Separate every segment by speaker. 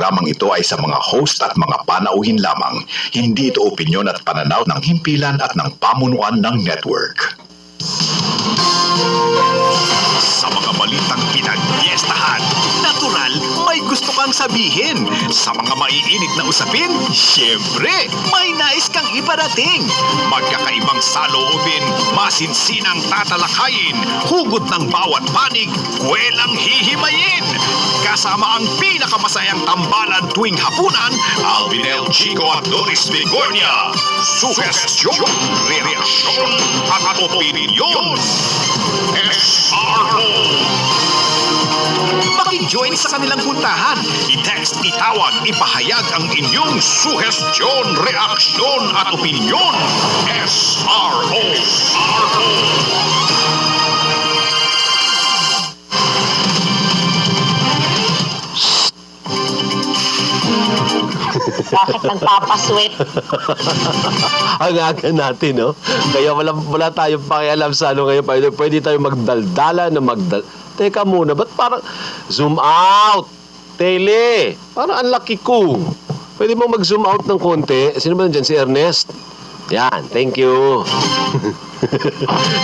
Speaker 1: programang ito ay sa mga host at mga panauhin lamang. Hindi ito opinyon at pananaw ng himpilan at ng pamunuan ng network. Sa mga balitang pinagpiestahan, natural, may gusto kang sabihin. Sa mga maiinit na usapin, syempre, may nais kang iparating. Magkakaibang saloobin, masinsinang tatalakayin, hugot ng bawat panig, kwelang hihimayin. Kasama ang pinakamasayang tambalan tuwing hapunan, Alvinel Chico at Doris Vigornia. Sugestyon, reaksyon at opinyon. SRO. Maki-join sa kanilang puntahan. I-text, itawag, ipahayag ang inyong sugestyon, reaksyon at opinyon. SRO.
Speaker 2: Bakit nagpapasweat?
Speaker 3: Ang aga natin, no? Kaya wala tayong pakialam sa ano ngayon. Pwede tayong magdaldala na Teka muna, ba't parang zoom out? Tele, parang ang laki ko. Pwede mo mag-zoom out ng konti? Sino ba dyan? Si Ernest? Yan, thank you.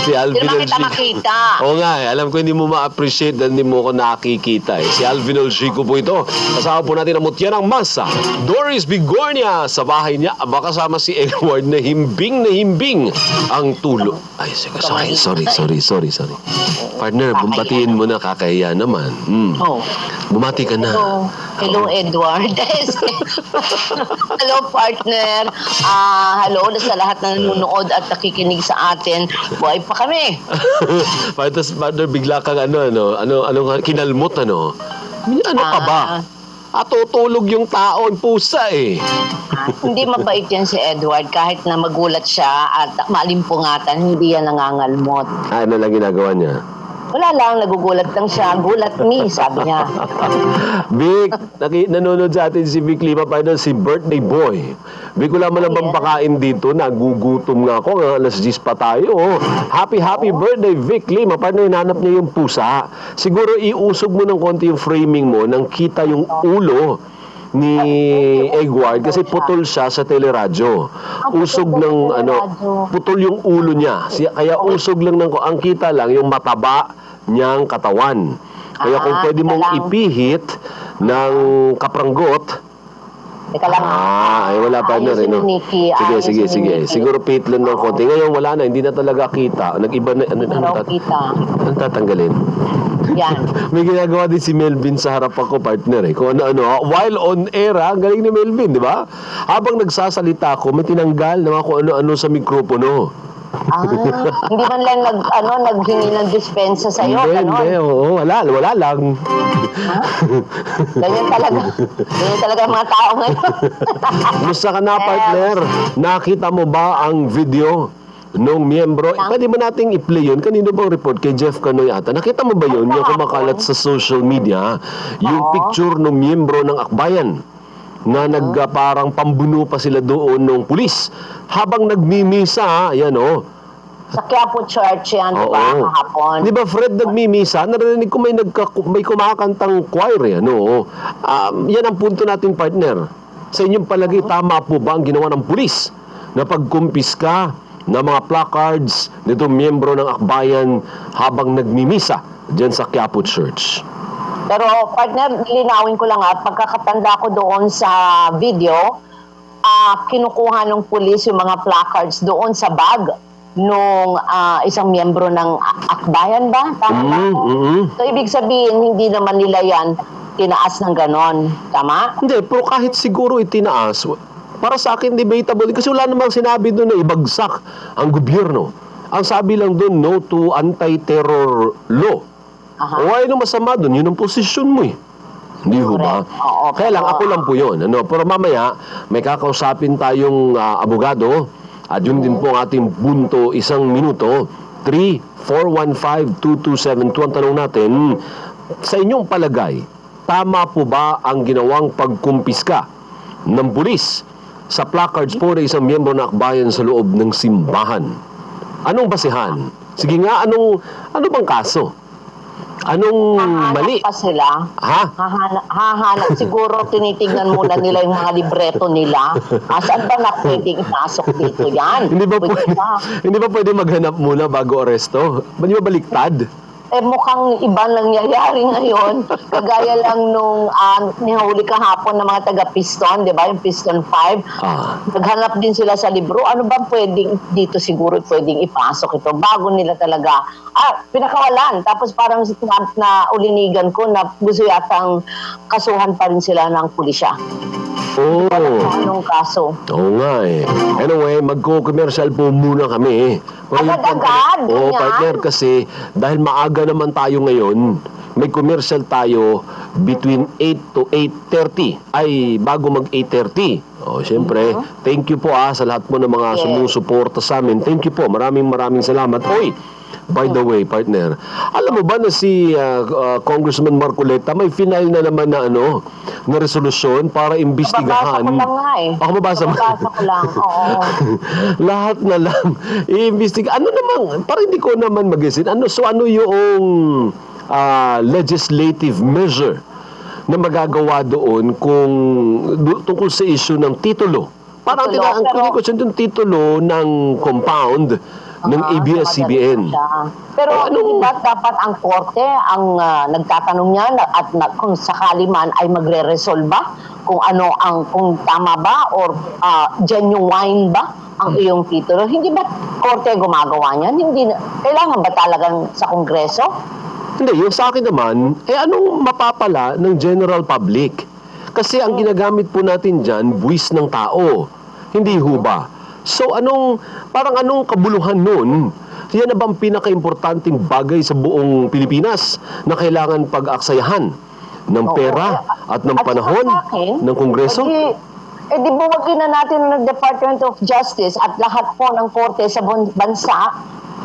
Speaker 3: Si Alvin.
Speaker 2: Hindi naman kita makita.
Speaker 3: Oo nga, alam ko hindi mo ma-appreciate dahil hindi mo ko nakikita. Si Alvin Olchico po ito. Kasama po natin ang mutya ng masa, Doris Vigornia. Sa bahay niya, kasama si Edward na himbing ang tulo. Ay, sorry. Partner, bumatiin mo na, kakahiya naman. Bumati ka na.
Speaker 2: Hello, Edward. Hello, partner. Hello sa lahat na nanonood at nakikinig sa atin. Buhay pa kami.
Speaker 3: Partner, bigla kang kinalmot, ano ka ba? Tutulog yung tao, yung pusa eh.
Speaker 2: Hindi mabait yan si Edward. Kahit na magulat siya at malimpungatan, hindi yan nangangalmot.
Speaker 3: Ano lang ginagawa niya?
Speaker 2: Wala lang, nagugulat lang siya. Gulat me, sabi niya.
Speaker 3: Vic, nanonood sa atin si Vic Lima, partner, si birthday boy. Vic, wala mo lang bang pakain dito? Nagugutom nga ako. Alas 10 pa tayo. Happy birthday, Vic Lima. Partner, hinanap niya yung pusa. Siguro iusog mo ng konti yung framing mo nang kita yung ulo ni Edward kasi putol siya sa teleradyo. Usog ng putol yung ulo niya. Kaya usog lang ang kita lang yung mataba niyang katawan. Kaya kung pwede mong ipihit ng kapranggot.
Speaker 2: Teka lang.
Speaker 3: Ay wala pa na rin. No? Sige. Siguro pihit lang ng konti. Ngayon wala na, hindi na talaga kita. Nag-iba na Anong tatanggalin?
Speaker 2: Yan.
Speaker 3: May ginagawa din si Melvin sa harapan ko, partner eh. Kung ano-ano. While on air, ang galing ni Melvin, di ba? Habang nagsasalita ako, may tinanggal na kung ano-ano sa mikropono.
Speaker 2: Hindi man lang naghingi ng dispensa sa'yo,
Speaker 3: Hindi, wala lang.
Speaker 2: Ganyan talaga mga tao ngayon.
Speaker 3: Kumusta ka na, partner? Nakita mo ba ang video nung miyembro? Pwede ba nating i-play yun? Kanino bang report? Kay Jeff Canoy ata. Nakita mo ba yun? Yung kumakalat sa social media, yung picture ng miyembro ng Akbayan na parang pambuno pa sila doon ng pulis habang nagmimisa, yan
Speaker 2: Sa Quiapo Church yan, di ba, kahapon?
Speaker 3: Di ba, Fred, nagmimisa? Narinig ko may kumakantang choir, yan ang punto natin, partner. Sa inyong palagay, tama po ba ang ginawa ng pulis na pagkumpiska ng mga placards nito miyembro ng Akbayan habang nagmimisa dyan sa Quiapo Church?
Speaker 2: Pero, partner, linawin ko lang pagkakatanda ko doon sa video, kinukuha ng pulis yung mga placards doon sa bag nung isang miyembro ng Akbayan ba? Tama So, ibig sabihin, hindi naman nila yan tinaas ng ganon. Tama?
Speaker 3: Hindi, pero kahit siguro itinaas, para sa akin debatable kasi wala namang sinabi doon na ibagsak ang gobyerno. Ang sabi lang doon, no to anti-terror law. O ano masama doon? Yun ang posisyon mo eh. Hindi ho ba? Kaya lang, ako lang po yun. Pero mamaya, may kakausapin tayong abogado at yun din po ang ating bunto, 1 minuto, 3-415-2272. Ang tanong natin, sa inyong palagay, tama po ba ang ginawang pagkumpiska ng pulis sa placards po na isang miyembro ng Akbayan sa loob ng simbahan? Anong basihan? Sige nga, ano bang kaso? Anong mali?
Speaker 2: Hahanap pa sila.
Speaker 3: Ha?
Speaker 2: Hahanap. Siguro tinitingnan muna nila yung mga libreto nila. Saan ba na pwedeng ipasok dito yan?
Speaker 3: Hindi ba pwede,
Speaker 2: ba?
Speaker 3: hindi ba pwede maghanap muna bago aresto? Di ba baliktad?
Speaker 2: Mukhang ibang nangyayari ngayon. Kagaya lang nung nihuli kahapon ng mga taga-Piston, di ba? Yung Piston 5. Naghanap din sila sa libro. Ano ba pwedeng dito siguro pwedeng ipasok ito? Bago nila talaga. Pinakawalan. Tapos parang na ulinigan ko na gusto yatang kasuhan pa rin sila ng pulisya.
Speaker 3: Oo.
Speaker 2: Anong kaso?
Speaker 3: Oo nga eh. Anyway, magko-commercial po muna kami.
Speaker 2: Agad-agad,
Speaker 3: Oo,
Speaker 2: ganyan.
Speaker 3: partner, kasi dahil maaga naman tayo ngayon, may commercial tayo between 8 to 8:30. Ay, bago mag 8:30. Siyempre, thank you po sa lahat po ng mga
Speaker 2: Yes.
Speaker 3: sumusuporta sa amin. Thank you po. Maraming salamat. Oy, by the way, partner, alam mo ba na si Congressman Marcoleta may final na naman na na resolusyon para imbestigahan.
Speaker 2: Babasa ko lang nga eh.
Speaker 3: Mababasa mo?
Speaker 2: Babasa ko lang, oo.
Speaker 3: Lahat na lang i-imbestiga. Ano naman, para hindi ko naman mag-isin, ano yung legislative measure na magagawa doon tungkol sa issue ng titulo? Parang ang question yung titulo ng compound ng ABS-CBN.
Speaker 2: Pero hindi ba dapat ang korte ang nagtatanong niya at kung sakali man ay magre-resolba kung kung tama ba or genuine ba ang iyong titulo? Hindi ba korte gumagawa niyan? Hindi kailangan ba talagang sa Kongreso?
Speaker 3: Hindi, yung sa akin naman, anong mapapala ng general public? Kasi ang ginagamit po natin dyan, buwis ng tao. Hindi ho ba? So parang anong kabuluhan nun? Yan na bang pinaka-importanting bagay sa buong Pilipinas na kailangan pag-aksayahan ng pera at ng panahon ng Kongreso?
Speaker 2: Di buwagin na natin ng Department of Justice at lahat po ng korte sa bansa.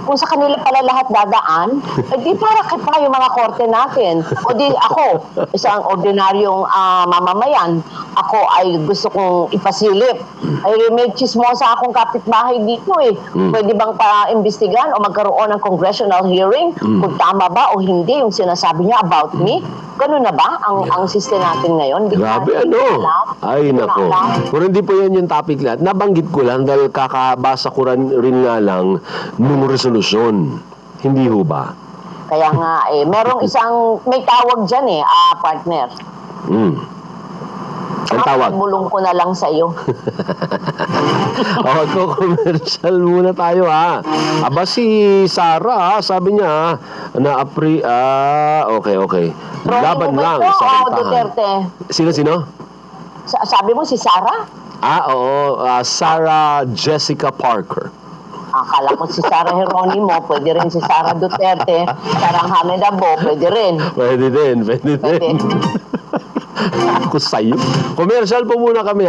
Speaker 2: Kung sa kanila pala lahat dadaan, di para pa yung mga korte natin. O di ako, isang ordinaryong mamamayan, ako ay gusto kong ipasilip. Ay may chismosa akong kapitbahay dito eh. Pwede bang pa-imbestigan o magkaroon ng congressional hearing kung tama ba o hindi yung sinasabi niya about me? Ganun na ba ang system natin ngayon?
Speaker 3: Grabe Ay nako. Pero hindi po yan yung topic lahat. Nabanggit ko lang dahil kakabasa ko rin nga lang nung resolusyon. Hindi ho ba?
Speaker 2: Kaya nga merong may tawag dyan partner.
Speaker 3: Ang tawag?
Speaker 2: Bulong ko na lang sa iyo.
Speaker 3: Commercial muna tayo Aba si Sara sabi niya na okay. Laban lang sa rentahan.
Speaker 2: Duterte?
Speaker 3: Sino?
Speaker 2: Sabi mo si Sara?
Speaker 3: Oo. Sarah Jessica Parker.
Speaker 2: Akala ko si Sara Geronimo, pwede rin si Sara Duterte, Sarang Hamed Abo, pwede rin.
Speaker 3: Pwede din. Ako sa'yo. Commercial po muna kami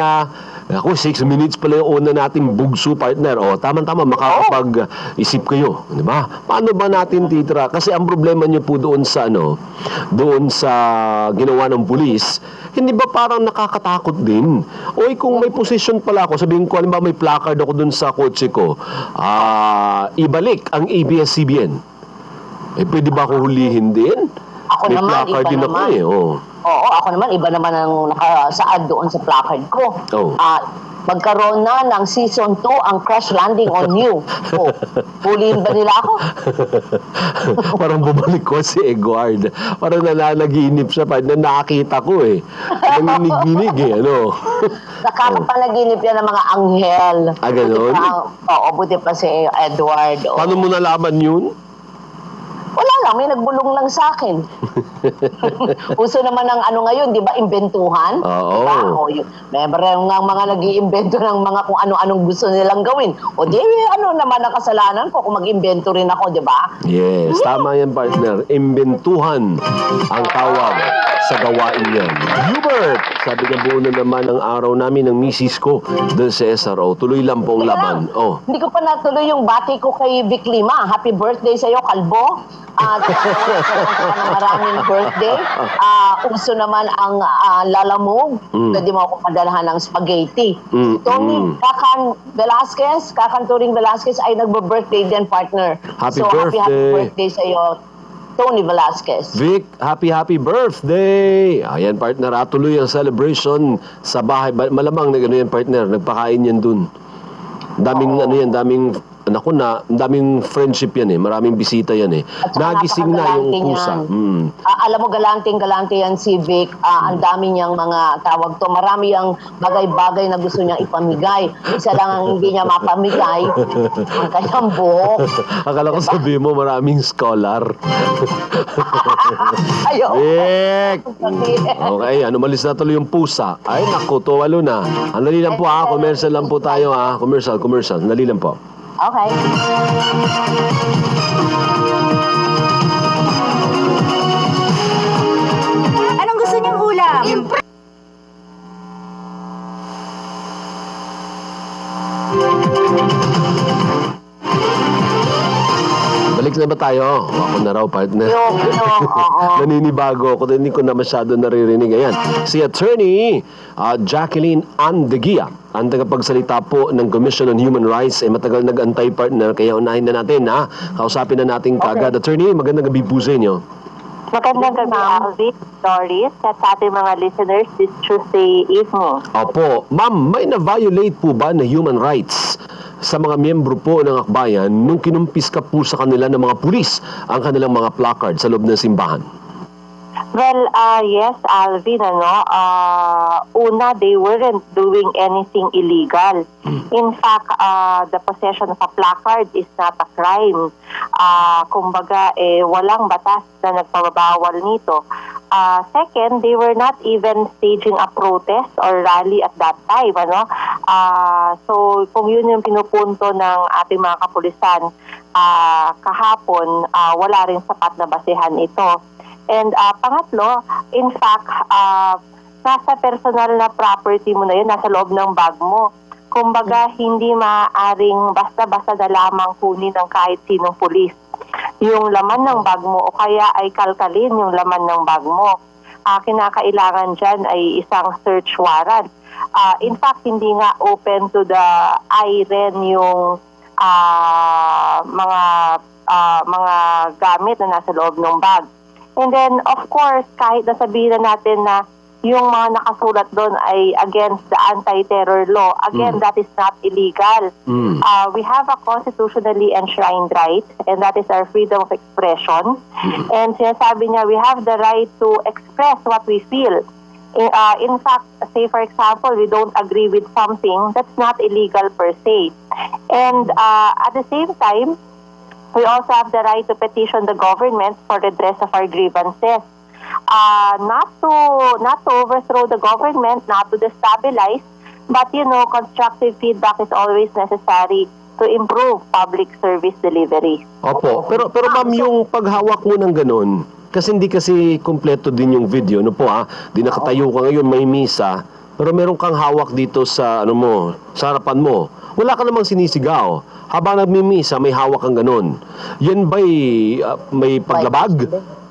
Speaker 3: Ako, 6 minutes pala yung una nating bugso, partner. Tama-tama, makakapag-isip kayo. Di ba? Paano ba natin titira? Kasi ang problema nyo po doon sa ginawa ng pulis, hindi ba parang nakakatakot din? Kung may posisyon pala ako, sabihin ko, may placard ako doon sa kotse ko, ibalik ang ABS-CBN. Pwede ba ako hulihin din?
Speaker 2: Ako
Speaker 3: may
Speaker 2: naman,
Speaker 3: placard
Speaker 2: iba
Speaker 3: din
Speaker 2: naman.
Speaker 3: ako
Speaker 2: Oo, ako naman, iba naman ang nakasaad doon sa placard ko. Magkaroon na ng season 2 ang Crash Landing on You. Huliin ba nila ako?
Speaker 3: Parang bumalik ko si Edward. Parang nalalaginip siya. Parang nakakita ko nanginig-ginig
Speaker 2: Nakakapanaginip yan ng mga anghel.
Speaker 3: Ganon?
Speaker 2: Buti pa si Edward.
Speaker 3: Paano mo nalaman yun?
Speaker 2: Wala lang, may nagbulong lang sa akin. Uso naman ng ngayon, di ba, imbentuhan?
Speaker 3: Oo.
Speaker 2: Meron nga mga nag-iimbento ng mga kung ano-anong gusto nilang gawin. Naman ang kasalanan ko kung mag-imbento rin ako, di ba?
Speaker 3: Yes, tama yan, partner. Imbentuhan ang tawag sa gawain yan. Hubert, sabi niya buo na naman ang araw namin ng misis ko doon sa SRO. Tuloy lang po ang laban.
Speaker 2: Hindi ko pa natuloy yung bati ko kay Vic Lima. Happy birthday sa'yo, Kalbo. Maraming birthday. Uso naman ang lalamog. Pwede mo ako padalahan ng spaghetti. Tony Kakanturing Velasquez ay nagbo-birthday din, partner.
Speaker 3: Happy
Speaker 2: Happy
Speaker 3: birthday.
Speaker 2: birthday sa iyo, Tony Velasquez.
Speaker 3: Vic, happy birthday! Ayan, partner, tuloy ang celebration sa bahay. Malamang na gano'n yan, partner. Nagpakain yan dun. Daming, daming friendship yan eh. Maraming bisita yan eh.
Speaker 2: At saka
Speaker 3: Nagising na yung
Speaker 2: napakagalante
Speaker 3: pusa.
Speaker 2: niyan. Alam mo, galante yan si Vic. Ang dami niyang mga tawag to. Marami ang bagay-bagay na gusto niyang ipamigay. Isa lang ang hindi niya mapamigay, ang kanyang buhok.
Speaker 3: Akala ko sabihin mo maraming scholar.
Speaker 2: Ayaw.
Speaker 3: Vic! Okay, malis na tuloy yung pusa. Ay, naku, tuwalo na. Dali lang po commercial lang po tayo Commercial. Dali lang po.
Speaker 2: Okay.
Speaker 4: Anong gusto niyang ulam?
Speaker 3: Balik na ba tayo? Ako na raw, partner.
Speaker 2: Oo.
Speaker 3: Naninibago ako. Hindi ko na masyado naririnig. Ayan. Si Attorney Jacqueline Andeguia, ang tagapagsalita po ng Commission on Human Rights, matagal nag-antay, partner. Kaya unahin na natin, kausapin na natin kagad. Attorney, magandang gabi po sa inyo.
Speaker 5: Magandang gabi, Alvin, Doris, at sa ating mga listeners this Tuesday evening.
Speaker 3: Opo. Ma'am, may na-violate po ba na human rights sa mga miyembro po ng akbayan nung kinumpiska po sa kanila ng mga pulis ang kanilang mga placard sa loob ng simbahan?
Speaker 5: Well, yes, Alvin, una, they weren't doing anything illegal. In fact, the possession of a placard is not a crime. Kumbaga, walang batas na nagpabawal nito. Second, they were not even staging a protest or rally at that time. So, kung yun yung pinupunto ng ating mga kapulisan kahapon, wala rin sapat na basehan ito. And pangatlo, in fact, nasa personal na property mo na yun, nasa loob ng bag mo. Kumbaga, hindi maaaring basta-basta na lamang kunin ng kahit sinong pulis yung laman ng bag mo o kaya ay kalkalin yung laman ng bag mo. Kinakailangan dyan ay isang search warrant. In fact, hindi nga open to the IREN yung mga gamit na nasa loob ng bag. And then, of course, kahit nasabihin na natin na yung mga nakasulat doon ay against the anti-terror law, again, that is not illegal. We have a constitutionally enshrined right, and that is our freedom of expression. And sinasabi niya, we have the right to express what we feel. In fact, say for example, we don't agree with something, that's not illegal per se. And at the same time, we also have the right to petition the government for redress of our grievances. Not to overthrow the government, not to destabilize, but constructive feedback is always necessary to improve public service delivery.
Speaker 3: Opo. Pero ma'am, yung paghawak mo ng ganun, kasi hindi kasi kompleto din yung video, di nakatayo ka ngayon, may misa, pero meron kang hawak dito sa sa harapan mo. Wala ka namang sinisigaw. Habang nagmimisa, may hawak kang ganun. Yan ba'y may paglabag?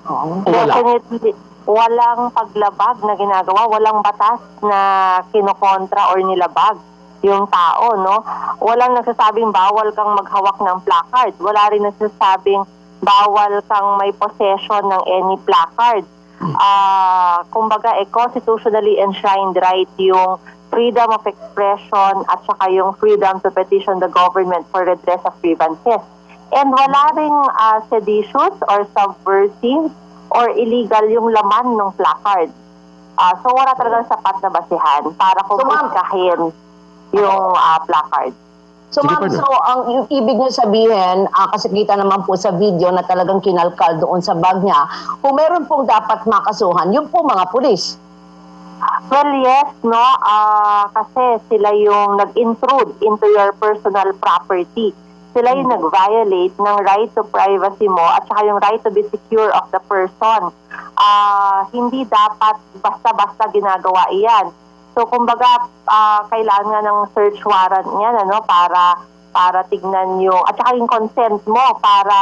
Speaker 3: O wala?
Speaker 5: Definitely, walang paglabag na ginagawa, walang batas na kinokontra or nilabag yung tao, no? Walang nagsasabing bawal kang maghawak ng placard. Wala rin nagsasabing bawal kang may possession ng any placard. Kumbaga, constitutionally enshrined right yung freedom of expression at saka yung freedom to petition the government for redress of grievances. And wala ring seditious or subversive or illegal yung laman ng placard. So wala talagang sapat na basihan para kumpiskahin yung placard.
Speaker 2: So
Speaker 3: Sige,
Speaker 2: ma'am,
Speaker 3: partner.
Speaker 2: yung ibig niyo sabihin, kasi kita naman po sa video na talagang kinalkal doon sa bag niya, kung meron pong dapat makasuhan, yung po mga pulis.
Speaker 5: Well, yes, no, kasi sila yung nag-intrude into your personal property. Sila yung nag-violate ng right to privacy mo at saka yung right to be secure of the person. Hindi dapat basta-basta ginagawa iyan. So, kumbaga, kailangan nga ng search warrant niyan, para tignan yung, at saka yung consent mo para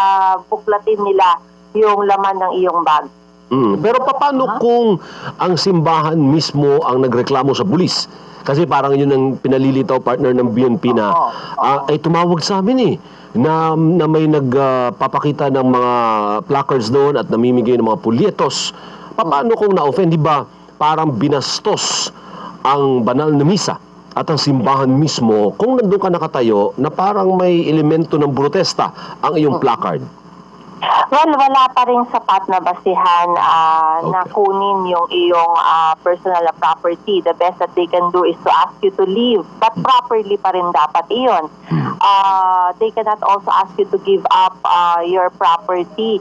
Speaker 5: buklatin nila yung laman ng iyong bag.
Speaker 3: Pero paano kung ang simbahan mismo ang nagreklamo sa pulis? Kasi parang yun ang pinalilitaw, partner ng BNP na ay tumawag sa amin na may nagpapakita ng mga placards doon at namimigay ng mga pulyetos. Paano kung na-offend? Di ba parang binastos ang banal na misa at ang simbahan mismo kung nandun ka nakatayo na parang may elemento ng protesta ang iyong placard?
Speaker 5: Well, wala pa rin sapat na basihan na kunin yung iyong personal na property. The best that they can do is to ask you to leave. But properly pa rin dapat iyon. They cannot also ask you to give up your property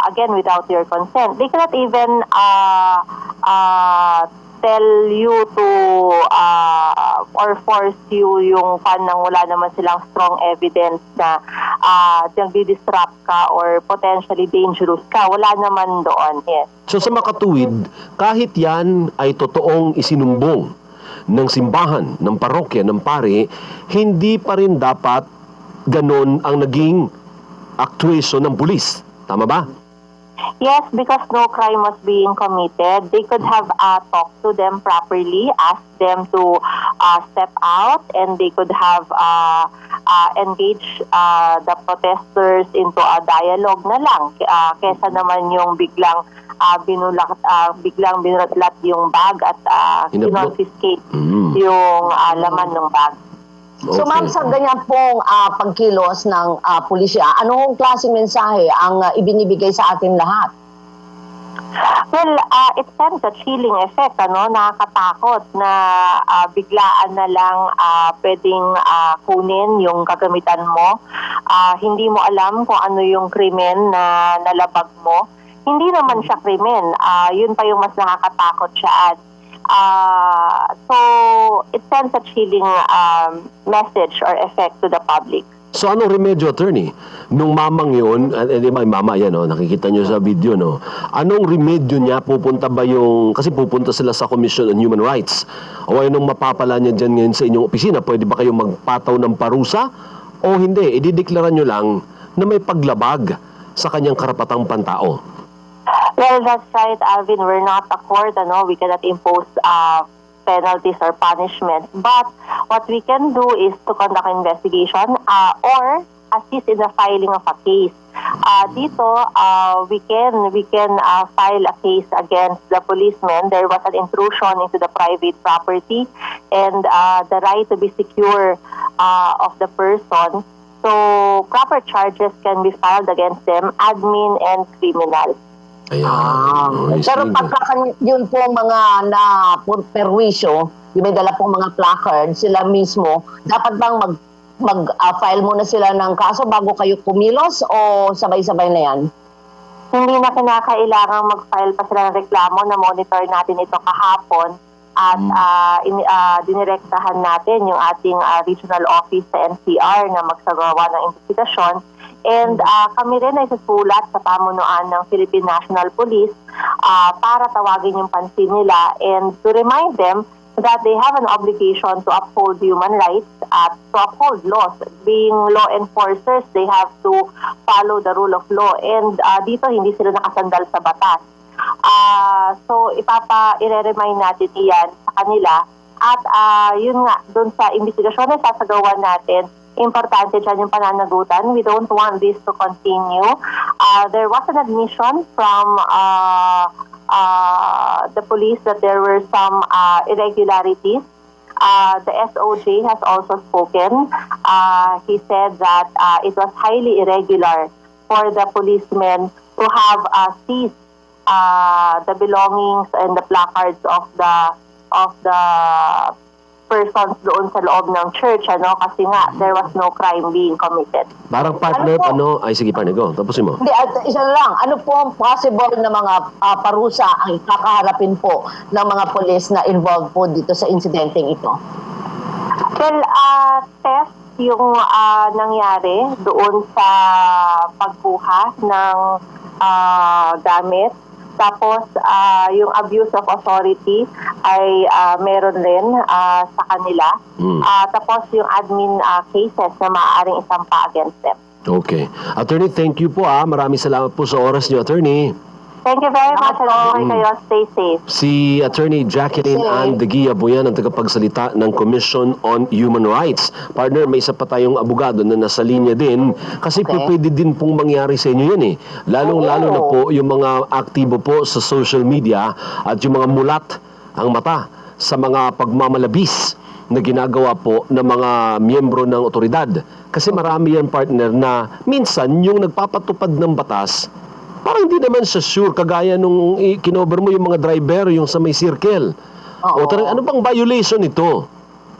Speaker 5: again without your consent. They cannot even tell you to or force you yung nang wala naman silang strong evidence na nagdi-disrupt ka or potentially dangerous ka. Wala naman doon. Yes.
Speaker 3: So sa makatuwid, kahit yan ay totoong isinumbong ng simbahan, ng parokya, ng pare, hindi pa rin dapat ganon ang naging actuation ng pulis. Tama ba?
Speaker 5: Yes, because no crime was being committed. They could have talked to them properly, asked them to step out, and they could have engaged the protesters into a dialogue na lang. Kesa naman yung biglang binulatlat yung bag at kinonfiscate yung laman ng bag.
Speaker 2: So ma'am, sa ganyan pong pagkilos ng pulisya, anong klaseng mensahe ang ibinibigay sa atin lahat?
Speaker 5: Well, it sends a chilling effect, nakakatakot na biglaan na lang pwedeng kunin yung kagamitan mo. Hindi mo alam kung ano yung krimen na nalabag mo. Hindi naman siya krimen. Yun pa yung mas nakakatakot siya. So, it sends a chilling message or effect to the public.
Speaker 3: So anong remedyo, attorney? Nung mamang yun, di ba, mama yan, nakikita nyo sa video, no? Anong remedyo niya? Pupunta ba yung, kasi pupunta sila sa Commission on Human Rights. O anong mapapala niya dyan ngayon sa inyong opisina? Pwede ba kayong magpataw ng parusa? O hindi? Idideklara nyo lang na may paglabag sa kanyang karapatang pantao.
Speaker 5: Well, that's right, Alvin. We're not a court, we cannot impose penalties or punishments. But what we can do is to conduct investigation or assist in the filing of a case. Dito, we can file a case against the policeman. There was an intrusion into the private property and the right to be secure of the person. So, proper charges can be filed against them, admin and criminal.
Speaker 3: Ayan.
Speaker 2: Pero pagka yun po mga na perwisyo, yung may dala pong mga placard, sila mismo, dapat bang mag-file muna sila ng kaso bago kayo kumilos o sabay-sabay na yan?
Speaker 5: Hindi na kinakailangang mag-file pa sila ng reklamo. Na-monitor natin ito kahapon at dinirektahan natin yung ating regional office sa NCR na magsagawa ng investigasyon. And kami rin ay susulat sa pamunuan ng Philippine National Police para tawagin yung pansin nila and to remind them that they have an obligation to uphold human rights at to uphold laws. Being law enforcers, they have to follow the rule of law. And dito, hindi sila nakasandal sa batas. So, i-remind natin iyan sa kanila. At yun nga, doon sa investigasyon na sasagawa natin, importante dyan yung pananagutan. We don't want this to continue. There was an admission from the police that there were some irregularities. The SOJ has also spoken. He said that it was highly irregular for the policemen to have seized the belongings and the placards of the persons doon sa loob ng church, kasi nga, there was no crime being committed.
Speaker 3: Parang partner, ay sige partner, go, tapusin mo.
Speaker 2: Hindi, isa lang, ano po ang possible na mga parusa ang kakaharapin po ng mga polis na involved po dito sa insidenteng ito?
Speaker 5: Well, test yung nangyari doon sa pagkuha ng gamit. Tapos, yung abuse of authority ay meron rin sa kanila. Tapos, yung admin cases na maaaring isampa against them.
Speaker 3: Okay. Attorney, thank you po. Maraming salamat po sa oras niyo, attorney.
Speaker 5: Thank you very much.
Speaker 2: Salamat
Speaker 5: Hello kayo. Stay safe.
Speaker 3: Si Attorney Jacqueline
Speaker 2: Kasi-
Speaker 3: Ann de Guia po yan, ang tagapagsalita ng Commission on Human Rights. Partner, may isa pa tayong abogado na nasa linya din kasi po
Speaker 2: Okay.
Speaker 3: pwede din pong mangyari sa inyo yan eh. Lalong-lalo na po yung mga aktibo po sa social media at yung mga mulat ang mata sa mga pagmamalabis na ginagawa po ng mga miyembro ng otoridad. Kasi marami yan, partner, na minsan yung nagpapatupad ng batas, parang hindi naman siya sure, kagaya nung kinover mo yung mga driver, yung sa may circle.
Speaker 2: Oo.
Speaker 3: O talagang, ano bang violation ito?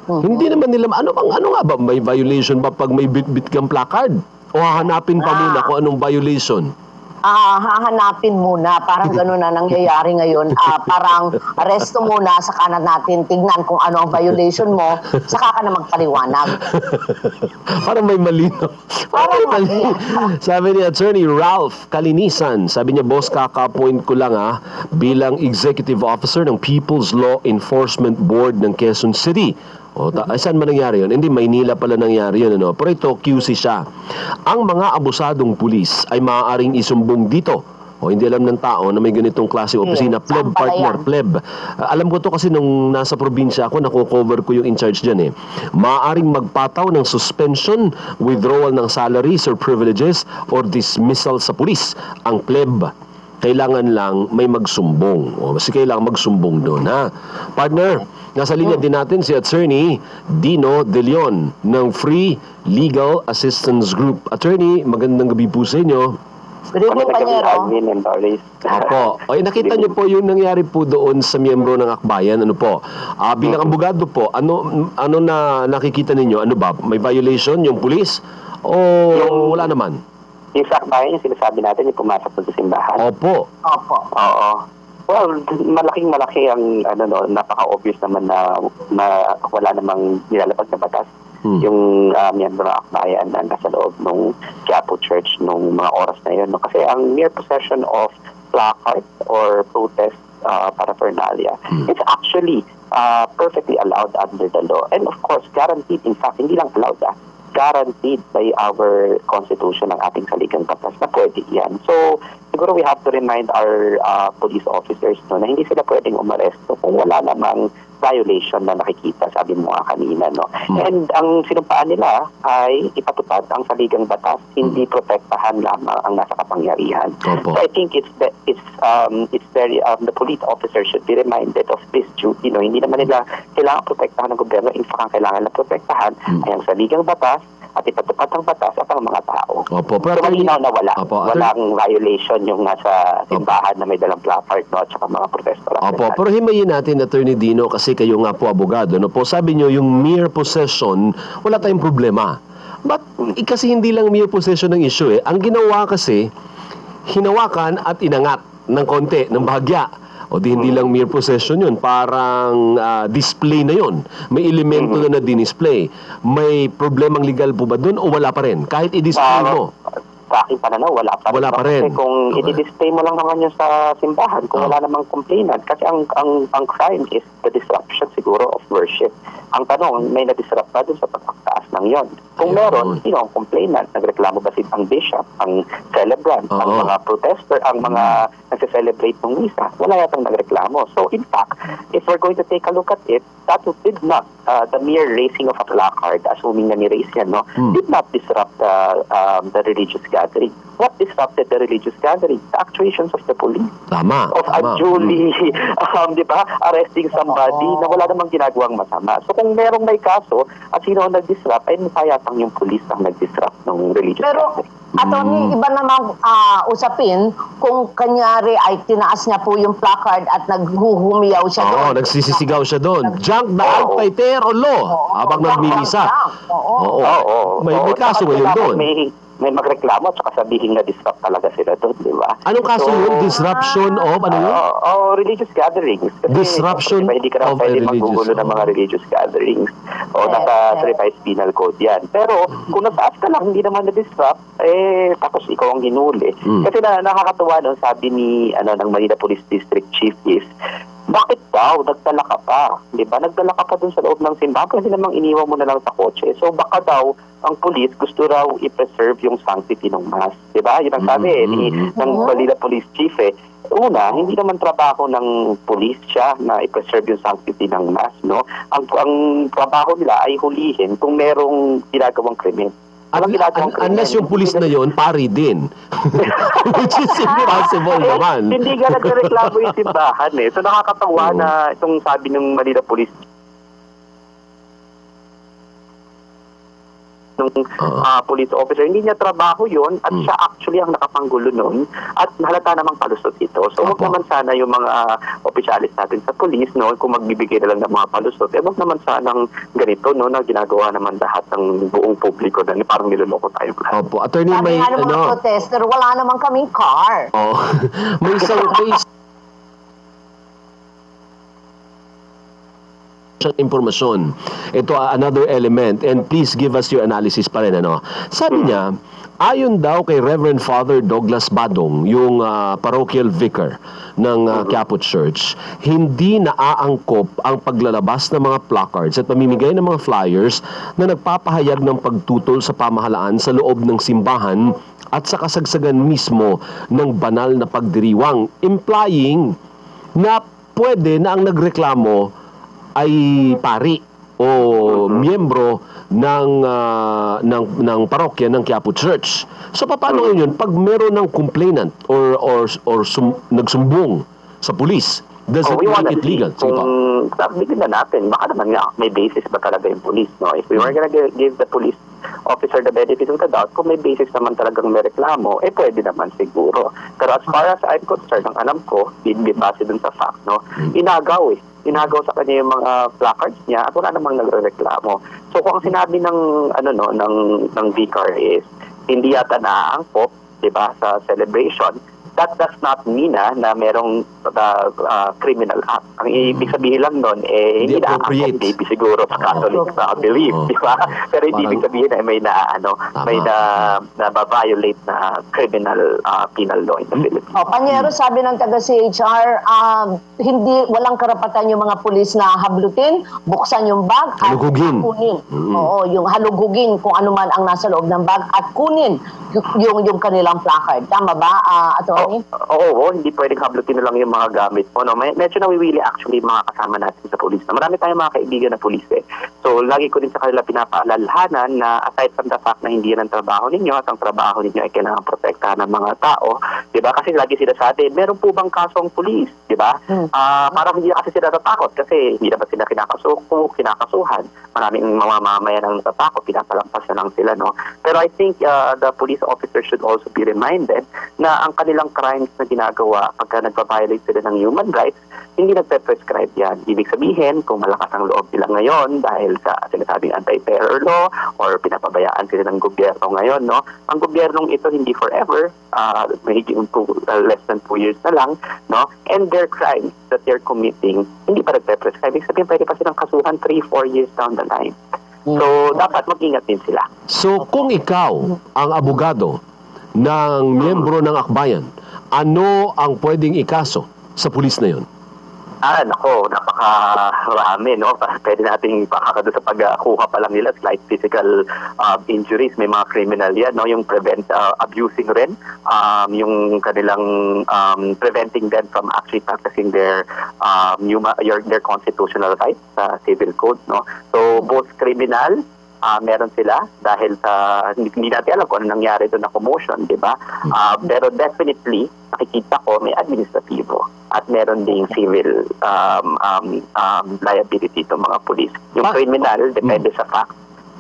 Speaker 3: Hindi naman nila, ano nga ba, may violation ba pag may bit-bit kang placard? O hahanapin pa muna kung anong violation?
Speaker 2: Hahanapin muna, parang gano'n na nangyayari ngayon. Parang aresto muna, saka na natin tignan kung ano ang violation mo, saka ka na magpaliwanag.
Speaker 3: Parang may malino.
Speaker 2: Parang
Speaker 3: Parang
Speaker 2: mali.
Speaker 3: Sabi ni Attorney Ralph Kalinisan, sabi niya, boss, kaka-appoint ko lang bilang Executive Officer ng People's Law Enforcement Board ng Quezon City. Ay, saan man nangyari yun? Hindi, Maynila pala nangyari yun. Ano? Pero ito, QC siya. Ang mga abusadong pulis ay maaaring isumbong dito. Hindi alam ng tao na may ganitong klase opisina.
Speaker 2: Saan
Speaker 3: Pleb,
Speaker 2: pala
Speaker 3: partner,
Speaker 2: yan?
Speaker 3: pleb. Alam ko to kasi nung nasa probinsya ako, nako-cover ko yung in-charge dyan eh. Maaaring magpataw ng suspension, withdrawal ng salaries or privileges, or dismissal sa pulis. Ang pleb, kailangan lang may magsumbong. Kasi kailangan magsumbong doon, ha? Partner, nasa linya din natin si Attorney Dino De Leon ng Free Legal Assistance Group. Attorney, magandang gabi po sa inyo.
Speaker 2: Good evening, Panyero.
Speaker 3: Opo. Ay, nakita niyo po yung nangyari po doon sa miyembro ng Akbayan. Ano po? Bilang abogado po, ano na nakikita ninyo? Ano ba? May violation yung pulis? O wala naman?
Speaker 6: Yung sa akbayan, yung sinasabi natin, yung pumasok sa simbahan.
Speaker 3: Opo.
Speaker 2: Opo.
Speaker 6: Oo. Well, malaking-malaki ang, napaka-obvious naman na wala namang nilalabag na batas. Yung miyembro ng akbayan na nasa loob ng Quiapo Church nung mga oras na yun. No? Kasi ang mere possession of placards or protest paraphernalia, it's actually perfectly allowed under the law. And of course, guaranteed, in fact, hindi lang allowed, guaranteed by our constitution ng ating saligang batas na pwede yan. So, siguro we have to remind our police officers na hindi sila pwedeng umaresto kung wala namang violation na nakikita, sabi mo nga kanina, no? And ang sinumpaan nila ay ipatupad ang saligang batas, hindi protektahan lamang ang nasa kapangyarihan.
Speaker 3: Opo.
Speaker 6: So I think it's very the police officers should be reminded of this duty, no? Hindi naman nila kailangan protektahan ng gobyerno, in fact, ang kailangan na protektahan ay ang saligang batas at ipatupad ang batas at ang mga tao.
Speaker 3: Opo.
Speaker 6: So malinaw na wala.
Speaker 3: Opo.
Speaker 6: Walang violation yung nasa simbahan na may dalang placard, no? At saka mga protestor.
Speaker 3: Opo, pero himayin natin, Attorney Dino, kasi kayo nga po abogado, no po, sabi nyo, yung mere possession, wala tayong problema. But, kasi hindi lang mere possession ng issue eh. Ang ginawa kasi, hinawakan at inangat ng konti, ng bahagya. O di hindi lang mere possession yun, parang display na yun. May elemento na display. May problemang legal po ba dun o wala pa rin? Kahit i-display mo.
Speaker 6: Sa aking pananaw, wala pa rin.
Speaker 3: Wala pa rin.
Speaker 6: Kasi kung
Speaker 3: Okay.
Speaker 6: i-display mo lang naman yun sa simbahan, kung wala namang complainant, kasi ang crime is the disruption siguro of worship. Ang tanong, may na-disrupt ba dun sa pagpagtaas ng yon? Kung
Speaker 3: Ayun.
Speaker 6: meron, sino ang complainant? Nagreklamo ba ang bishop, ang celebrant, ang
Speaker 3: Oo.
Speaker 6: mga protester, ang mga nagse-celebrate ng misa? Wala yatang nagreklamo. So in fact, if we're going to take a look at it, that did not, the mere raising of a placard, assuming na ni-raise yan, no, did not disrupt the religious gathering. What disrupted the religious gathering? The actuations of the police.
Speaker 3: Tama,
Speaker 6: Of
Speaker 3: tama.
Speaker 6: unduly, di ba, arresting somebody na wala namang ginagawang masama. So kung merong may kaso at sino ang nag-disrupt, ay mukha yatang yung police ang nag-disrupt ng religious
Speaker 2: Pero,
Speaker 6: gathering.
Speaker 2: Attorney, iba namang usapin kung kanyari ay tinaas niya po yung placard at naghuhumiyaw siya
Speaker 3: Oo,
Speaker 2: doon.
Speaker 3: nagsisisigaw siya doon. Junk the altaiter o law. Habang nagmimisa.
Speaker 2: Oo.
Speaker 3: Oo. May kaso ngayon doon.
Speaker 6: May magreklamo at saka sabihin na disrupt talaga sila doon, di ba?
Speaker 3: Anong kaso
Speaker 6: So,
Speaker 3: yun? Disruption of, ano yun?
Speaker 6: Religious gatherings. Kasi,
Speaker 3: Disruption
Speaker 6: diba, hindi ka
Speaker 3: of
Speaker 6: na
Speaker 3: a
Speaker 6: pwede
Speaker 3: religious,
Speaker 6: maggugulo ng mga religious gatherings.
Speaker 2: Yes,
Speaker 6: Nasa
Speaker 2: yes.
Speaker 6: revised penal code yan. Pero kung nataas ka lang, hindi naman na-disrupt, tapos ikaw ang hinuli. Kasi nakakatuwa nun, sabi ni ng Manila Police District Chief is, bakit daw? Nagdala ka pa. Di ba? Nagdala ka pa dun sa loob ng simbahan kasi namang iniwan mo na lang sa kotse. So baka daw, ang police gusto raw i-preserve yung sanctity ng mass. Di ba? Yun ang sabi ng Manila Police Chief Una, hindi naman trabaho ng police siya na i-preserve yung sanctity ng mass, no? Ang trabaho nila ay hulihin kung merong ginagawang krimen.
Speaker 3: Unless yung pulis na yon pari din. Which is impossible naman.
Speaker 6: Hindi ka nagreklamo yung simbahan eh. So nakakatawa na itong sabi ng Manila Police ng police officer, hindi niya trabaho yon at siya actually ang nakapanggulo nun at halata namang palusot ito. So wag naman sana yung mga opisyalis natin sa police, no, kung magbibigay na lang ng mga palusot, wag naman sanang ganito, no, na ginagawa naman lahat ng buong publiko na parang niloloko tayo.
Speaker 3: Opo, attorney,
Speaker 2: Sabi
Speaker 3: may
Speaker 2: nga ng mga protester, wala naman kaming car.
Speaker 3: may isang impormasyon. Ito another element, and please give us your analysis pa rin, ano. Sabi niya, ayon daw kay Reverend Father Douglas Badong, yung parochial vicar ng Quiapo Church, hindi naaangkop ang paglalabas ng mga placards at pamimigay ng mga flyers na nagpapahayag ng pagtutol sa pamahalaan sa loob ng simbahan at sa kasagsagan mismo ng banal na pagdiriwang, implying na pwede na ang nagreklamo ay pari o miyembro ng parokya ng Quiapo Church. So paano yun pag meron ng complainant or nagsumbong sa pulis? Does it make it legal?
Speaker 6: Kung bigyan na natin, baka naman nga may basis ba talaga yung police, no? If we were gonna give the police officer the benefit of the doubt, kung may basis naman talagang may reklamo, pwede naman siguro. Pero as far as I'm concerned, ang alam ko, base dun sa fact, no? Inagaw sa kanya yung mga placards niya at wala namang nagrereklamo. So kung ang sinabi ng ng vicar is hindi yata naaangkop, 'di ba, sa celebration, that does not mean na merong criminal act. Ang ibig sabihin lang nun, hindi na-appropriate. Maybe siguro sa Catholic belief, di ba? Pero hindi ibig sabihin na may na-violate na criminal penal law in the Philippines.
Speaker 2: Panyero, sabi ng taga-CHR, walang karapatan yung mga pulis na hablutin, buksan yung bag at
Speaker 3: halugugin.
Speaker 2: Kunin. Oo, yung halugugin kung ano man ang nasa loob ng bag at kunin yung kanilang placard. Tama ba, Atty.?
Speaker 6: Oo, hindi pwedeng hablutin na lang yung mga gamit mo. No? Medyo nawiwili actually mga kasama natin sa police. Marami tayong mga kaibigan na police eh. So, lagi ko din sa kanila pinapaalalhanan na aside from the fact na hindi yan ang trabaho ninyo at ang trabaho ninyo ay kailangan protektahan ng mga tao, di ba? Kasi lagi sila sa atin, meron po bang kasong police, di ba? Parang hindi kasi sila natatakot kasi hindi naman sila kinakasuhan. Maraming mamamayan ang natatakot, pinapalampas na lang sila, no? Pero I think the police officer should also be reminded na ang kanilang crimes na ginagawa pagka nagpa-violate sila ng human rights, hindi nagpe-prescribe yan. Ibig sabihin, kung malakas ang loob nila ngayon dahil sa sinasabing anti-terror law or pinapabayaan sila ng gobyerno ngayon, no? Ang gobyernong ito hindi forever, less than 2 years na lang, no? And their crimes that they're committing, hindi pa nagpe-prescribe. Ibig sabihin, pwede pa silang kasuhan 3-4 years down the line. So, dapat mag-ingat din sila.
Speaker 3: So, kung ikaw ang abogado ng miyembro ng akbayan, ano ang pwedeng ikaso sa pulis na yun?
Speaker 6: Nako, napakarami, no? Pwede nating ipakakado sa pagkuha pa lang nila, slight physical injuries, may mga criminal yan, no? Yung abusing rin, yung kanilang preventing them from actually practicing their constitutional rights sa civil code, no? So, both criminal, meron sila dahil sa hindi natin alam kung ano nangyari doon na commotion, di ba? Pero definitely, nakikita ko may administratibo at meron ding civil liability itong mga police. Yung criminal, depende sa fact.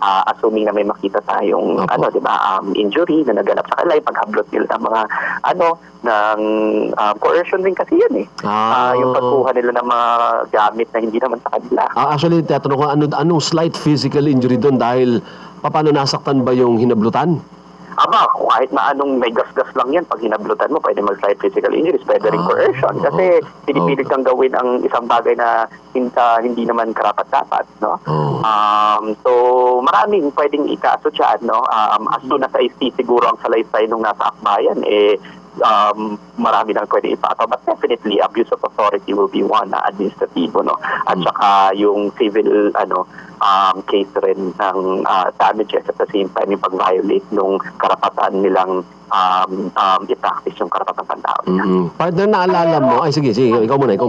Speaker 6: Assuming na may makita tayong di ba, injury na naganap sa kanila, paghablot nila ng mga ng coercion din kasi yun eh. Yung pagkuha nila ng mga gamit na hindi naman sa kanila.
Speaker 3: Actually, tatanong ko, anong slight physical injury doon dahil paano nasaktan ba yung hinablutan?
Speaker 6: Kahit anong may gas-gas lang yan, pag hinablutan mo, pwede mag-slight physical injuries, pwede rin coercion. Kasi pinipilit kang gawin ang isang bagay na hindi naman karapat-dapat, no? So, maraming pwedeng ikaso dyan, no? As soon as I see siguro ang salaysay nung nasa akbayan, marami nang pwede ipataw. But definitely, abuse of authority will be one na administratibo, no? At saka yung civil, case rin ng damages at the same time yung pag-violate nung karapatan nilang i-practice yung karapatan pantao.
Speaker 3: Partner, naalala mo, ay sige, ikaw muna.
Speaker 2: Ay,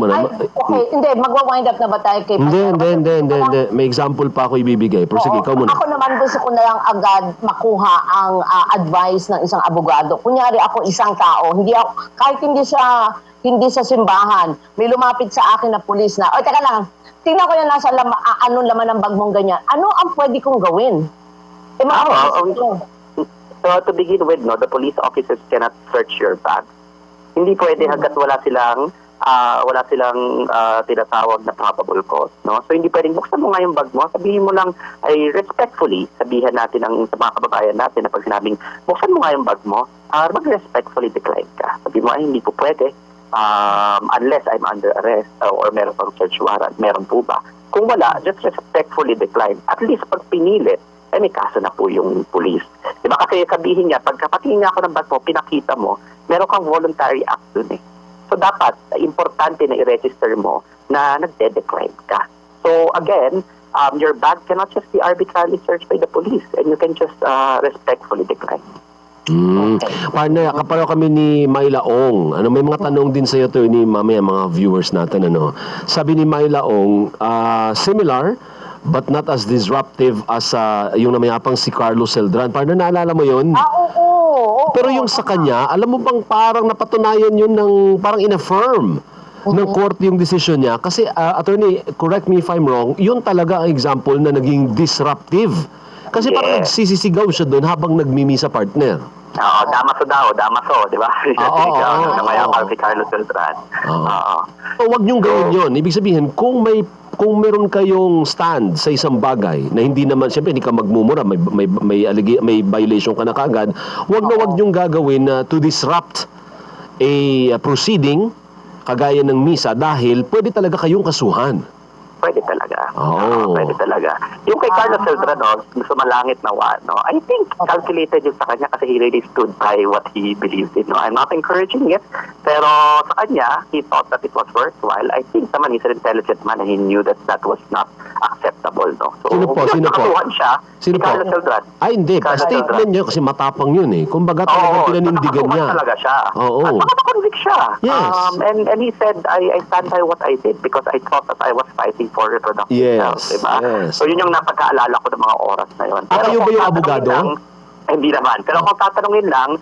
Speaker 2: okay, hindi, magwa-wind up na ba tayo kay
Speaker 3: Hindi. May example pa ako ibibigay. Pero sige, ikaw muna.
Speaker 2: Ako naman gusto ko na lang agad makuha ang advice ng isang abogado. Kunyari ako isang tao, kahit hindi sa simbahan, may lumapit sa akin na pulis na, teka lang, tingnan ko yan nasa anong laman ng bag mong ganyan. Ano ang pwede kong gawin?
Speaker 6: So to begin with, the police officers cannot search your bag. Hindi pwede hanggat wala silang tinatawag na probable cause, no? So hindi pwedeng buksan mo nga yung bag mo, sabihin mo lang ay respectfully, sabihan natin sa mga kababayan natin na pag sinabing buksan mo nga yung bag mo, mag-respectfully decline ka. Sabihin mo ay hindi po pwede unless I'm under arrest or meron pang search warrant. Meron po ba? Kung wala, just respectfully decline. At least pag pinilit, may kaso na po yung police. Diba kasi sabihin niya, pagkapatingin nga ako ng bag mo, pinakita mo, meron kang voluntary act dun eh. So dapat, importante na i-register mo na nagde-decline ka. So again, your bag cannot just be arbitrarily searched by the police and you can just respectfully decline.
Speaker 3: Partner, kaparo kami ni Myla Ong. May mga tanong din sa iyo to ni mamaya mga viewers natin. Sabi ni Myla Ong, similar but not as disruptive as yung namayapang si Carlos Celdran. Partner, naalala mo yun?
Speaker 2: Oo.
Speaker 3: Pero yung sa kanya, alam mo bang parang napatunayan yun ng parang in-affirm ng court yung decision niya? Kasi, attorney, correct me if I'm wrong, yun talaga ang example na naging disruptive. Kasi parang nagsisisigaw siya doon habang nagmimisa partner.
Speaker 6: Damaso, di ba? Namayapang si Carlos Celdran.
Speaker 3: So, wag niyong gawin yun. Ibig sabihin, kung meron kayong stand sa isang bagay na hindi naman, siyempre hindi ka magmumura, may violation ka na kaagad, wag niyong gagawin to disrupt a proceeding kagaya ng misa dahil pwede talaga kayong kasuhan.
Speaker 6: Pwede talaga.
Speaker 3: Oh.
Speaker 6: Pwede talaga. Yung kay Carlos Celdran, sumalangit na I think calculated yun sa kanya kasi he really stood by what he believes in. I'm not encouraging it, pero sa kanya, he thought that it was worthwhile. I think naman he's an intelligent man and he knew that was not acceptable. No? So,
Speaker 3: Sino po?
Speaker 6: Siya, si Carlos Celdran.
Speaker 3: Ay, hindi. Statement niya kasi matapang yun eh. Kumbaga talagang pinanindigan niya.
Speaker 6: talaga siya. At nakakonvict siya.
Speaker 3: Yes.
Speaker 6: And he said, I stand by what I did because I thought that I was fighting for reproductive health. Diba?
Speaker 3: Yes.
Speaker 6: So yun yung napagkaalala ko ng mga oras na yun.
Speaker 3: Kayo ba yung abogado?
Speaker 6: Hindi naman. Pero kung tatanungin lang,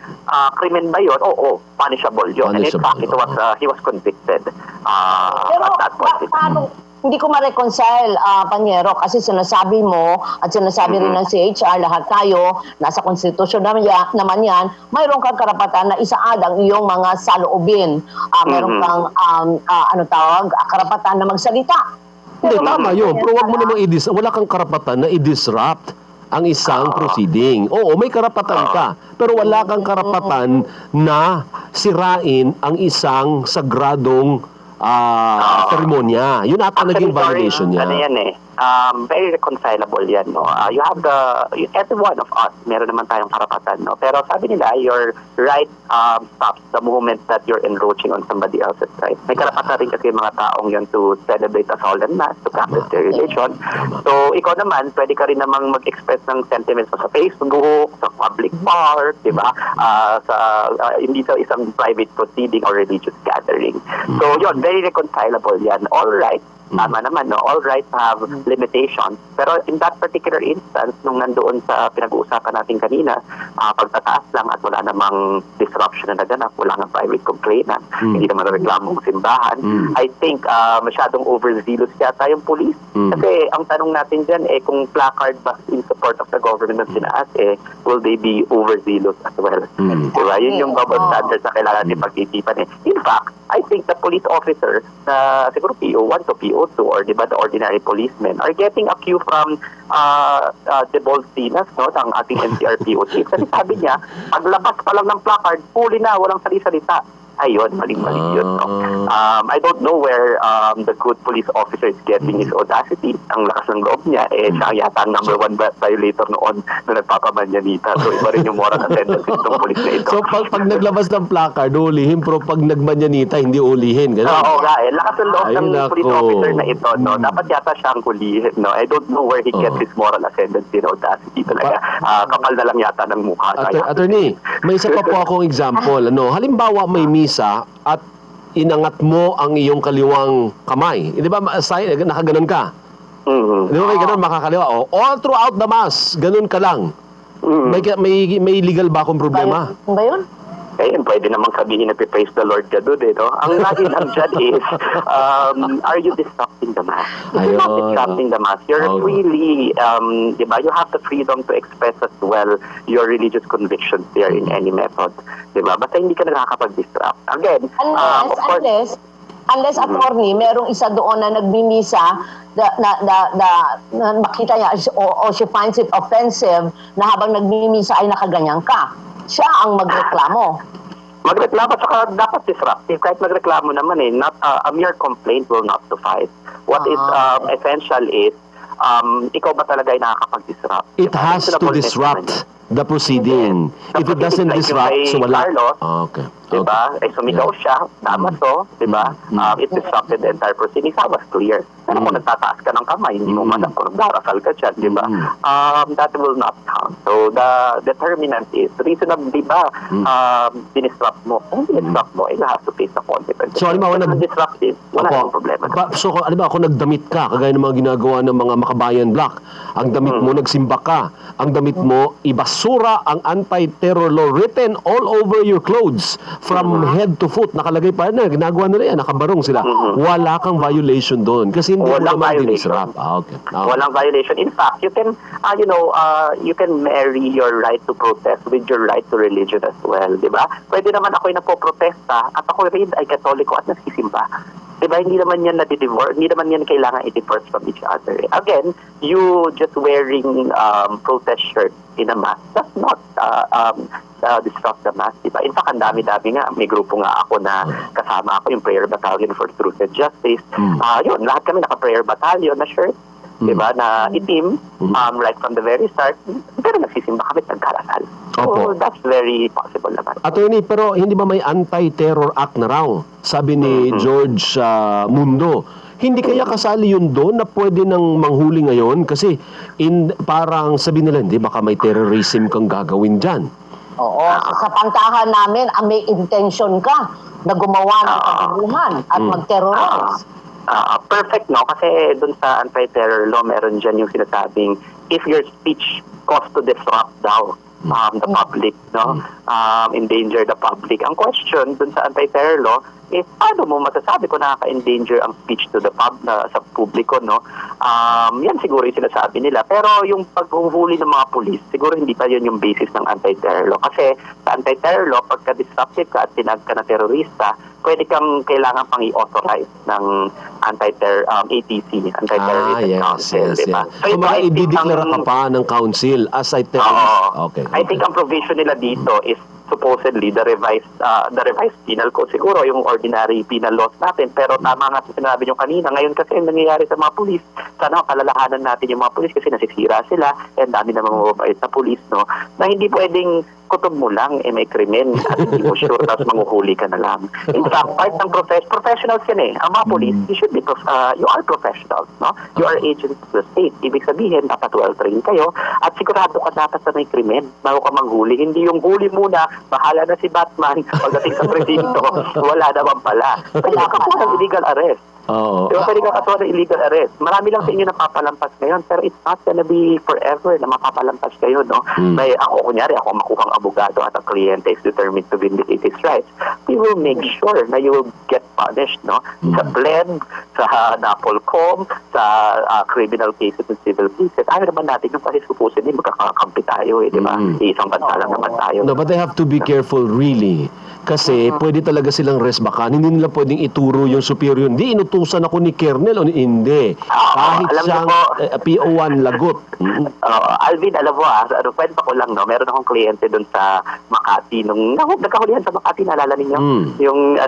Speaker 6: krimen ba yun? Oo, punishable yun. And in fact, he was convicted at that point.
Speaker 2: Paano? Hindi ko ma-reconcile, Panyero, kasi sinasabi mo at sinasabi rin ng CHR, lahat tayo, nasa konstitusyon naman yan, mayroon kang karapatan na isaad ang iyong mga saloobin. Mayroon kang, karapatan na magsalita.
Speaker 3: Hindi, tama yun. Pero wag mo namang wala kang karapatan na i-disrupt ang isang proceeding. Oo, may karapatan ka. Pero wala kang karapatan na sirain ang isang sagradong seremonya. Yun ata naging violation niya.
Speaker 6: Ano yan very reconcilable yan, no? You have every one of us, meron naman tayong karapatan, no? Pero sabi nila, your right stops the moment that you're encroaching on somebody else's right. May karapatan rin kasi mga taong yun to celebrate a solemn mass, to practice their religion. So, ikaw naman, pwede ka rin namang mag-express ng sentiments mo sa Facebook, sa public bar, di ba? Hindi sa isang private proceeding or religious gathering. So, yun, very reconcilable yan. All right. Tama naman, no? All rights have limitations. Pero in that particular instance, nung nandoon sa pinag-uusapan natin kanina, pagtataas lang at wala namang disruption na naganap, wala nang private complainant, hindi naman reklamong simbahan, I think masyadong overzealous yata yung police. Kasi ang tanong natin dyan, kung placard ba in support of the government ng sinaas, will they be overzealous as well? Diba? Yun yung double standards na kailangan natin pag-isipan. In fact, I think the police officer na siguro PO1 to PO2 or diba the ordinary policemen are getting a cue from the Bolsinas, no, ng ating NCR PO chief. Kasi sabi niya, paglabas pa lang ng placard, huli na, walang salita. ayun, maling-mali yun. No? I don't know where the good police officer is getting his audacity. Ang lakas ng loob niya, siya yata ang number 1 violator noon na nagpapamanyanita. So, iba rin yung moral attendance itong police na ito.
Speaker 3: So, pag naglabas ng placard, ulihin, pero pag nagmanyanita, hindi ulihin. Ganun?
Speaker 6: Oo nga, lakas ng loob
Speaker 3: Ay,
Speaker 6: ng police
Speaker 3: nako.
Speaker 6: officer na ito. No? Dapat yata siyang hulihin. No? I don't know where he gets his moral ascendancy and audacity talaga. Kapal na lang yata ng mukha.
Speaker 3: Attorney, may isa pa po akong example. Halimbawa, may misa at inangat mo ang iyong kaliwang kamay. Di ba, nakaganon ka? Di ba may ganun, makakaliwa? All throughout the mass, ganun ka lang. May legal ba akong problema?
Speaker 2: Ba yun?
Speaker 6: Ayun, pwede namang sabihin na praise the Lord ka doon, no? Ang lagi lang dyan is, are you disrupting the mass? If you're not
Speaker 3: Ayun.
Speaker 6: disrupting the mass, you're really, di ba, you have the freedom to express as well your religious convictions there in any method. Di ba? Basta hindi ka nakakapag-disrupt. Again, of course,
Speaker 2: Unless attorney, merong isa doon na nagmimisa na makita niya o she finds it offensive na habang nagmimisa ay nakaganyan ka. Siya ang magreklamo.
Speaker 6: Magreklamo, saka dapat disruptive. Kahit magreklamo naman not, a mere complaint will not suffice. What is essential is, ikaw ba talaga ay nakakapag-disrupt?
Speaker 3: It has to disrupt the proceeding. If it doesn't disrupt, so wala.
Speaker 6: Carlos,
Speaker 3: Okay.
Speaker 6: diba? Sumigaw siya, tama to, diba? It disrupted the entire proceeding. That was clear. Pero kung nagtataas ka ng kamay, hindi mo malam kung nagdarasal ka dyan, diba? That will not count. So, the determinant is, reasonably ba, dinisrupt mo? Kung dinisrupt mo, you have to face the consequences.
Speaker 3: So, halimbawa,
Speaker 6: disruptive, wala
Speaker 3: Opo.
Speaker 6: yung problema.
Speaker 3: So, halimbawa, kung nagdamit ka, kagaya ng mga ginagawa ng mga makabayan block, ang damit mo, nagsimba ka, ang damit mo, ibasura ang anti-terror law written all over your clothes from head to foot. Nakalagay pa na, ginagawa nila yan, nakabarong sila. Wala kang violation doon kasi hindi mo
Speaker 6: Walang
Speaker 3: naman
Speaker 6: violation.
Speaker 3: dinisrupt. Okay.
Speaker 6: Walang violation. In fact, you can, you can marry your right to protest with your right to religion as well, di ba? Pwede naman ako'y napoprotesta at ako rin ay katoliko at nagsisimba. Diba, hindi naman yan na-divorce, hindi naman yan kailangan i-divorce from each other. Again, you just wearing protest shirt in a mass does not disrupt the mass, diba? In fact, ang dami-dami nga, may grupo nga ako na kasama ako, yung Prayer Battalion for Truth and Justice. Yun, lahat kami naka-Prayer Battalion na shirt, diba, na itim, right from the very start, pero nagsisimba kami, nagkarasal. So,
Speaker 3: Opo.
Speaker 6: that's very possible naman.
Speaker 3: Attorney, pero hindi ba may anti-terror act na raw? Sabi ni George Mundo. Hindi kaya kasali yun doon na pwede nang manghuli ngayon? Kasi parang sabi nila, hindi, baka may terrorism kang gagawin dyan.
Speaker 2: Oo. Sa pantahan namin, may intention ka na gumawa ng kaguluhan at mag-terrorize.
Speaker 6: Perfect, no? Kasi dun sa anti-terror law, meron dyan yung sinasabing, if your speech cause to disrupt daw the public, no? Endanger the public. Ang question dun sa anti-terror law is, paano mo masasabi kung nakaka-endanger ang speech to the sa publiko, no? Yan siguro yung sinasabi nila. Pero yung paghuhuli ng mga pulis, siguro hindi pa yun yung basis ng anti-terror law. Kasi sa anti-terror law, pagka disruptive ka at tinag ka na terorista, kailangan pang i-authorize ng anti-terror ATC, Anti-Terrorism Council, diba?
Speaker 3: So, mga idideklara ka pa ng council as a terrorist. Okay.
Speaker 6: I think ang provision nila dito is supposedly the revised penal code, siguro yung ordinary penal laws natin, pero tama nga sinabi nyo kanina, ngayon kasi ang nangyayari sa mga pulis, sana kalalahanan natin yung mga pulis kasi nasisira sila, and dami na mga mabait na pulis, no, na hindi pwedeng kutob mo lang, may krimen at hindi mo sure, tapos manguhuli ka na lang. In fact, part ng professionals yan ang mga pulis, you are professionals, no? You are agents of the state. Ibig sabihin, dapat well-trained kayo at sigurado ka dapat sa may krimen bago ka manghuli. Hindi yung huli muna, bahala na si Batman, pagdating sa presinto, wala naman pala. Pwede ka po ng illegal arrest.
Speaker 3: Oo.
Speaker 6: Diba, pwede ka katuwa ng illegal arrest. Marami lang sa inyo napapalampas ngayon, pero it's not gonna be forever na mapapalampas kayo, no? May kunyari, ako makuhang abogado at ang kliyente is determined to vindicate his rights. We will make sure na you will get punished, no? Sa blend, sa NAPOLCOM, sa criminal cases and civil cases. Ayaw naman natin yung kasi supposedly magkakakampi tayo, di ba? Isang bansa lang naman tayo.
Speaker 3: No, but they have to be careful really. Kasi pwede talaga silang resbakan. Hindi nila pwedeng ituro yung superior. Hindi inuturo inutusan ako ni Kernel o hindi. Kahit
Speaker 6: alam niyo
Speaker 3: siyang
Speaker 6: po.
Speaker 3: PO1 lagot.
Speaker 6: Alvin, alam mo kwento ko lang, no? Meron akong kliyente doon sa Makati nung nagkahulihan sa Makati, naalala ninyo? Yung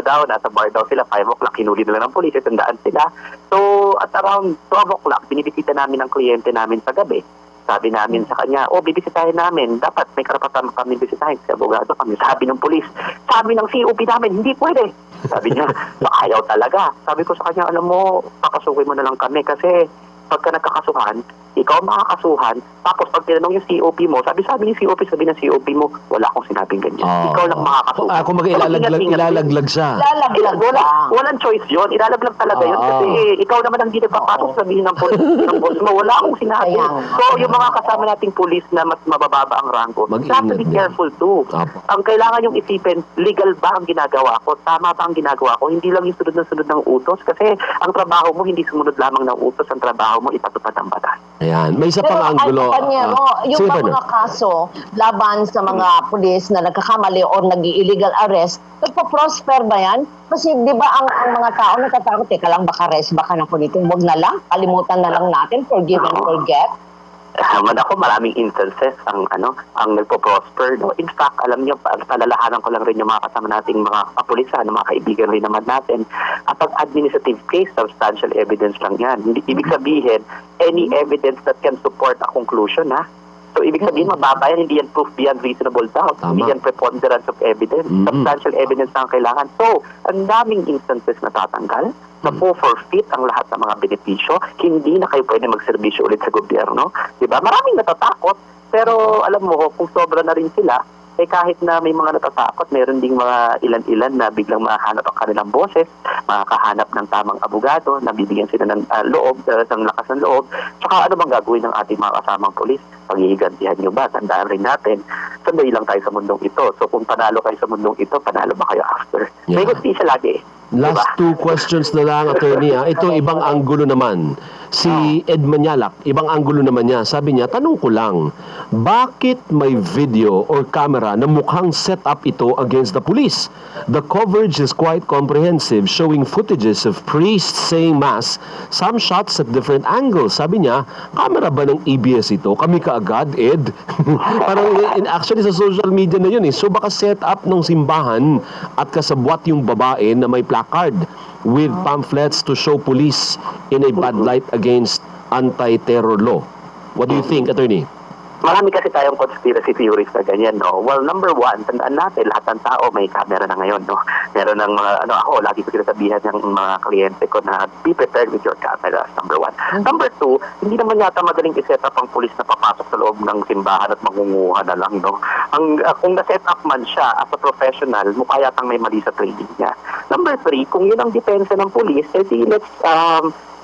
Speaker 6: daw, nasa bar daw sila, 5 o'clock, hinuli nila ng pulis, tandaan sila. So, at around 12 o'clock, binibisita namin ang kliyente namin sa gabi. Sabi namin sa kanya, bibisitahin namin. Dapat may karapatan kami bisitahin kasi abogado kami. Sabi ng pulis, sabi ng COP namin, hindi pwede. Sabi niya, ayaw talaga. Sabi ko sa kanya, alam mo, pakasukin mo na lang kami kasi pagka nagkakasuhan, ikaw makakasuhan, tapos pag tinanong yung COP mo, sabi ng COP mo, wala akong sinabing ganyan. Ikaw lang makakasuhan.
Speaker 3: Ako ilalaglag siya.
Speaker 2: Lalaglag
Speaker 6: Walang choice yun. Ilalaglag talaga yun. Kasi ikaw naman ang hindi nagpapasok, sabihin ng pulis, ng boss mo, wala akong sinabi. So, yung mga kasama nating pulis na mas mabababa ang rango, have to be careful too. Ang kailangan yung isipin, legal ba ang ginagawa ko? Tama ba ang ginagawa ko? Hindi lang yung sunod ng utos. Kasi ang trabaho mo, hindi sumunod lamang ng utos. Ang trabaho mo, ipatupad ang batas.
Speaker 3: Ayan. May isa pang anggulo.
Speaker 2: Yung mga kaso laban sa mga pulis na nagkakamali o nag-illegal arrest, nagpo-prosper ba yan? Kasi di ba ang mga tao natatakot, teka lang, baka arrest, baka nakulitin, wag na lang, kalimutan na lang natin, forgive and forget.
Speaker 6: Ako, maraming instances ang nagpo-prosper. No? In fact, alam niyo, palalahanan ko lang rin yung mga kasama nating mga kapulisan, mga kaibigan rin naman natin. At ang administrative case, substantial evidence lang yan. Ibig sabihin, any evidence that can support a conclusion, ha? So, ibig sabihin, mababa yan, hindi yan proof beyond reasonable doubt. Hindi yan preponderance of evidence. Substantial evidence lang kailangan. So, ang daming instances na tatanggal, na po forfeit ang lahat ng mga benepisyo, hindi na kayo pwede magserbisyo ulit sa gobyerno. Diba? Maraming natatakot, pero alam mo, kung sobra na rin sila, kahit na may mga natatakot, meron ding mga ilan-ilan na biglang mahanap ang kanilang boses, makakahanap ng tamang abogado, nabibigyan sila ng ng lakas ng loob. Tsaka ano bang gagawin ng ating mga kasamang polis? Paghihigantihan nyo ba? Tandaan rin natin, sandali lang tayo sa mundong ito. So kung panalo kayo sa mundong ito, panalo ba kayo after? May justisya lagi.
Speaker 3: Last two questions na lang, attorney. Ito, ibang anggulo naman. Si Ed Manyalak, ibang anggulo naman niya. Sabi niya, tanong ko lang, bakit may video or camera na mukhang set up ito against the police? The coverage is quite comprehensive, showing footages of priests saying mass, some shots at different angles. Sabi niya, camera ba ng ABS ito? Kami kaagad, Ed? Parang actually sa social media na yun eh. So baka set up ng simbahan at kasabwat yung babae na may placard with pamphlets to show police in a bad light against anti-terror law. What do you think, attorney?
Speaker 6: Marami kasi tayong conspiracy theories na ganyan, no? Well, number one, tandaan natin, lahat ng tao may camera na ngayon, no? Meron ng mga, ako, lagi ko sinasabihan ng mga kliyente ko na be prepared with your cameras, number one. Number two, hindi naman yata madaling i-set up ang pulis na papasok sa loob ng simbahan at mangunguha na lang, no? Kung na-set up man siya as a professional, mukha yatang may mali sa training niya. Number three, kung yun ang depensa ng pulis,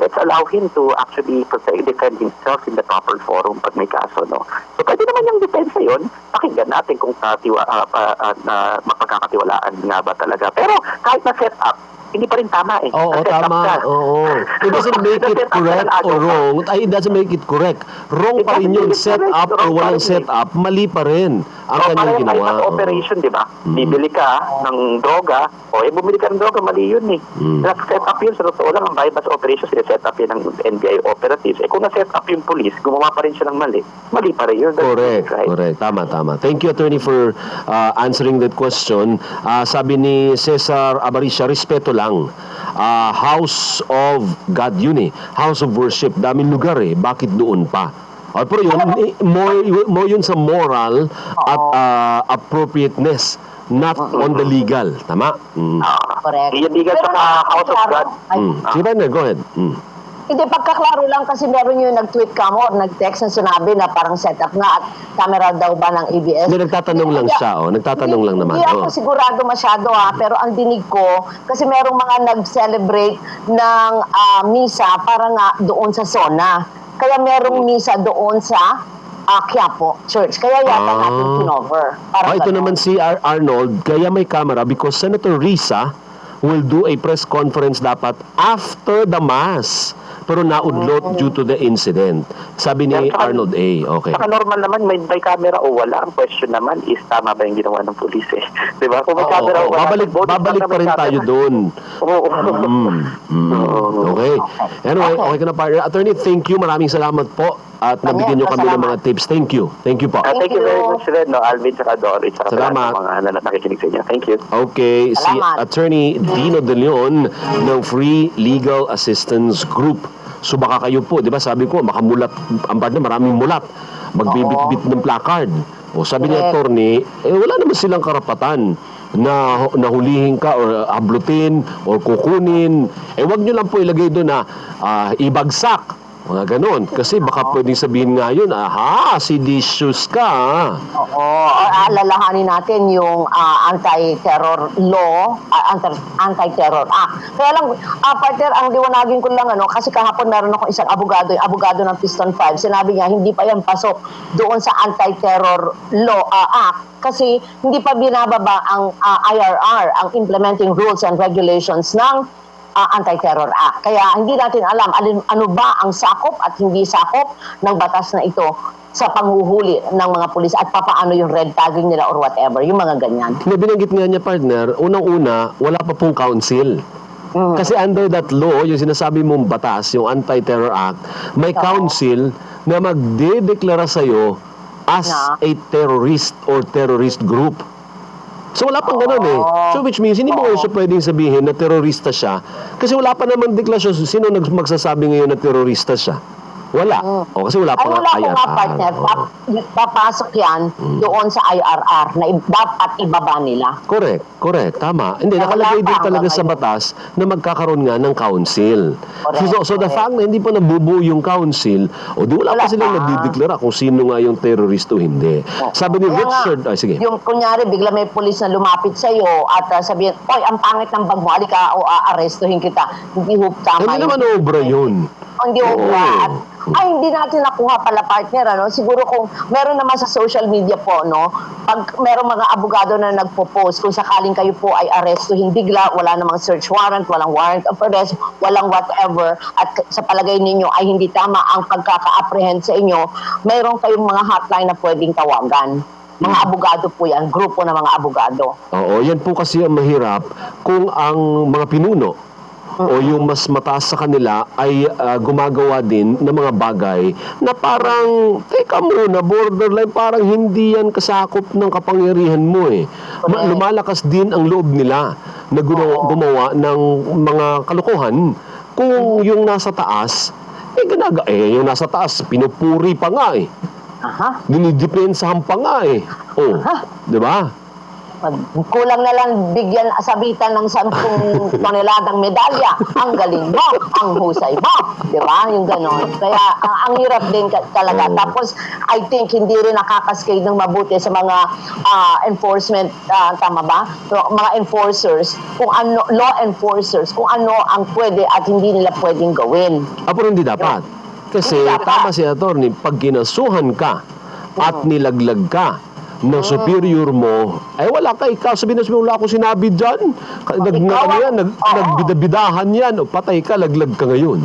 Speaker 6: let's allow him to actually defend himself in the proper forum pag may kaso, no? So, pwede naman yung depensa yun. Pakinggan natin kung mapagkakatiwalaan nga ba talaga. Pero, kahit na-set up, hindi pa rin tama eh.
Speaker 3: Oo, tama. Oo. It doesn't make it correct or wrong. It doesn't make it correct. Wrong pa rin yung set up or walang set up. Mali pa rin ang kanyang ginawa.
Speaker 6: Parang operation, di ba? Bibili ka ng droga, bumili ka ng droga, mali yun eh. Set up yun, sa totoo lang, ang bypass operation, set up yun ng NBI operatives. Kung na-set up yung police, gumawa pa rin siya ng mali. Mali pa rin yun.
Speaker 3: Correct. Tama. Thank you, attorney, for answering that question. Sabi ni Cesar Abaricia, respeto lang. House of God yun eh. House of worship. Daming lugar eh. Bakit doon pa? Pero yun, more yun sa moral at appropriateness, not on the legal. Tama?
Speaker 2: Correct.
Speaker 6: Yung legal sa House of God.
Speaker 3: Sige na, go ahead.
Speaker 2: Hindi, pagkaklaro lang kasi meron yung nag-tweet ka mo or nag-text na sinabi na parang setup nga at camera daw ba ng ABS.
Speaker 3: Hindi, nagtatanong lang siya. Nagtatanong lang naman.
Speaker 2: Hindi ako sigurado masyado pero ang dinig ko, kasi merong mga nag-celebrate ng misa para nga doon sa zona. Kaya merong misa doon sa Quiapo Church. Kaya yata natin kinover.
Speaker 3: Ito naman si Arnold, kaya may camera because Senator Risa will do a press conference dapat after the mass. Pero naudlot due to the incident. Sabi ni
Speaker 6: Pero saka-
Speaker 3: Arnold A. Okay.
Speaker 6: Saka normal naman, may camera o wala. Ang question naman is, tama ba yung ginawa ng pulis eh? Di ba? Kung may camera o wala,
Speaker 3: Babalik pa rin tayo doon.
Speaker 6: Oo.
Speaker 3: Okay. Anyway, okay ka na, partner. Attorney, thank you. Maraming salamat po. At nabigyan nyo kami ng mga tips. Thank you. Thank you po.
Speaker 6: Thank you very much, Red, no? Alvin, saka Doris, saka
Speaker 3: Salamat.
Speaker 6: mga nakikinig sa inyo. Thank you.
Speaker 3: Okay, si
Speaker 2: Salamat.
Speaker 3: Attorney Dino De Leon ng Free Legal Assistance Group. So baka kayo po, di ba sabi ko, makamulat, ang partner, maraming mulat. Magbibit-bit ng placard. O sabi ni
Speaker 2: Correct.
Speaker 3: attorney, wala naman silang karapatan na nahulihin ka or ablutin or kukunin. Wag nyo lang po ilagay doon na ibagsak. Mga ganon. Kasi baka pwedeng sabihin nga yun, seditious ka.
Speaker 2: Oo, alalahanin natin yung anti-terror law, anti-terror act. Kaya lang, partner, ang liwanagin ko lang, kasi kahapon meron ako isang abogado, yung abogado ng Piston 5, sinabi niya, hindi pa yan pasok doon sa anti-terror law act, kasi hindi pa binababa ang IRR, ang Implementing Rules and Regulations ng Anti-Terror Act. Kaya hindi natin alam ano ba ang sakop at hindi sakop ng batas na ito sa panghuhuli ng mga pulis at papaano yung red tagging nila or whatever, yung mga ganyan.
Speaker 3: Binanggit nga niya, partner, unang-una, wala pa pong council. Kasi under that law, yung sinasabi mong batas, yung Anti-Terror Act, may council na magdedeklara sa'yo as a terrorist or terrorist group. So wala pang ganun eh. So which means, hindi mo ngayon siya pwedeng sabihin na terorista siya kasi wala pa naman deklarasyon. Sino magsasabi ngayon na terorista siya? Wala. O kasi wala pa
Speaker 2: Ay,
Speaker 3: nga
Speaker 2: wala ko nga,
Speaker 3: IRR.
Speaker 2: partner. Papasok yan doon sa IRR na dapat ibaba nila.
Speaker 3: Correct. Tama. Hindi,
Speaker 2: Wala
Speaker 3: nakalagay
Speaker 2: pa
Speaker 3: din
Speaker 2: hanggang
Speaker 3: talaga sa
Speaker 2: ngayon.
Speaker 3: batas na magkakaroon nga ng council.
Speaker 2: Correct,
Speaker 3: So the
Speaker 2: correct.
Speaker 3: fact na hindi pa nabubuo yung council, o di wala pa
Speaker 2: Wala
Speaker 3: silang
Speaker 2: pa.
Speaker 3: nadideklara kung sino nga yung terrorist o hindi. Sabi ni
Speaker 2: Kaya nga,
Speaker 3: Richard, sige.
Speaker 2: Yung kunyari, bigla may pulis na lumapit sa'yo at sabihin, oy, ang pangit ng bag mo, alika o aarestuhin kita. Hindi ho tama.
Speaker 3: Hindi naman obra yun.
Speaker 2: Hindi
Speaker 3: Oo.
Speaker 2: obra. Hindi natin nakuha pala, partner, Siguro kung meron naman sa social media po, pag meron mga abogado na nagpo-post, kung sakaling kayo po ay arestuhin bigla, wala namang search warrant, walang warrant of arrest, walang whatever, at sa palagay ninyo ay hindi tama ang pagkaka-apprehend sa inyo, meron kayong mga hotline na pwedeng tawagan. Mga abogado po yan, grupo ng mga abogado.
Speaker 3: Oo, yan po kasi ang mahirap kung ang mga pinuno o yung mas mataas sa kanila ay gumagawa din ng mga bagay na parang, teka muna, borderline, parang hindi yan kasakop ng kapangyarihan mo eh. Lumalakas din ang loob nila na gumawa ng mga kalokohan kung yung nasa taas, yung nasa taas, pinupuri pa nga eh. Dinidepensahan pa nga eh. Oh, di ba?
Speaker 2: Kulang na lang bigyan sabitan ng 10 toneladang medalya. Ang galing mo, ang husay mo. Di ba? Yung ganon. Kaya ang hirap din talaga. Tapos, I think hindi rin nakakascade ng mabuti sa mga enforcement, tama ba? So, mga enforcers, law enforcers, kung ano ang pwede at hindi nila pwedeng gawin.
Speaker 3: Pero hindi dapat. Kasi
Speaker 2: Hindi dapat.
Speaker 3: tama si attorney, pag kinasuhan ka at nilaglag ka ng superior mo, wala ka, ikaw, sabihin na wala akong sinabi dyan. Nagbidabidahan yan, o patay ka, laglag ka ngayon.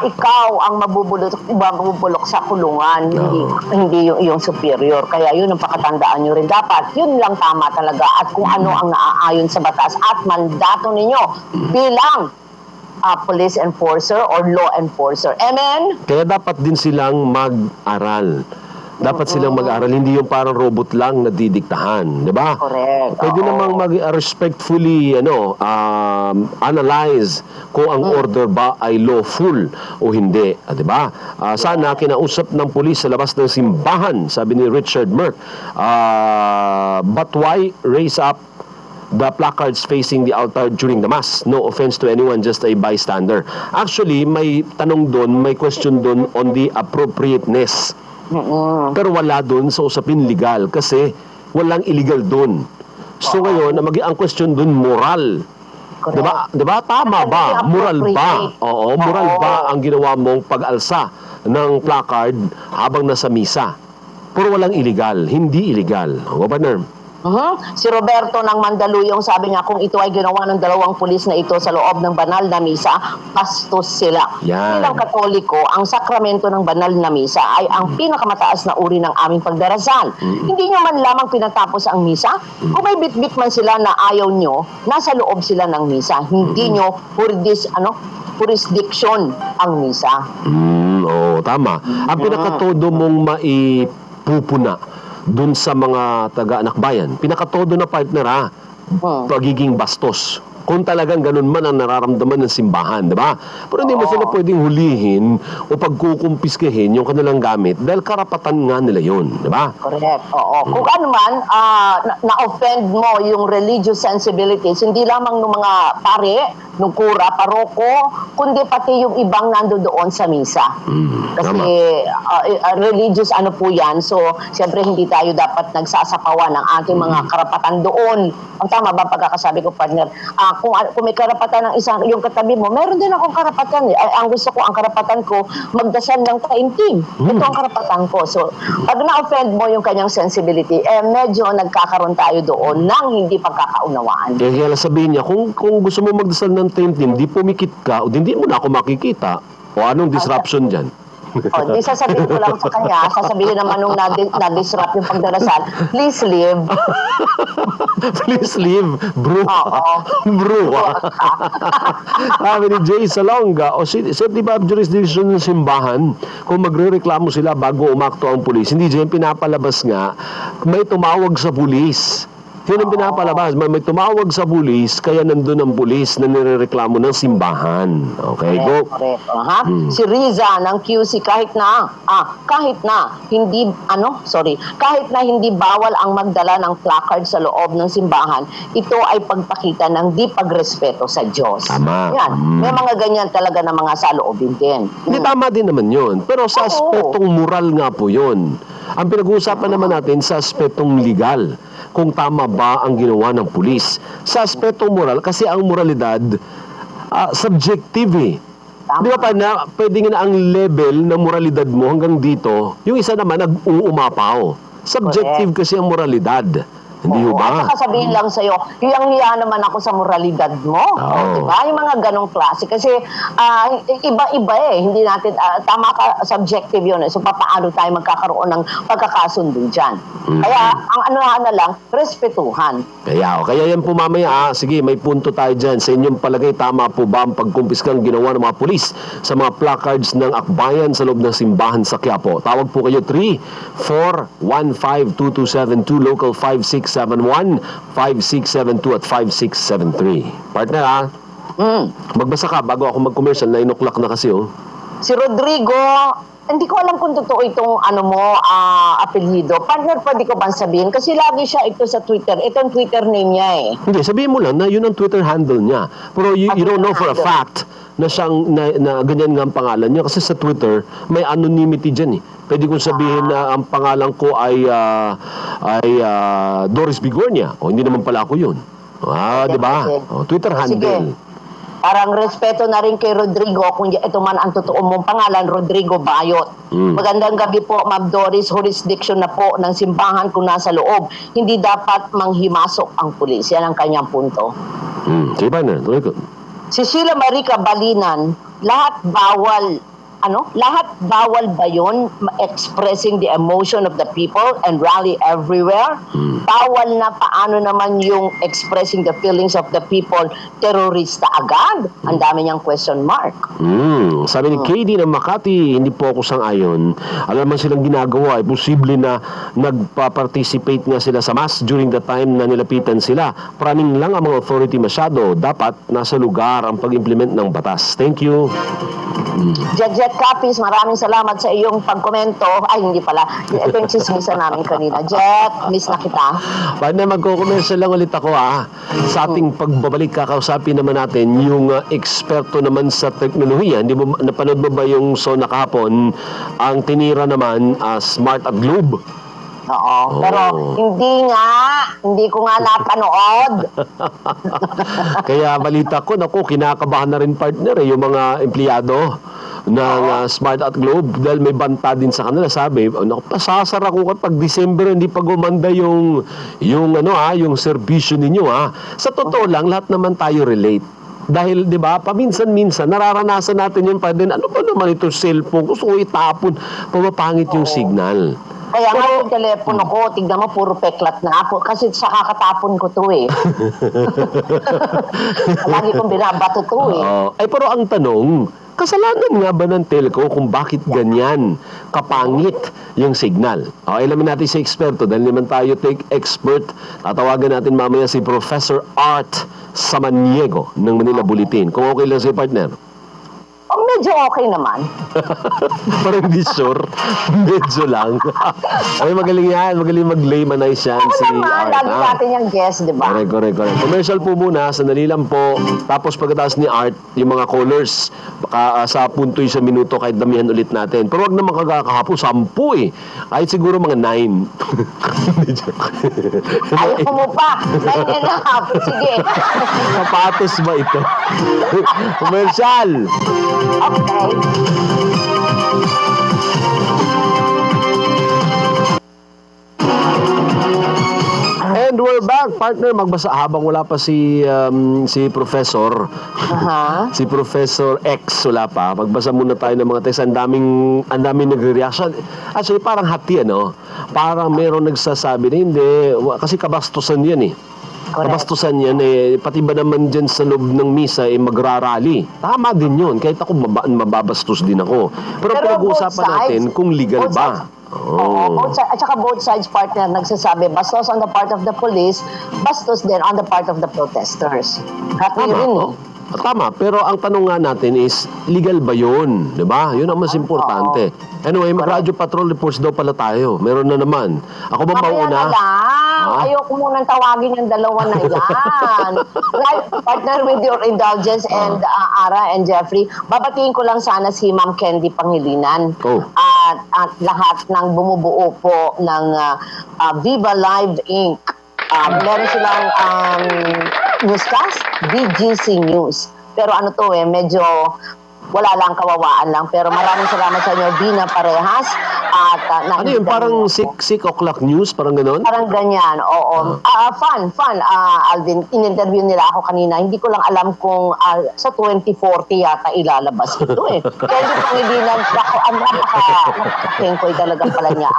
Speaker 2: Ikaw ang mabubulok sa kulungan, hindi yung superior. Kaya yun ang pakatandaan nyo rin. Dapat, yun lang tama talaga. At kung ano ang naaayon sa batas at mandato ninyo bilang police enforcer or law enforcer. Amen?
Speaker 3: Kaya dapat din silang mag-aral. Dapat silang mag-aral, hindi yung parang robot lang na didiktahan, di ba?
Speaker 2: Correct.
Speaker 3: Pwede namang respectfully analyze kung ang order ba ay lawful o hindi, di ba? Sana kinausap ng pulis sa labas ng simbahan, sabi ni Richard Merck. But why raise up the placards facing the altar during the mass? No offense to anyone, just a bystander. Actually, may tanong doon, may question doon on the appropriateness. Pero wala doon sa usapin legal kasi walang illegal doon. So ngayon, ang question doon, moral. Diba? Tama ba? Moral ba? Oo, moral ba ang ginawa mong pag-alsa ng placard habang nasa misa? Pero walang illegal, hindi illegal. O, partner?
Speaker 2: Si Roberto ng Mandaluyong sabi nga kung ito ay ginawa ng dalawang pulis na ito sa loob ng banal na misa, bastos sila.
Speaker 3: Yan.
Speaker 2: Bilang Katoliko, ang sakramento ng banal na misa ay ang pinakamataas na uri ng aming pagdarasal. Hindi nyo man lamang pinatapos ang misa. Kung may bitbit man sila na ayaw nyo, nasa loob sila ng misa. Hindi nyo jurisdiction ang misa.
Speaker 3: Oo, tama. Ang pinakatodo mong maipupuna dun sa mga taga-anak bayan, pinakatodo na partner pagiging bastos. Kung talagang ganun man ang nararamdaman ng simbahan, di ba? Pero hindi mo sila pwedeng hulihin o pagkukumpiskahin yung kanilang gamit dahil karapatan nga nila yun, di ba?
Speaker 2: Correct. Oo. Kung ano man, na-offend mo yung religious sensibilities, hindi lamang ng mga pare, ng kura, paroko, kundi pati yung ibang nandoon sa misa. Kasi religious ano po yan, so siyempre hindi tayo dapat nagsasapawan ng ating mga karapatan doon. Ang tama ba pagkakasabi ko, partner? Kung may karapatan ng isang yung katabi mo, meron din akong karapatan. Ang gusto ko, ang karapatan ko, magdasal ng taimtim. Ito ang karapatan ko. So, pag na-offend mo yung kanyang sensibility, medyo nagkakaroon tayo doon ng hindi pagkakaunawaan.
Speaker 3: Kaya sabihin niya, kung gusto mo magdasal ng taimtim, di pumikit ka, o hindi mo na ako makikita. O anong disruption dyan?
Speaker 2: Di sasabihin ko lang sa kanya, sasabihin naman nung na-disrupt yung pagdarasal, please leave.
Speaker 3: Please leave, bro. Bro. Sabi ni Jay Salonga, di ba jurisdiction ng simbahan, kung magre-reklamo sila bago umakto ang pulis, hindi dyan pinapalabas nga, may tumawag sa pulis. Yun ang pinapalabas. May tumawag sa pulis, kaya nandun ang pulis na nirereklamo ng simbahan. Okay, go.
Speaker 2: Correct. Si Riza ng QC, kahit na hindi bawal ang magdala ng placard sa loob ng simbahan, ito ay pagpakita ng di pagrespeto sa Diyos.
Speaker 3: Tama.
Speaker 2: Yan. May mga ganyan talaga na mga saloobin din.
Speaker 3: Hindi, tama din naman yun. Pero sa aspetong moral nga po yun. Ang pinag-uusapan naman natin sa aspetong legal, kung tama ba ang ginawa ng pulis. Sa aspetong moral, kasi ang moralidad, subjective eh. Di ba pa na, pwede nga na ang level ng moralidad mo hanggang dito, yung isa naman nag-uumapaw. Subjective kasi ang moralidad. Hindi ho ba?
Speaker 2: At saka sabihin lang sa'yo, hiyang-hiya naman ako sa moralidad mo. Diba? Yung mga ganong klase. Kasi iba-iba eh. Hindi natin, tama ka, subjective yun. So, paano tayo magkakaroon ng pagkakasundo dyan? Kaya, ang na lang, respetuhan.
Speaker 3: Kaya yan po mamaya, sige, may punto tayo dyan. Sa inyong palagay, tama po ba ang pagkumpiskang ginawa ng mga pulis sa mga placards ng akbayan sa loob ng simbahan sa Quiapo? Tawag po kayo 3-4-1-5-2272, local 5671-5672 at 5673. Partner magbasa ka bago ako mag-commercial, 9 o'clock na kasi
Speaker 2: Si Rodrigo, hindi ko alam kung totoo itong apelyido. Partner, pwede ko bang sabihin? Kasi lagi siya ito sa Twitter. Ito ang Twitter name niya eh.
Speaker 3: Hindi, sabihin mo lang na yun ang Twitter handle niya. Pero you don't know for a fact na siyang na ganyan nga ang pangalan niya kasi sa Twitter may anonymity dyan eh. Pwede kong sabihin na ang pangalan ko ay Doris Bigornia. O hindi naman pala ako yun. Di ba? Twitter handle.
Speaker 2: Sige. Parang respeto na rin kay Rodrigo kung ito man ang totoo mong pangalan, Rodrigo Bayot. Magandang gabi po, Ma'am Doris. Jurisdiction na po ng simbahan kung nasa loob. Hindi dapat manghimasok ang pulis. Yan ang kanyang punto.
Speaker 3: Sige ba na?
Speaker 2: Si Sheila Marica Balinan, lahat bawal ba yun? Expressing the emotion of the people and rally everywhere? Bawal na paano naman yung expressing the feelings of the people, terorista agad? Ang dami niyang question mark.
Speaker 3: Sabi ni KD ng Makati, hindi po ako sang-ayon. Alam man silang ginagawa, posible na nagpa-participate nga sila sa mass during the time na nilapitan sila. Praning lang ang mga authority masyado. Dapat nasa lugar ang pag-implement ng batas. Thank you.
Speaker 2: Jet Capis, maraming salamat sa iyong pagkomento. Ay, hindi pala. Ito yung chismisa namin kanina. Jet, miss na kita.
Speaker 3: Pwede magko-commercial lang ulit ako Sa ating pagbabalik, kakausapin naman natin yung eksperto naman sa teknolohiya. Hindi mo, napanood mo ba yung SONA kahapon? Ang tinira naman Smart at Globe.
Speaker 2: Oo, pero hindi ko nga napanood.
Speaker 3: Kaya balita ko, kinakabahan na rin partner yung mga empleyado. ng Smart at Globe dahil may banta din sa kanila. Sabi, pasasar ako kapag December hindi pa gumanda yung serbisyo ninyo Sa totoo lang, lahat naman tayo relate. Dahil, di ba, paminsan-minsan, nararanasan natin yun pa din. Ano ba naman itong cellphone? Gusto ko itapon. Pumapangit yung signal.
Speaker 2: Kaya nga yung telepono ko, tignan mo, puro peklat na ako. Kasi sa kakatapon ko to Lagi kong binabato to
Speaker 3: Pero ang tanong, kasalanan nga ba ng telco kung bakit ganyan kapangit yung signal? Alamin natin si eksperto dahil naman tayo expert. Tatawagan natin mamaya si Professor Art Samaniego ng Manila Bulletin. Kung okay lang si partner.
Speaker 2: Medyo okay naman.
Speaker 3: Parang hindi sure. Medyo lang. Magaling yan. Magaling mag-laymanize yan.
Speaker 2: Ako naman, lagi natin yung guest, di ba?
Speaker 3: Correct. Commercial po muna, sandali lang po. Tapos pagkatapos ni Art, yung mga callers, baka sa punto'y sa minuto kahit damihan ulit natin. Pero wag naman kagakahapon, 10 Kahit siguro mga 9.
Speaker 2: Ayaw mo pa. 9.5. Sige.
Speaker 3: Sapatos ba ito? Commercial!
Speaker 2: Okay.
Speaker 3: And we're back, partner. Magbasa habang wala pa si Professor. Si Professor X wala pa. Magbasa muna tayo ng mga text. Ang daming nagre-reaction. Actually, parang hati, Parang meron nagsasabi na hindi. Kasi kabastusan yan Kabastusan yan pati ba naman dyan sa loob ng misa magrarally. Tama din yun. Kahit ako mababastos din ako. Pero pinag-uusapan natin kung legal ba.
Speaker 2: Both sides, at saka both sides partner nagsasabi, bastos on the part of the police, bastos din on the part of the protesters.
Speaker 3: Tama, pero ang tanong nga natin is, legal ba yun? Diba? Yun ang mas importante. Anyway, mag-radio patrol reports daw pala tayo. Meron na naman. Ako ba mauna?
Speaker 2: Ayoko munang tawagin yung dalawa na yan. Right, partner, with your indulgence and Ara and Jeffrey, babatiin ko lang sana si Ma'am Candy Pangilinan at lahat ng bumubuo po ng Viva Live Inc. Meron silang newscast, BGC News. Pero medyo wala lang, kawawaan lang. Pero maraming salamat sa inyo, Bina Parehas. At,
Speaker 3: yun? Parang 6 o'clock news? Parang gano'n?
Speaker 2: Parang ganyan, oo. Fun. Alvin, in-interview nila ako kanina. Hindi ko lang alam kung sa 2040 yata ilalabas ito Kaya hindi ko hindi ang napaka-kengkoy talaga pala niya.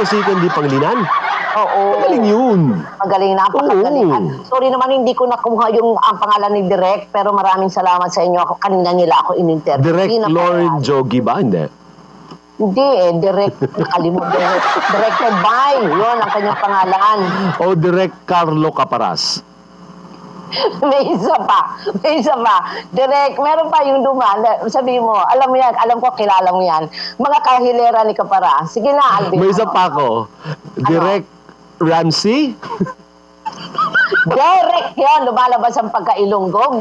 Speaker 3: Si Candy Pangilinan?
Speaker 2: Oo.
Speaker 3: Magaling yun.
Speaker 2: Magaling, napakagaling. Sorry naman, hindi ko nakuha ang pangalan ni Direk, pero maraming salamat sa inyo. Kanina nila ako in-interview.
Speaker 3: Direk Lauren Jogi ba? Hindi.
Speaker 2: Hindi Direk, nakalimutan. Directed by, yun ang kanyang pangalan.
Speaker 3: Direk Carlo Caparas.
Speaker 2: May isa pa. Direk, meron pa yung sabi mo, alam mo yan, alam ko, kilala mo yan. Mga kahilera ni Kapara. Sige na, Alvin.
Speaker 3: May isa pa ako. Direk Ramsey?
Speaker 2: Direk yun, lumalabas ang pagka-Ilonggo.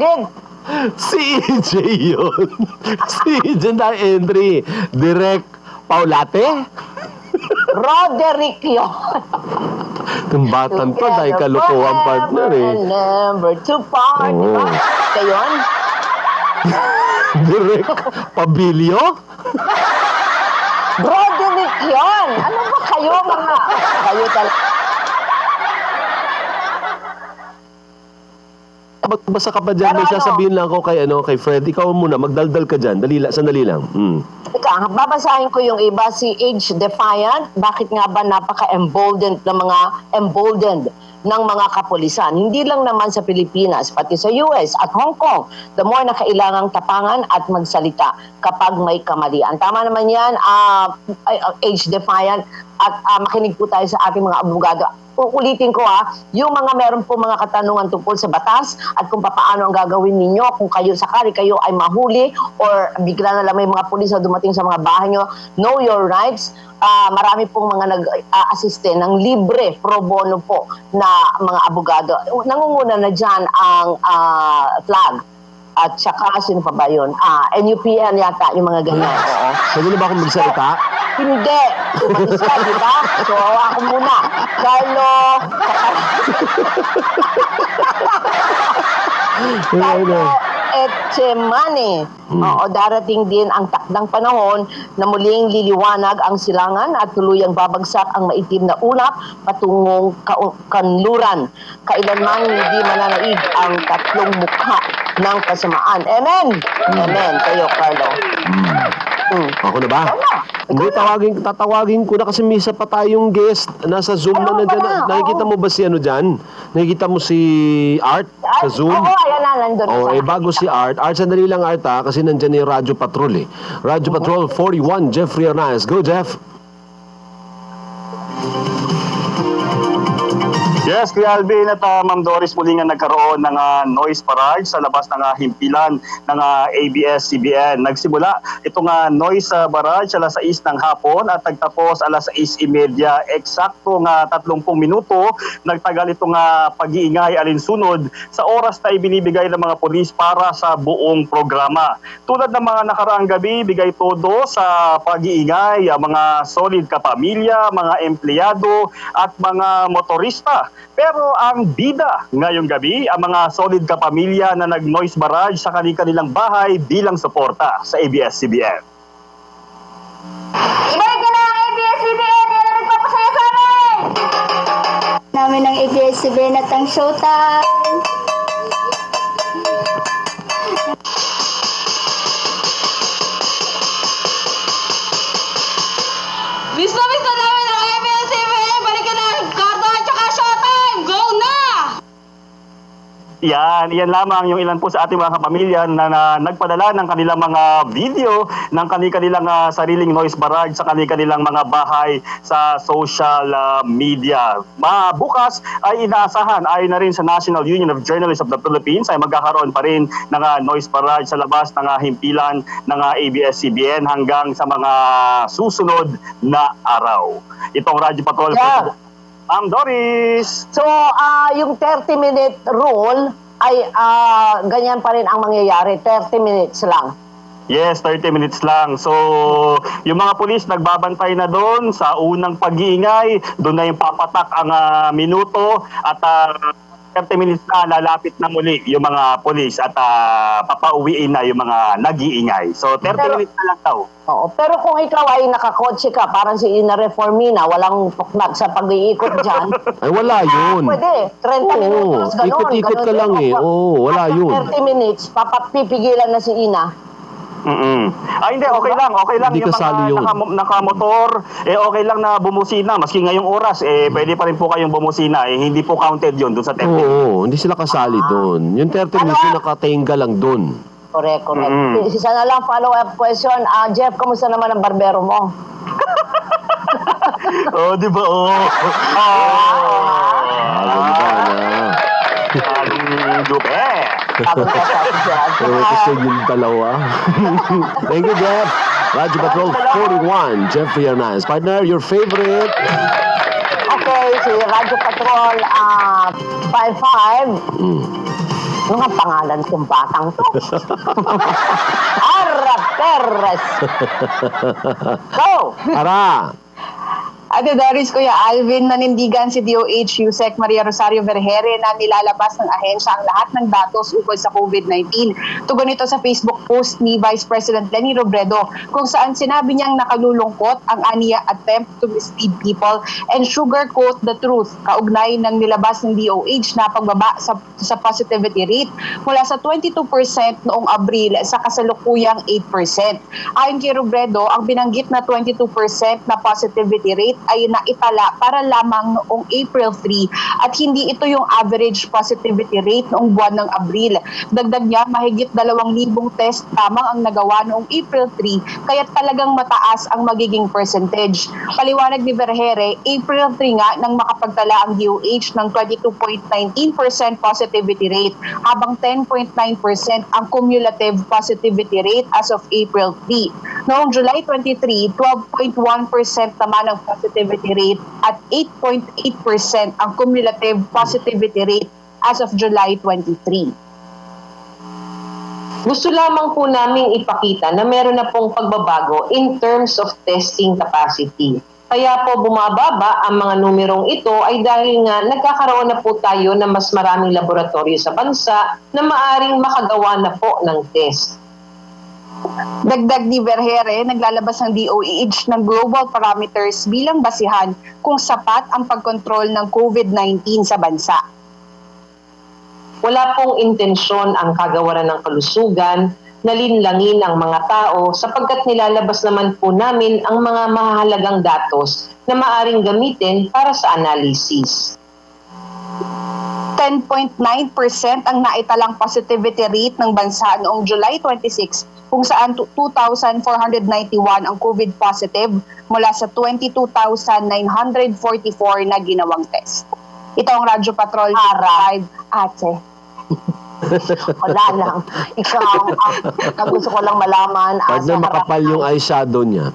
Speaker 3: Si EJ yun. Si EJ na entry. Direk Paulate?
Speaker 2: Roderick yun.
Speaker 3: Itong batang to, dahil kalukuhan partner
Speaker 2: Number 2 part. Diba? Kayon?
Speaker 3: Direk Pabilio?
Speaker 2: Roderick yun. Ano ba kayo mga? Kayo talaga.
Speaker 3: Basta ka pa dyan, may sasabihin lang ako kay Fred. Ikaw muna, magdaldal ka dyan. Sandali lang.
Speaker 2: Teka, babasahin ko yung iba. Si Age Defiant, bakit nga ba napaka-emboldened ng mga kapulisan? Hindi lang naman sa Pilipinas, pati sa US at Hong Kong. The more na kailangang tapangan at magsalita kapag may kamalian. Tama naman yan, Age Defiant. At makinig po tayo sa ating mga abogado. Uulitin ko yung mga meron po mga katanungan tungkol sa batas at kung paano ang gagawin ninyo kung sakali kayo ay mahuli or bigla na lang may mga pulis na dumating sa mga bahay nyo, know your rights. Marami pong mga nag-assiste ng libre pro bono po na mga abogado. Nangunguna na dyan ang flag. At saka, sino pa ba yun? NUPN yata, yung mga ganyan.
Speaker 3: Pwede na ba akong magsalita?
Speaker 2: Hindi. Umalis ka, di ba? So, ako muna. Carlo. Etchemani. Oo, darating din ang takdang panahon na muling liliwanag ang silangan at tuluyang babagsak ang maitim na ulap patungong kanluran. Kailanman hindi mananaig ang tatlong mukha ng kasamaan. Amen! Amen kayo, Carlo.
Speaker 3: Ako na ba? Hindi, tatawagin ko na kasi may isa pa tayong guest. Nasa Zoom na
Speaker 2: Oo,
Speaker 3: nandyan.
Speaker 2: pala,
Speaker 3: Nakikita mo ba si ano dyan? Nakikita mo si Art sa Zoom?
Speaker 2: Oo, ayan na, nandun
Speaker 3: Oh,
Speaker 2: siya.
Speaker 3: bago si Art, sandali lang Art kasi nandyan yung Radyo Patrol eh. Radyo Patrol 41, Jeffrey Arnaiz. Go, Jeff!
Speaker 7: Yes, Kuya Alvin at Ma'am Doris, muli nga nagkaroon ng noise barrage sa labas ng himpilan ng ABS-CBN. Nagsimula itong noise barrage alas 6 ng hapon at nagtapos alas 6:30. Eksakto 30 minuto nagtagal itong pag-iingay alinsunod sa oras na ibinibigay ng mga pulis para sa buong programa. Tulad ng mga nakaraang gabi, bigay todo sa pag-iingay ang mga solid kapamilya, mga empleyado at mga motorista. Pero ang bida ngayong gabi, ang mga solid kapamilya na nag-noise barrage sa kanilang bahay bilang suporta sa ABS-CBN.
Speaker 4: Ibalik ka na ang ABS-CBN! Yan ang nagpapasaya sa amin! Namin ang ABS-CBN at ang showtime!
Speaker 8: Gusto namin ang ABS-CBN! Balikan na ang Cardo at saka Showtime! Go na!
Speaker 7: Yan lamang yung ilan po sa ating mga kapamilya na nagpadala ng kanilang mga video ng kanilang sariling noise barrage sa kanilang mga bahay sa social media. Bukas ay inaasahan, ayon na rin sa National Union of Journalists of the Philippines, ay magkakaroon pa rin ng noise barrage sa labas ng himpilan ng ABS-CBN hanggang sa mga susunod na araw. Itong Radyo Patrol.
Speaker 2: Yeah.
Speaker 7: Ma'am Doris.
Speaker 2: So, yung 30-minute rule ay ganyan pa rin ang mangyayari. 30 minutes lang.
Speaker 7: Yes, 30 minutes lang. So, yung mga pulis nagbabantay na doon sa unang pag-iingay. Doon na yung papatak ang minuto at 30 minutes na lalapit na muli yung mga pulis at papauwiin na yung mga nag-iingay. So, 30 minutes na lang daw.
Speaker 2: Oo. Pero kung ikaw ay nakakotse ka, parang si Ina Reformina, walang tuknat sa pag-iikot dyan.
Speaker 3: Ay, wala yun.
Speaker 2: Pwede. 30 minutos, ganun.
Speaker 3: Ikot-ikot ka lang eh. Oo, wala
Speaker 2: After
Speaker 3: yun.
Speaker 2: 30 minutes, papipigilan na si Ina.
Speaker 7: Hindi, okay lang. Okay lang
Speaker 3: Hindi
Speaker 7: yung
Speaker 3: kasali yun.
Speaker 7: mga nakamotor. Okay lang na bumusina. Maski ngayong oras, pwede pa rin po kayong bumusina. Hindi po counted yun doon sa 30 minutes.
Speaker 3: Oo, hindi sila kasali doon. Yung 30 minutes yung nakatenga lang doon.
Speaker 2: Correct. Isa na lang follow-up question. Jeff, kamusta naman ang barbero mo?
Speaker 7: Di ba? Dupe.
Speaker 2: Tapos
Speaker 3: Kasi yung dalawa. Thank you, Jeff. Radyo Patrol 41, Jeffrey Arnaiz. Partner, your favorite?
Speaker 2: Okay, si Radyo Patrol 55. Mga pangalan kong batang to. Ara Perez. Go!
Speaker 3: Ara!
Speaker 8: Ate Doris, Kuya Alvin, nanindigan si DOH Yusek Maria Rosario Vergere na nilalabas ng ahensya ang lahat ng datos ukol sa COVID-19. Tugon ito sa Facebook post ni Vice President Leni Robredo kung saan sinabi niyang nakalulungkot ang aniya attempt to mislead people and sugarcoat the truth kaugnay ng nilabas ng DOH na pagbaba sa positivity rate mula sa 22% noong Abril sa kasalukuyang 8%. Ayon kay Robredo, ang binanggit na 22% na positivity rate ay naitala para lamang noong April 3 at hindi ito yung average positivity rate noong buwan ng Abril. Dagdag niya, mahigit 2,000 test lamang ang nagawa noong April 3 kaya talagang mataas ang magiging percentage. Paliwanag ni Vergere, April 3 nga nang makapagtala ang DOH ng 22.19% positivity rate habang 10.9% ang cumulative positivity rate as of April 3. Noong July 23, 12.1% naman ang positivity rate at 8.8% ang cumulative positivity rate as of July 23.
Speaker 9: Gusto lamang po namin ipakita na meron na pong pagbabago in terms of testing capacity.
Speaker 2: Kaya po bumababa ang mga numerong ito ay dahil nga nagkakaroon na po tayo ng mas maraming laboratorio sa bansa na maaring makagawa na po ng test.
Speaker 8: Dagdag ni Vergere, naglalabas ng DOH ng global parameters bilang basihan kung sapat ang pagkontrol ng COVID-19 sa bansa.
Speaker 2: Wala pong intensyon ang kagawaran ng kalusugan na linlangin ang mga tao sapagkat nilalabas naman po namin ang mga mahalagang datos na maaring gamitin para sa analysis.
Speaker 8: 10.9% ang naitalang positivity rate ng bansa noong July 26 kung saan 2,491 ang COVID positive mula sa 22,944 na ginawang test. Ito ang Radyo Patrol 5, ate.
Speaker 2: Wala lang. Ikaw, ang gusto ko lang malaman.
Speaker 3: Partner, makapal yung eyeshadow niya.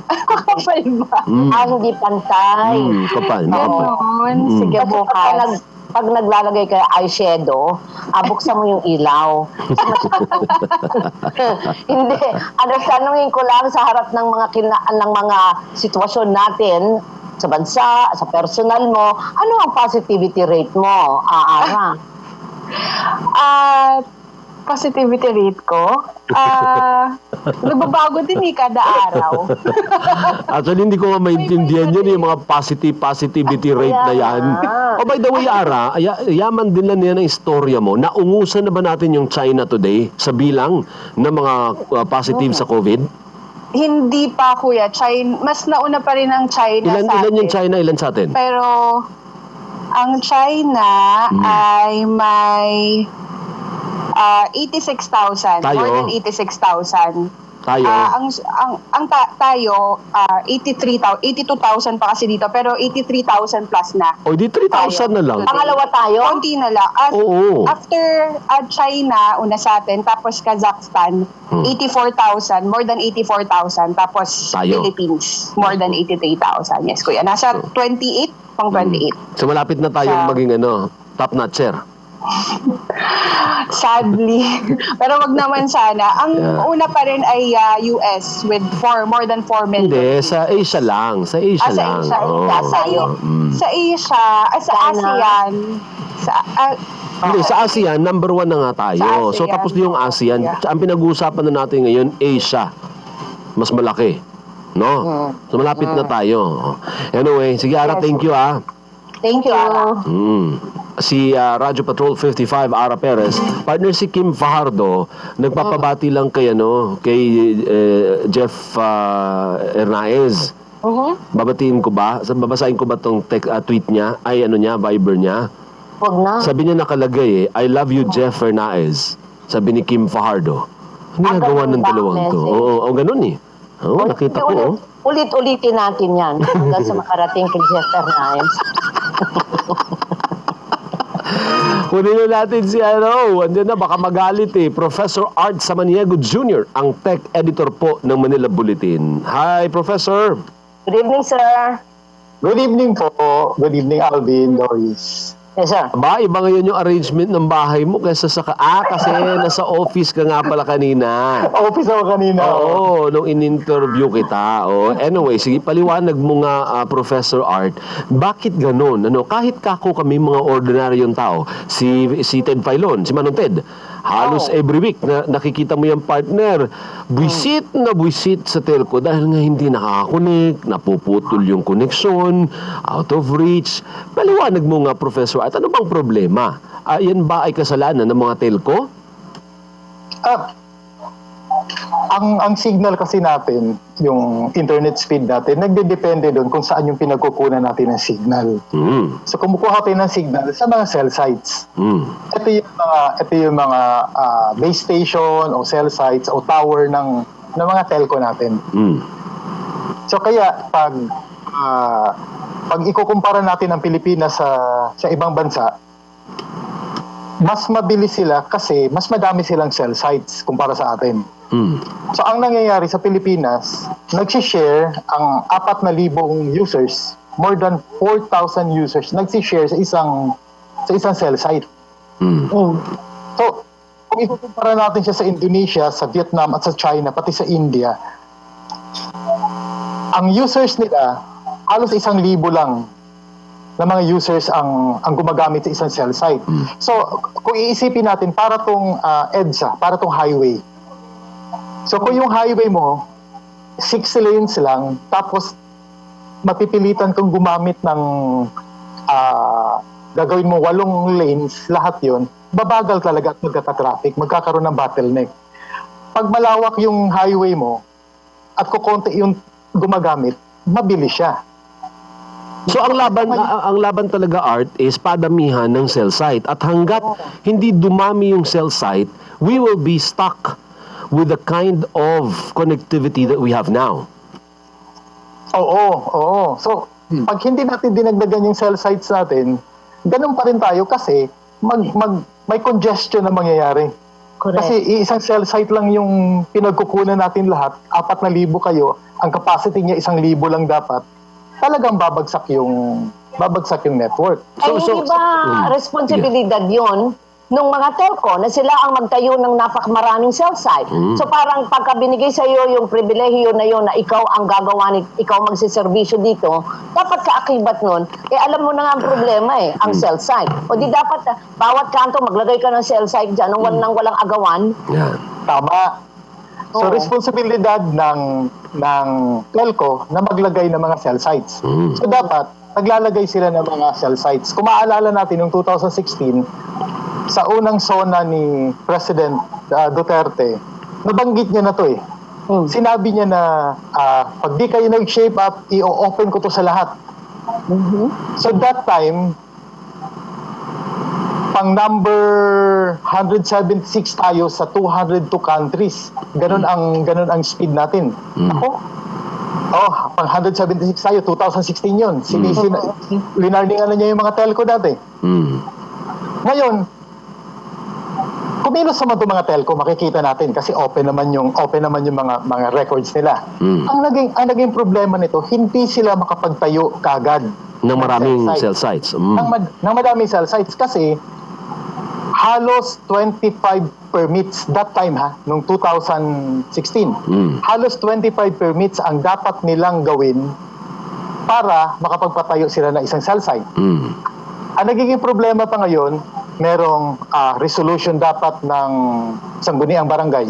Speaker 8: Kapal ba?
Speaker 2: Hindi pantay.
Speaker 3: Kapal.
Speaker 8: Ganon. Sige,
Speaker 2: Kasi
Speaker 8: bukas.
Speaker 2: pag naglalagay ka eyeshadow, buksan mo yung ilaw. Hindi. Tanungin ko lang sa harap ng mga sitwasyon natin sa bansa, sa personal mo, ano ang positivity rate mo, Ara?
Speaker 8: Positivity rate ko? Nagbabago din kada araw.
Speaker 3: Actually, hindi ko maintindihan yun, yung mga positivity rate na yan. Oh, by the way, Ara, yaman din lang yan ang istorya mo. Naungusan na ba natin yung China today sa bilang ng mga positive sa COVID?
Speaker 8: Hindi pa, kuya. Mas nauna pa rin ang China sa atin.
Speaker 3: Ilan yung China, ilan sa atin?
Speaker 8: Pero ang China ay may 86,000.
Speaker 3: Tayo?
Speaker 8: More than 86,000.
Speaker 3: Tayo?
Speaker 8: Tayo, 82,000 pa kasi dito. Pero 83,000 plus na.
Speaker 3: O, di 3,000 na lang.
Speaker 2: Pangalawa tayo?
Speaker 8: Konti na lang.
Speaker 3: Oo.
Speaker 8: After China, una sa atin, tapos Kazakhstan, 84,000, more than 84,000. Tapos
Speaker 3: Tayo.
Speaker 8: Philippines, more than 83,000. Yes, kuya. Nasa 28, pang 28.
Speaker 3: So, malapit na tayong maging top-notcher.
Speaker 8: Sadly. Pero wag naman sana. Ang una pa rin ay US with more than 4 million.
Speaker 3: Hindi, sa Asia lang. Sa Asia
Speaker 8: sa
Speaker 3: lang.
Speaker 8: Asia.
Speaker 3: Oo.
Speaker 8: Sa Asia, sa ASEAN,
Speaker 3: Hindi, sa ASEAN, number 1 na nga tayo.
Speaker 8: Sa
Speaker 3: So,
Speaker 8: ASEAN,
Speaker 3: tapos yung ASEAN.
Speaker 8: yeah.
Speaker 3: Ang pinag-uusapan na natin ngayon, Asia. Mas malaki. No? So, malapit na tayo. Anyway, sige, Ara, thank you,
Speaker 2: Thank you.
Speaker 3: Si Radyo Patrol 55, Ara Perez, partner si Kim Fajardo, nagpapabati lang kay Jeff Hernaez. Babatiin ko ba? Babasahin ko ba tong tweet niya? Viber niya?
Speaker 2: Wag na.
Speaker 3: Sabi niya nakalagay I love you, Jeff Hernaez. Sabi ni Kim Fajardo. Ano nagawa
Speaker 2: ganun
Speaker 3: ng
Speaker 2: ba ang
Speaker 3: dalawang to?
Speaker 2: message?
Speaker 3: Oo, ganun eh. Oo, nakita ko.
Speaker 2: Ulit-ulitin natin yan hanggang sa makarating kay Jeff Hernaez.
Speaker 3: Kunin na natin si andyan na, baka magalit Professor Art Samaniego Jr., ang tech editor po ng Manila Bulletin. Hi, Professor.
Speaker 2: Good evening, sir.
Speaker 9: Good evening po. Good evening, Alvin, Doris.
Speaker 2: Yes, sir.
Speaker 3: Ba, iba ngayon yung arrangement ng bahay mo kaysa sa kasi nasa office ka nga pala kanina.
Speaker 9: Office ako kanina.
Speaker 3: Oo, nung in-interview kita. Anyway, sige, paliwanag mo nga, Professor Art, bakit ganun? Kahit kako kami mga ordinaryong tao, si Ted Filon, si Manong Ted, halos every week na nakikita mo yung partner, buwisit na buwisit sa telco dahil nga hindi nakakakonek, napuputol yung connection, out of reach. Paliwanag mo nga, Professor Art, ano bang problema? Yan ba ay kasalanan ng mga telco?
Speaker 9: Ang signal kasi natin, yung internet speed natin, nagdedepende doon kung saan yung pinagkukunan natin ng signal. So kumukuha tayo ng signal sa mga cell sites. Ito yung mga base station o cell sites o tower ng mga telco natin. So kaya pag ikukumpara natin ang Pilipinas sa ibang bansa, mas mabilis sila kasi mas madami silang cell sites kumpara sa atin. So ang nangyayari sa Pilipinas, nag-share ang 4,000 users, more than 4,000 users nag-share sa isang cell site. So kung ikukumpara natin siya sa Indonesia, sa Vietnam at sa China, pati sa India, ang users nila halos 1,000 lang na mga users ang gumagamit sa isang cell site. So, kung iisipin natin, para tong EDSA, para tong highway. So, kung yung highway mo, 6 lanes lang, tapos mapipilitan kang gumamit ng gagawin mo 8 lanes, lahat yon, babagal talaga at magkaka-traffic, magkakaroon ng bottleneck. Pag malawak yung highway mo, at kukonti yung gumagamit, mabilis siya.
Speaker 3: So ang laban talaga, Art, is padamihan ng cell site. At hanggat hindi dumami yung cell site, we will be stuck with the kind of connectivity that we have now.
Speaker 9: Oo. So, pag hindi natin dinagdagan yung cell sites natin, ganun pa rin tayo kasi may congestion na mangyayari.
Speaker 2: Correct.
Speaker 9: Kasi isang cell site lang yung pinagkukunan natin lahat, 4,000 kayo, ang capacity niya 1,000 lang dapat, talagang babagsak yung network.
Speaker 2: Ay, hindi ba responsibilidad yon nung mga telco na sila ang magtayo ng napakamaraming cell site? So parang pagka binigay sa iyo yung pribilehiyo na yon na ikaw ang gagawa, ikaw magsiservisyo dito, dapat kaakibat nun, alam mo na nga ang problema ang cell site. O di dapat bawat kanto maglagay ka ng cell site dyan nang walang agawan.
Speaker 3: Yeah.
Speaker 9: Tama. So, responsibilidad ng telco na maglagay ng mga cell sites. So, dapat, naglalagay sila ng mga cell sites. Kung maalala natin, noong 2016, sa unang SONA ni President Duterte, nabanggit niya na to eh. Sinabi niya na, pag di kayo nag-shape up, i-open ko to sa lahat. So, that time, pang number 176 tayo sa 202 countries. Ganun ang speed natin. Ako, pang 176 tayo, 2016 yun. Linarningan na niya yung mga telco dati. Ngayon, kumilos naman itong mga telco, makikita natin kasi open naman yung mga records nila. Ang naging problema nito, hindi sila makapagtayo kagad
Speaker 3: ng maraming cell sites.
Speaker 9: Ng madaming cell sites kasi halos 25 permits that time noong 2016. Halos 25 permits ang dapat nilang gawin para makapagpatayo sila ng isang cell site. Ang nagiging problema pa ngayon, merong resolution dapat ng sangguniang barangay.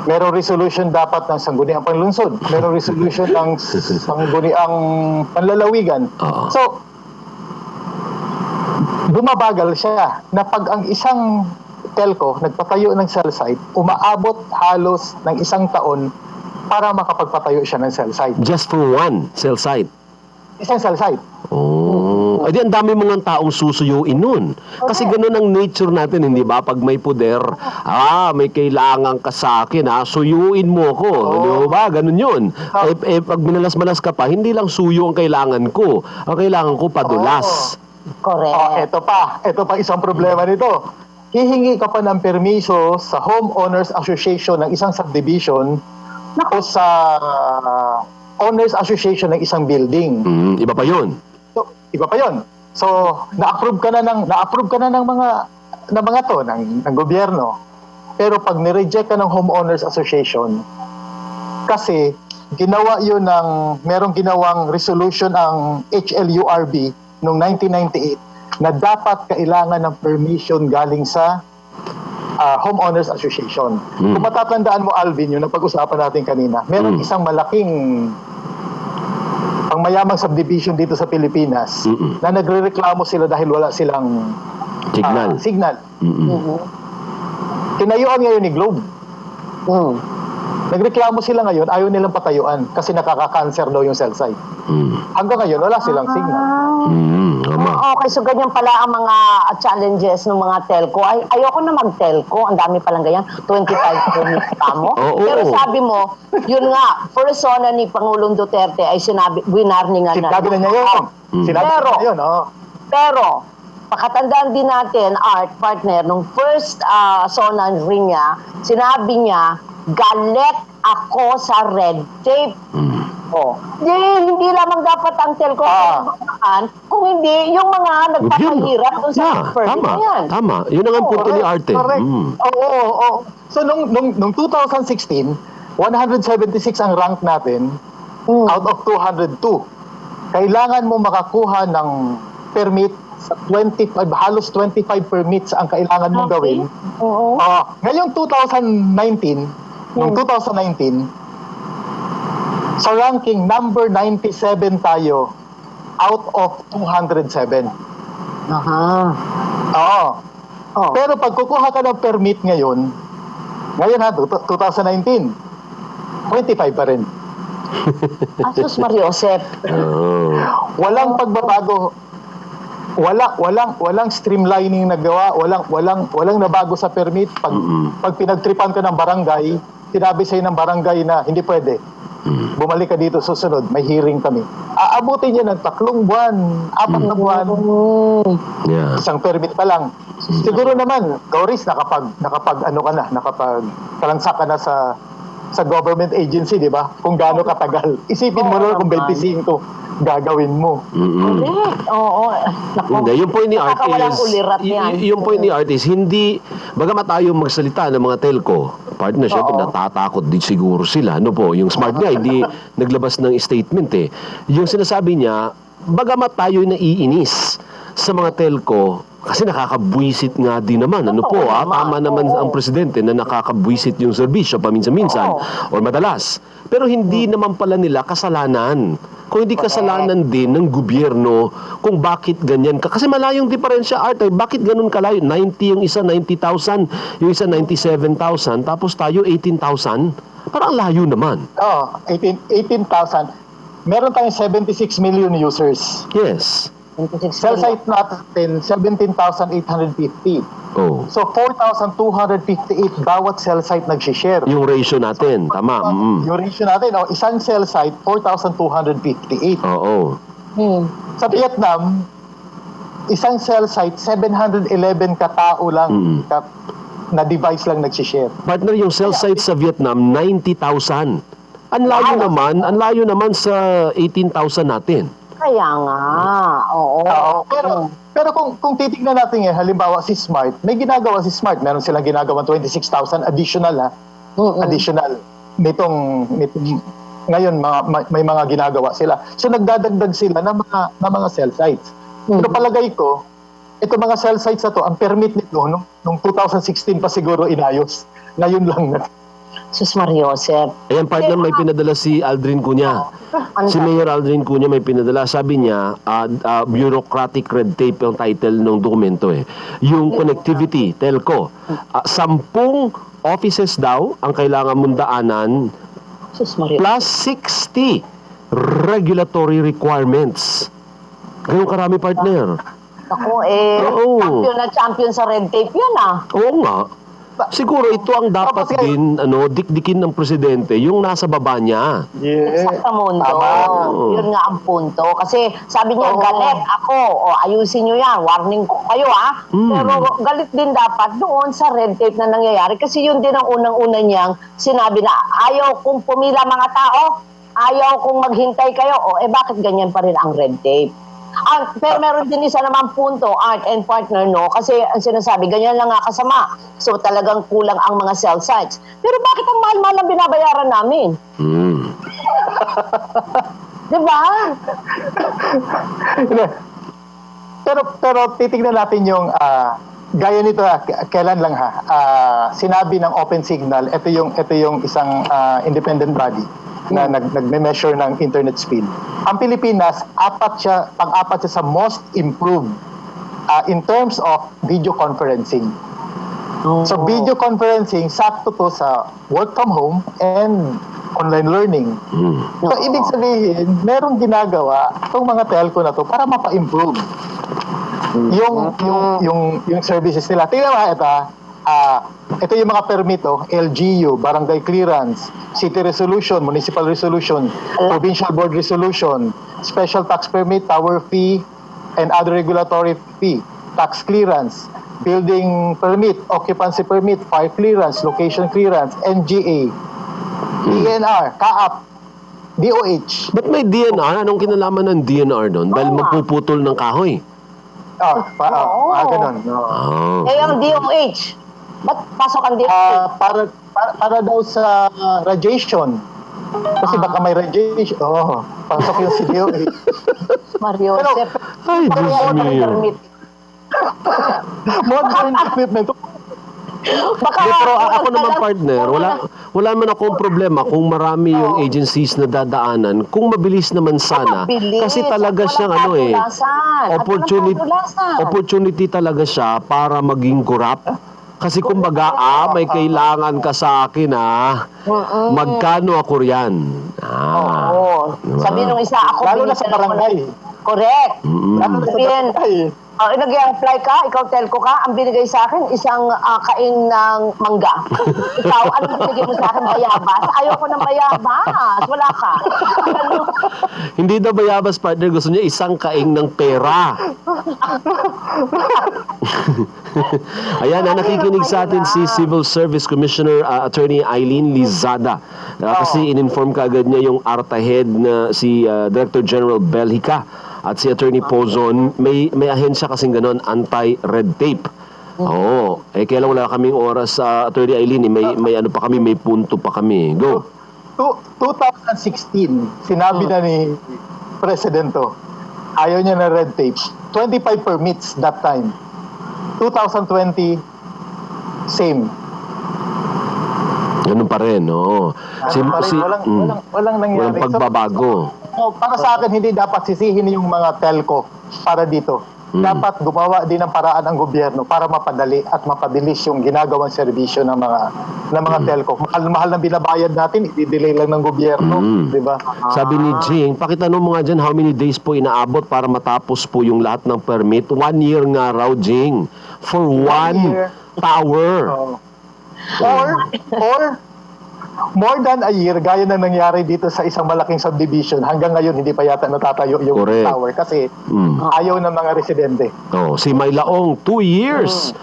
Speaker 9: Merong resolution dapat ng sangguniang panlungsod. Merong resolution ng sangguniang panlalawigan. So, bumabagal siya na pag ang isang telco nagpatayo ng cell site, umaabot halos ng 1 taon para makapagpatayo siya ng cell site.
Speaker 3: Just for one cell site?
Speaker 9: Isang cell site.
Speaker 3: Ay di, ang dami mga taong susuyuin nun. Kasi ganun ang nature natin, hindi ba? Pag may poder, may kailangan ka sa akin, suyuin mo ko. Di ba? Ganun yun. Pag minalas-malas ka pa, hindi lang suyo ang kailangan ko. Ang kailangan ko, padulas.
Speaker 2: Correct.
Speaker 9: Ito pa isang problema nito. Hihingi ka pa ng permiso sa Homeowners Association ng isang subdivision o sa Owners Association ng isang building.
Speaker 3: Iba pa yun.
Speaker 9: So, na-approve ka na ng mga to ng gobyerno. Pero pag ni-reject ka ng Homeowners Association, kasi merong ginawang resolution ang HLURB noong 1998 na dapat kailangan ng permission galing sa Homeowners Association. Kung matatandaan mo, Alvin, yung napag-usapan natin kanina, meron isang malaking pangmayamang subdivision dito sa Pilipinas na nagrereklamo sila dahil wala silang signal. Tinayuan ngayon ni Globe. Nagreklamo sila ngayon, ayaw nilang patayuan kasi nakaka-cancer daw yung cell site. Hanggang ngayon, wala silang signal.
Speaker 2: Okay, so ganyan pala ang mga challenges ng mga telco. Ayoko na mag-telco, ang dami palang ganyan, 25 permits pa mo. Pero sabi mo, yun nga, first SONA ni Pangulong Duterte ay winarningan na.
Speaker 9: Sinabi na niya yun.
Speaker 2: Pero, pakatandaan din natin, Art, partner, nung first SONA rin niya, sinabi niya, galit ako sa red tape. Hindi lamang dapat ang telco kung hindi yung mga nagpapahirap dun sa permit na yan.
Speaker 3: Tama. Yun ang punto ni Arte.
Speaker 9: Correct. So, nung 2016, 176 ang rank natin out of 202. kailangan mo makakuha ng permit sa 25, halos 25 permits ang kailangan mong gawin.
Speaker 2: Oo.
Speaker 9: Ngayong 2019, noong 2019, sa ranking number 97 tayo out of 207.
Speaker 2: Aha.
Speaker 9: Oo.
Speaker 2: Oh.
Speaker 9: Pero pag kukuha ka ng permit ngayon ha, 2019, 25 pa rin.
Speaker 2: Asus Mariosep.
Speaker 9: Walang pagbabago. Walang streamlining na gawa, walang nabago sa permit. Pag pinagtripan ka ng barangay, sinabi sa'yo ng barangay na hindi pwede. Bumalik ka dito susunod, may hearing kami. Aabutin niya ng 3 buwan, 4 na buwan.
Speaker 3: Yeah.
Speaker 9: Isang permit pa lang. Siguro naman, Doris, nakapag transact ka na sa government agency, di ba? Kung gaano katagal. Isipin mo na kung 25 gagawin mo.
Speaker 2: Correct. Oo. Naku.
Speaker 3: Hindi, yung point ni Art
Speaker 2: Nakakawalang
Speaker 3: is,
Speaker 2: ulirat yan.
Speaker 3: yung point ni Art is, hindi, bagamat tayo magsalita ng mga telco, partner, syempre natatakot din siguro sila. Ano po, yung Smart nga, hindi naglabas ng statement eh. Yung sinasabi niya, bagamat tayo naiinis sa mga telco, kasi nakakabwisit nga din naman. Ano po, tama naman ang presidente na nakakabwisit yung serbisyo paminsan-minsan or madalas. Pero hindi naman pala nila kasalanan. Kung hindi kasalanan din ng gobyerno kung bakit ganyan ka. Kasi malayong diferensya, Art. Bakit ganun kalayo? 90 yung isa, 90,000. Yung isa, 97,000. Tapos tayo, 18,000. Parang layo naman.
Speaker 9: 18,000. Meron tayong 76 million users.
Speaker 3: Yes.
Speaker 9: Cell site natin, 17,850.
Speaker 3: Oh.
Speaker 9: So, 4,258 bawat cell site nag-share.
Speaker 3: Yung ratio natin, tama.
Speaker 9: Yung ratio natin, isang cell site, 4,258.
Speaker 3: Oo.
Speaker 9: Sa Vietnam, isang cell site, 711 katao lang na device lang nag-share.
Speaker 3: Partner, yung cell site sa Vietnam, 90,000. Ang layo naman sa 18,000 natin.
Speaker 2: Kaya nga. Oo.
Speaker 9: Pero kung titignan natin halimbawa si Smart, may ginagawa si Smart. Meron silang ginagawa 26,000 additional additional. Nitong ngayon may mga ginagawa sila. So nagdadagdag sila ng mga cell sites. Pero palagay ko, ito mga cell sites na to, ang permit nito nung 2016 pa siguro inayos. Ngayon lang na.
Speaker 2: Sus Mariosep.
Speaker 3: Ayan, partner, may pinadala si Aldrin Cunha. Si Mayor Aldrin Cunha may pinadala. Sabi niya, bureaucratic red tape yung title ng dokumento eh. Yung connectivity, telco. 10 offices daw ang kailangan mong daanan plus 60 regulatory requirements. Ganun karami, partner.
Speaker 2: Ako champion na champion sa red tape yan
Speaker 3: Oo nga. Siguro ito ang dapat din dikdikin ng presidente yung nasa baba niya.
Speaker 2: Sa mundo. Yun nga ang punto. Kasi sabi niya, galit ako. Ayusin niyo yan. Warning ko kayo Pero galit din dapat doon sa red tape na nangyayari. Kasi yun din ang unang-una niyang sinabi na ayaw kong pumila mga tao. Ayaw kong maghintay kayo. Bakit ganyan pa rin ang red tape? Pero meron din isa naman punto, Art and partner, kasi ang sinasabi, ganyan lang nga kasama. So talagang kulang ang mga cell sites. Pero bakit ang mahal-mahal ang binabayaran namin? Diba?
Speaker 9: pero titignan natin yung gaya nito kailan lang sinabi ng Open Signal, ito yung isang independent body na nagme-measure ng internet speed. Ang Pilipinas, pang-apat siya sa most improved in terms of video conferencing. So video conferencing, sakto to sa work from home and online learning. So ibig sabihin, merong ginagawa itong mga telco na to para mapa-improve yung services nila. Tingnan mo ito yung mga permit, LGU, barangay clearance, city resolution, municipal resolution, provincial board resolution, special tax permit, tower fee, and other regulatory fee, tax clearance, building permit, occupancy permit, fire clearance, location clearance, NGA, DNR, CAAP, DOH.
Speaker 3: Ba't may DNR? Anong kinalaman ng DNR doon? Dahil magpuputol ng kahoy.
Speaker 9: Ganun.
Speaker 2: Ang DOH, ba't pasok ang DOH?
Speaker 9: Para daw sa radiation. Kasi baka may radiation. Oo, pasok yung si DOH.
Speaker 2: Mario
Speaker 9: Pero-
Speaker 2: Joseph.
Speaker 3: Ay, Diyos mio.
Speaker 9: Modern equipment.
Speaker 2: Baka,
Speaker 3: Hindi, pero ako naman partner, wala naman akong problema kung marami yung agencies na dadaanan. Kung mabilis naman sana.
Speaker 2: Mabilis.
Speaker 3: Kasi talaga
Speaker 2: At
Speaker 3: siyang
Speaker 2: walang
Speaker 3: ano eh.
Speaker 2: kadulasan. At
Speaker 3: Opportunity,
Speaker 2: walang kadulasan.
Speaker 3: opportunity talaga siya para maging corrupt. Kasi kumbaga, may kailangan ka sa akin magkano ako riyan?
Speaker 2: Oo.
Speaker 3: diba?
Speaker 2: Sabi nung isa, ako
Speaker 9: Lalo na sa
Speaker 2: binigyan ako
Speaker 9: barangay.
Speaker 2: ng- Correct.
Speaker 9: Lalo na sa
Speaker 2: Sabihin,
Speaker 9: barangay.
Speaker 2: nag-i-apply ka, ikaw telco ka, ang binigay sa akin, isang kain ng mangga. Ikaw, anong binigay mo sa akin? Bayabas? Ayoko ng bayabas. Wala ka. Ano?
Speaker 3: Hindi daw bayabas partner, gusto niya isang kaing ng pera. Ayan, nakikinig sa atin si Civil Service Commissioner Attorney Eileen Lizada. Kasi in-inform ka agad niya yung ARTA head na si Director General Belhica at si Attorney Pozon. May ahensya kasing ganon, anti-red tape. Oo. Kaya lang wala kaming oras sa Attorney Eileen. May ano pa kami, may punto pa kami. Go.
Speaker 9: 2016, sinabi na ni Presidento, ayaw niya na red tape. 25 permits that time. 2020, same.
Speaker 3: Ganun pa rin, oo.
Speaker 9: Walang nangyari.
Speaker 3: Walang pagbabago.
Speaker 9: So, para sa akin, hindi dapat sisihin yung mga telco para dito. Dapat gumawa din ng paraan ang gobyerno para mapadali at mapabilis yung ginagawang serbisyo ng mga telco. Mahal na binabayad natin, i-delay lang ng gobyerno, di ba?
Speaker 3: Sabi ni Jing, pakitanong mo nga dyan, how many days po inaabot para matapos po yung lahat ng permit? 1 year nga raw, Jing. For one
Speaker 9: year.
Speaker 3: tower.
Speaker 9: Or more than a year, gaya na nangyari dito sa isang malaking subdivision, hanggang ngayon hindi pa yata natatayo yung
Speaker 3: Correct.
Speaker 9: tower kasi ayaw ng mga residente.
Speaker 3: Oh, si May Laong, 2 years.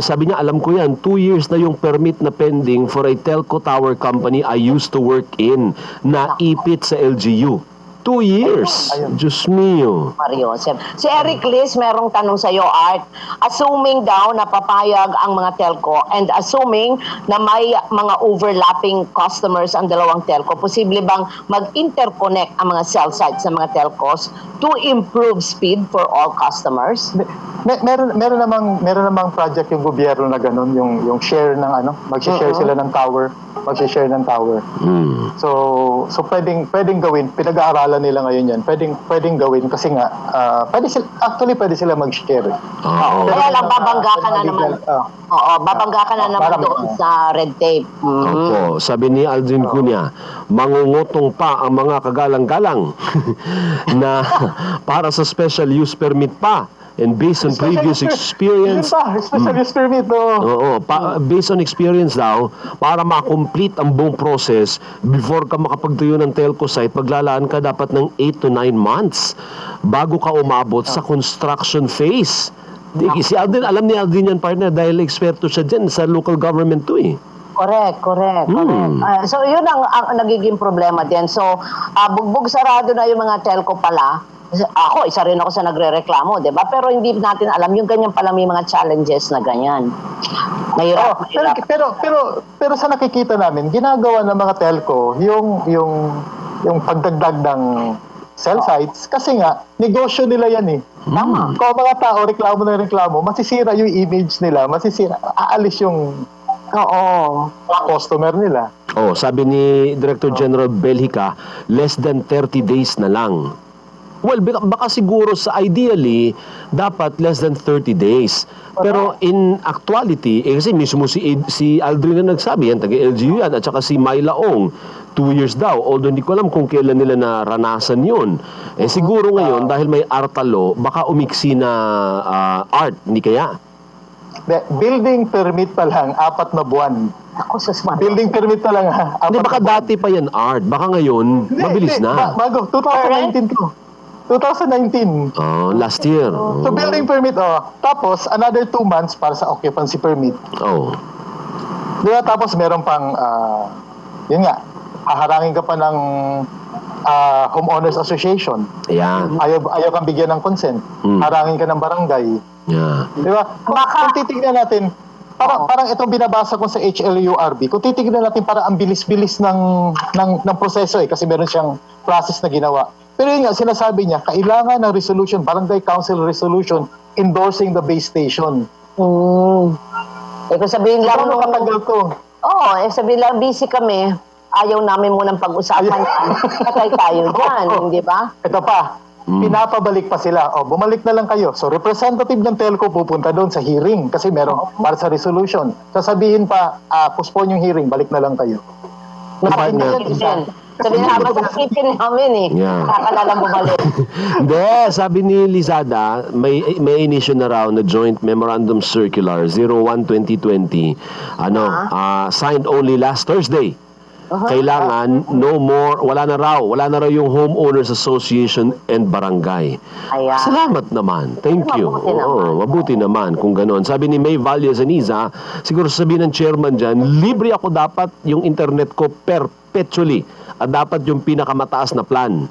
Speaker 3: Sabi niya, alam ko yan, 2 years na yung permit na pending for a telco tower company I used to work in na ipit sa LGU. 2 years.
Speaker 9: Ayun.
Speaker 3: Diyos mio.
Speaker 2: Mario Joseph. Si Eric Liz, merong tanong sa iyo, Art. Assuming daw na papayag ang mga telco and assuming na may mga overlapping customers ang dalawang telco, posible bang mag-interconnect ang mga cell sites sa mga telcos to improve speed for all customers?
Speaker 9: Meron namang project yung gobyerno na ganun, yung share ng mag-share sila ng tower, mag-share ng tower. So pwedeng gawin, pinag-aaralan nila ngayon yan. Pwedeng gawin kasi nga pwede sila mag-share.
Speaker 2: Kaya lang babangga ka na naman. Oo, babangga ka na naman doon sa red tape.
Speaker 3: Opo, sabi ni Aldrin Cunha, mangungutong pa ang mga kagalang-galang na para sa special use permit pa. And based on previous experience,
Speaker 9: Special use permit,
Speaker 3: based on experience daw, para ma-complete ang buong process, before ka makapagtuyo ng telco site, paglalaan ka dapat ng 8 to 9 months bago ka umabot sa construction phase. Si Aldrin, alam ni Aldrin yan, partner, dahil eksperto siya dyan sa local government to eh.
Speaker 2: Correct. So yun ang nagiging problema din. So bugbog sarado na yung mga telco pala. Ako, isa rin ako sa nagrereklamo, di ba? Pero hindi natin alam yung ganyan pala may mga challenges na ganyan. Mahirap.
Speaker 9: Pero sa nakikita namin, ginagawa ng mga telco yung pagdagdag ng cell sites kasi nga negosyo nila yan eh.
Speaker 2: Tama.
Speaker 9: Kung mga tao reklamo, masisira yung image nila, aalis yung customer nila.
Speaker 3: Oh, sabi ni Director General Belhica, less than 30 days na lang. Well, baka siguro sa ideally, dapat less than 30 days. Pero in actuality, kasi mismo si Aldrin na nagsabi, yan, taga-LGU yan, at saka si May Laong, 2 years daw. Although hindi ko alam kung kailan nila naranasan yun. Siguro ngayon, dahil may ARTA law, baka umiksi na art, hindi kaya?
Speaker 9: Building permit pa lang, 4 na buwan.
Speaker 2: Ako sa smart.
Speaker 9: Building permit pa lang, 4
Speaker 3: Hindi, baka dati pa yan art. Baka ngayon, mabilis na.
Speaker 9: Bago, 2019 ko. 2019.
Speaker 3: Oh, last year.
Speaker 9: So building permit, tapos another 2 months para sa occupancy permit.
Speaker 3: Oh.
Speaker 9: Di ba? Tapos meron pang, yun nga, haharangin ka pa ng homeowners association.
Speaker 3: Ayan.
Speaker 9: Ayaw kang bigyan ng consent. Harangin ka ng barangay.
Speaker 3: Yeah.
Speaker 9: Di ba? Kung titignan natin, Parang itong binabasa ko sa HLURB, kung titignan natin parang ang bilis-bilis ng proseso kasi meron siyang process na ginawa. Pero yun nga, sinasabi niya, kailangan ng resolution, barangay council resolution, endorsing the base station.
Speaker 2: Kung sabihin lang
Speaker 9: Ano katagal to?
Speaker 2: Oo, sabihin lang, busy kami, ayaw namin munang pag-usapan. Patay tayo dyan, di ba?
Speaker 9: Ito pa, pinapabalik pa sila. Bumalik na lang kayo. So, representative ng telco pupunta doon sa hearing kasi meron para sa resolution. Sasabihin pa, postpone yung hearing, balik na lang kayo.
Speaker 2: Partner. Sabihin naman sa isipin namin
Speaker 3: Yeah.
Speaker 2: Kakalalang bumalik.
Speaker 3: Hindi, sabi ni Lizada, may inisyu na raw na Joint Memorandum Circular 01-2020, signed only last Thursday. Kailangan no more, wala na raw yung Homeowners Association and Barangay.
Speaker 2: Ayan.
Speaker 3: Salamat naman. Thank you.
Speaker 2: Mabuti naman.
Speaker 3: Mabuti naman kung gano'n. Sabi ni May Valle Zaniza, siguro sabihin ng chairman dyan, libre ako dapat yung internet ko perpetually at dapat yung pinakamataas na plan.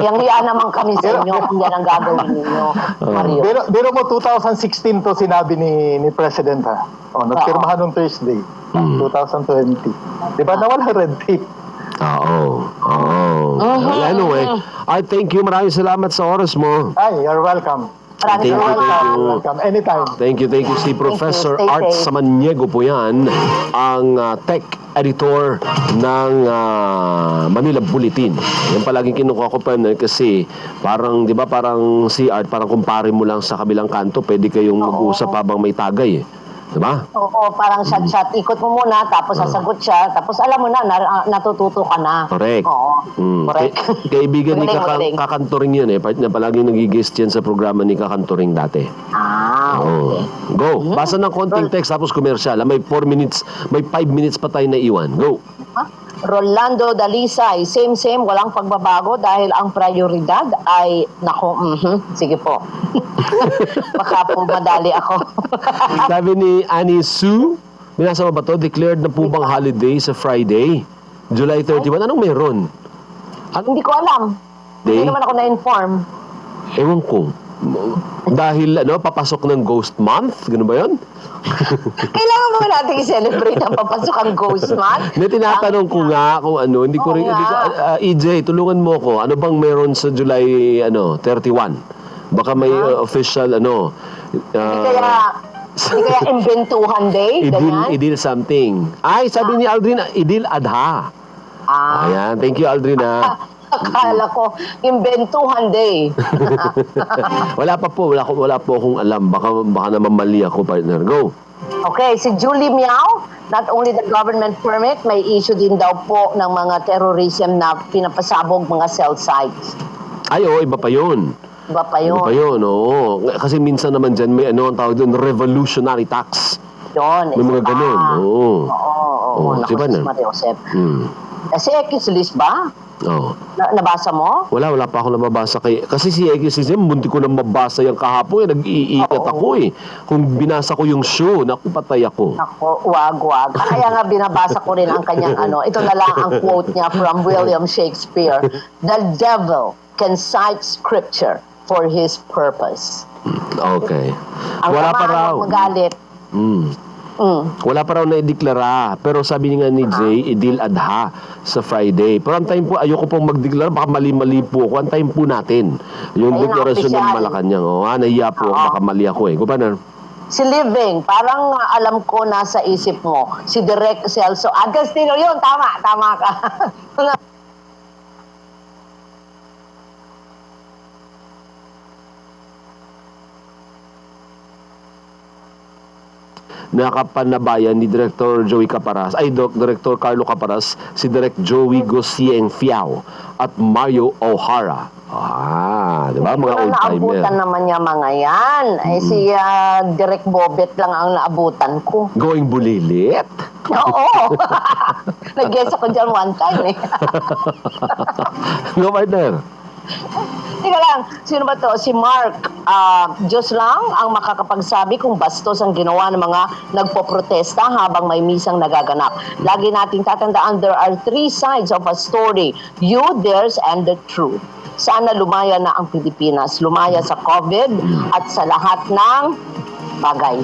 Speaker 2: Yang hiya naman kami sa inyo kung yan ang gagawin ninyo, Mario.
Speaker 9: Pero mo 2016 to sinabi ni President ha. Nagpirmahan nung Thursday, 2020. Di ba nawala red tape?
Speaker 3: Oo. Anyway, I thank you. Maraming salamat sa oras mo.
Speaker 9: Ay, you're welcome.
Speaker 3: Thank you.
Speaker 9: Welcome. Anytime.
Speaker 3: Thank you. Si Professor
Speaker 2: Stay
Speaker 3: Art
Speaker 2: safe.
Speaker 3: Samaniego po yan, ang tech editor ng Manila Bulletin. Yan palaging kinukuha ko pa kasi parang, di ba, parang si Art, parang kumpare mo lang sa kabilang kanto, pwede kayong mag-usap habang may tagay. Diba?
Speaker 2: Oo, parang shot-shot. Ikot mo muna, tapos sasagot siya. Tapos alam mo na, natututo ka na.
Speaker 3: Correct.
Speaker 2: Oo. Correct.
Speaker 3: Kaibigan ni
Speaker 2: Magaling.
Speaker 3: Kakantoring yun part niya palaging nagigist yan sa programa ni Kakantoring dati.
Speaker 2: Okay.
Speaker 3: Go. Basa ng konting text tapos commercial. May 4 minutes, may 5 minutes pa tayo na iwan. Go.
Speaker 2: Rolando Dalisay, same, walang pagbabago dahil ang prioridad ay, sige po. Baka po madali ako.
Speaker 3: Sabi ni Annie Sue, binasa mo ba to? Declared na po bang holiday sa Friday? July 31. Anong meron?
Speaker 2: Hindi ko alam.
Speaker 3: Day?
Speaker 2: Hindi naman ako na-inform.
Speaker 3: Ewan ko. Dahil papasok ng Ghost Month? Ganun ba yun?
Speaker 2: Kailangan ba natin i-celebrate ang papasok ang Ghost Month?
Speaker 3: Hindi, tinatanong ko nga kung ano. Hindi ko rin, EJ, tulungan mo ko. Ano bang meron sa July 31? Baka may official
Speaker 2: Hindi kaya Inventuhan Day? Ganyan?
Speaker 3: Idil something. Ay, sabi ni Aldrin, Idil Adha. Ayan, thank you Aldrin
Speaker 2: Akala ko, Inventuhan Day.
Speaker 3: Wala po akong alam. Baka naman mali ako, partner. Go.
Speaker 2: Okay, si Julie Miao, not only the government permit, may issue din daw po ng mga terrorism na pinapasabog mga cell sites.
Speaker 3: Ay, iba pa yun.
Speaker 2: Iba pa yun.
Speaker 3: Oo. Kasi minsan naman dyan, may ang tawag doon, revolutionary tax.
Speaker 2: Yun.
Speaker 3: May mga ganun. Oo.
Speaker 2: Naku,
Speaker 3: Diba na?
Speaker 2: Maria Josep. Si X list ba?
Speaker 3: Oo.
Speaker 2: Nabasa mo?
Speaker 3: Wala pa ako nababasa kasi si Exorcism, munti ko na mabasa yung kahapon, nag-iikat ako Kung binasa ko yung show, naku, patay ako.
Speaker 2: Ako, wag. Kaya nga binabasa ko rin ang kanyang ito na lang ang quote niya from William Shakespeare. The devil can cite scripture for his purpose.
Speaker 3: Okay.
Speaker 2: Ang
Speaker 3: Wala pa raw.
Speaker 2: magalit.
Speaker 3: Wala pa raw na-ideklara. Pero sabi nga ni Jay, Idil Adha sa Friday. Pero antayin po, ayoko pong magdeklara. Baka mali-mali po ako. Antayin po natin. Yung
Speaker 2: Ayun,
Speaker 3: deklarasyon ng
Speaker 2: official.
Speaker 3: Malacanang. Nahiya po ako. Baka mali ako Governor.
Speaker 2: Si Living, parang alam ko nasa isip mo. Si Direk Celso Agustino, yun, tama ka.
Speaker 3: Nakapanabayan ni Director Joey Caparas, Director Carlo Caparas, si Direk Joey Gosieng Fiao at Mario O'Hara. Di ba? Mga old-timer.
Speaker 2: Naabutan naman niya mga yan. Si Direk Bobet lang ang naabutan ko.
Speaker 3: Going bulilit?
Speaker 2: Oo. Nag-guess ako dyan one time
Speaker 3: Go, partner.
Speaker 2: Teka lang, sino ba to? Si Mark. Diyos lang ang makakapagsabi kung bastos ang ginawa ng mga nagpoprotesta habang may misang nagaganap. Lagi nating tatandaan, there are 3 sides of a story. You, theirs, and the truth. Sana lumaya na ang Pilipinas. Lumaya sa COVID at sa lahat ng bagay.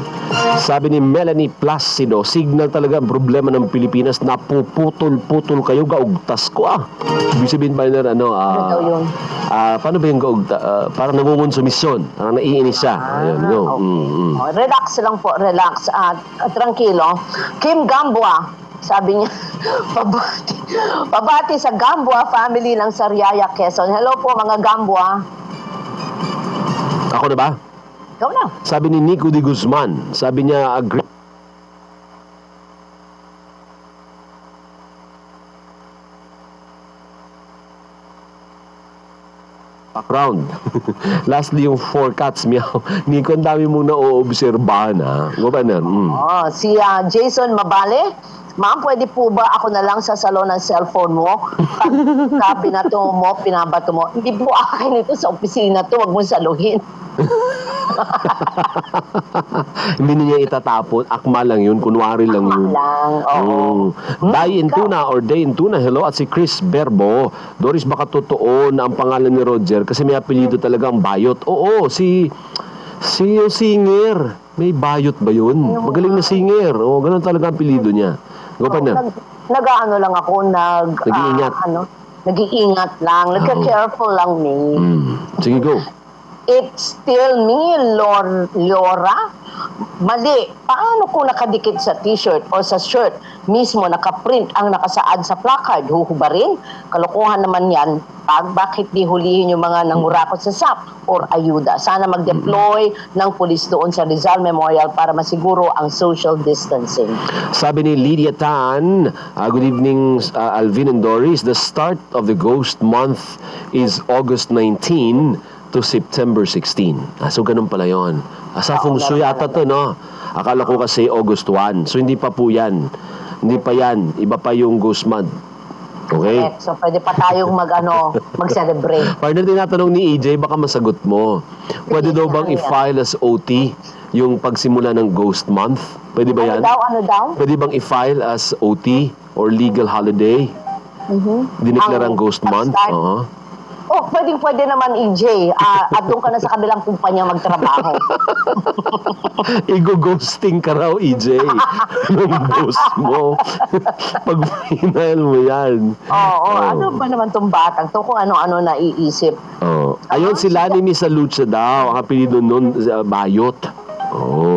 Speaker 3: Sabi ni Melanie Placido, signal talaga ang problema ng Pilipinas, napuputol-putol kayo, gaugtas ko Ibig sabihin ba na
Speaker 2: Ano daw yun?
Speaker 3: paano ba yung gaugta? Parang nangungonsumisyon, parang naiinis siya. Ayun, go.
Speaker 2: Okay. Relax lang po, relax at tranquilo. Kim Gamboa, sabi niya, pabati sa Gamboa family ng Sariaya, Quezon. Hello po mga Gamboa.
Speaker 3: Ako na ba?
Speaker 2: Ikaw na.
Speaker 3: Sabi ni Nico de Guzman, sabi niya, agree. Background. Lastly, yung 4 cats, meow. Nico, ang dami mong na-oobserbahan, Gobaner.
Speaker 2: Oh, si Jason Mabale, ma'am, pwede po ba ako na lang sa salon ng cellphone mo? Pag sabi na to mo, pinabato mo. Hindi po akin ito sa opisina to, wag mo saluhin.
Speaker 3: Hindi niya itatapon. Akma lang yun. Kunwari lang yun.
Speaker 2: Oo.
Speaker 3: Day in Tuna or Day in Tuna. Hello. At si Chris Berbo. Doris, baka totoo na ang pangalan ni Roger kasi may apelido talaga ang Bayot. Oo. Si yung singer. May Bayot ba yun? Magaling na singer. Oo, ganun talaga ang apelido niya. Go pa na.
Speaker 2: Nag-ano lang ako,
Speaker 3: Nag-iingat.
Speaker 2: nag-iingat lang. Nagka-careful lang me.
Speaker 3: Sige, go.
Speaker 2: It's still me, Laura. Mali. Paano kung nakadikit sa t-shirt o sa shirt mismo nakaprint ang nakasaad sa placard? Huhubarin? Kalokohan naman yan. Bakit di hulihin yung mga nangurakot sa SAP or ayuda? Sana mag-deploy ng pulis doon sa Rizal Memorial para masiguro ang social distancing.
Speaker 3: Sabi ni Lydia Tan, good evening Alvin and Doris. The start of the Ghost Month is August 19 to September 16. So ganun pala yun. Sa feng shui ata to, no? Akala ko kasi August 1. So hindi pa po yan. Hindi pa yan. Iba pa yung Ghost Month. Okay?
Speaker 2: Correct. So pwede pa tayong mag-celebrate.
Speaker 3: Partner, tinatanong ni EJ, baka masagot mo. Pwede daw bang i-file as OT yung pagsimula ng Ghost Month? Pwede ba yan?
Speaker 2: Ano daw?
Speaker 3: Pwede bang i-file as OT or legal holiday? Dineklara ang Ghost Month? Oo.
Speaker 2: Oh, pwede naman, EJ. At doon ka na sa kabilang kumpanya magtrabaho.
Speaker 3: Igo-ghosting ka raw, EJ. Nung boss mo. Pag final mo yan.
Speaker 2: Oo. Ano ba naman tong batang to kung ano-ano naiisip?
Speaker 3: Ayun, si Lani Misa Lucha daw. Ang apelido nun, Bayot.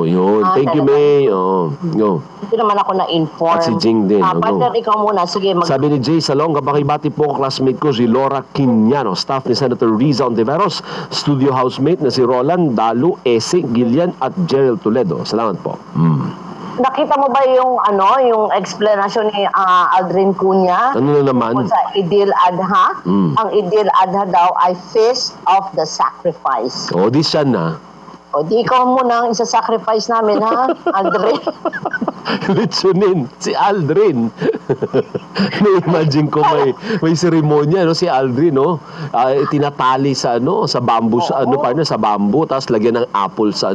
Speaker 3: Yun. Thank you, May. Go.
Speaker 2: Hindi naman ako na-inform.
Speaker 3: At si Jing din.
Speaker 2: Partner, ikaw muna. Sige,
Speaker 3: Sabi ni Jay Salonga, pakibati po ang classmate ko si Laura Quiniano, staff ni Senator Riza Ontiveros, studio housemate na si Roland Dalu, Ese Gillian at Gerald Toledo. Salamat po.
Speaker 2: Nakita mo ba yung explanation ni Aldrin Cunha?
Speaker 3: Ano na naman?
Speaker 2: Sa Idil Adha? Ang Idil Adha daw ay Feast of the Sacrifice.
Speaker 3: Di siya na.
Speaker 2: O, di ikaw muna ang isa-sacrifice namin, ha, Aldrin?
Speaker 3: Litsunin, si Aldrin. Na-imagine ko may seremonya, si Aldrin, tinatali sa sa bamboo, sa bamboo, tapos lagyan ng apple sa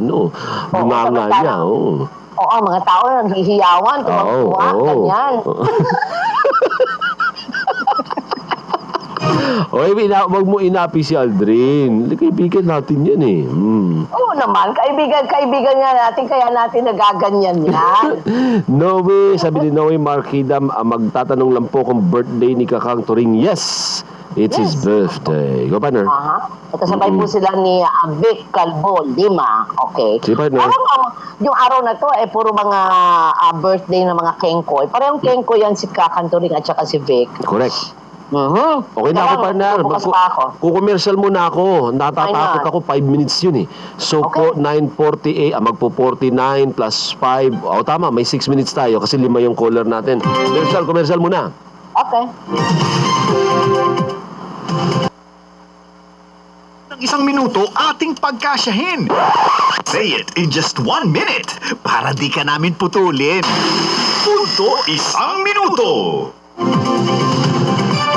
Speaker 3: bunganga niya.
Speaker 2: Oo, mga tao naghihiyawan, tumagpuwa, ganyan.
Speaker 3: Wag mo inapi si Aldrin. Kaibigan natin yan
Speaker 2: Oo naman, kaibigan nga natin, kaya natin nagaganyan yan.
Speaker 3: Noe, sabi ni Noe Marquida, magtatanong lang po kung birthday ni Kakang Turing. Yes, it's his birthday. Go, partner.
Speaker 2: Kasabay po sila ni Vic Calvo, Lima. Okay.
Speaker 3: Si partner.
Speaker 2: Yung araw na to ay puro mga birthday ng mga kengkoy. Parang kengkoy yan si Kakang Turing at saka si Vic.
Speaker 3: Correct. Okay na ako, partner. Kukomersyal muna ako. Natatakot ako, 5 minutes yun So, 9:48, magpo-49 plus 5. Tama, may 6 minutes tayo kasi 5 yung caller natin. Commercial muna.
Speaker 2: Okay.
Speaker 1: Ng 1 minuto ating pagkasyahin. Say it in just 1 minute para di ka namin putulin. Punto 1 minuto.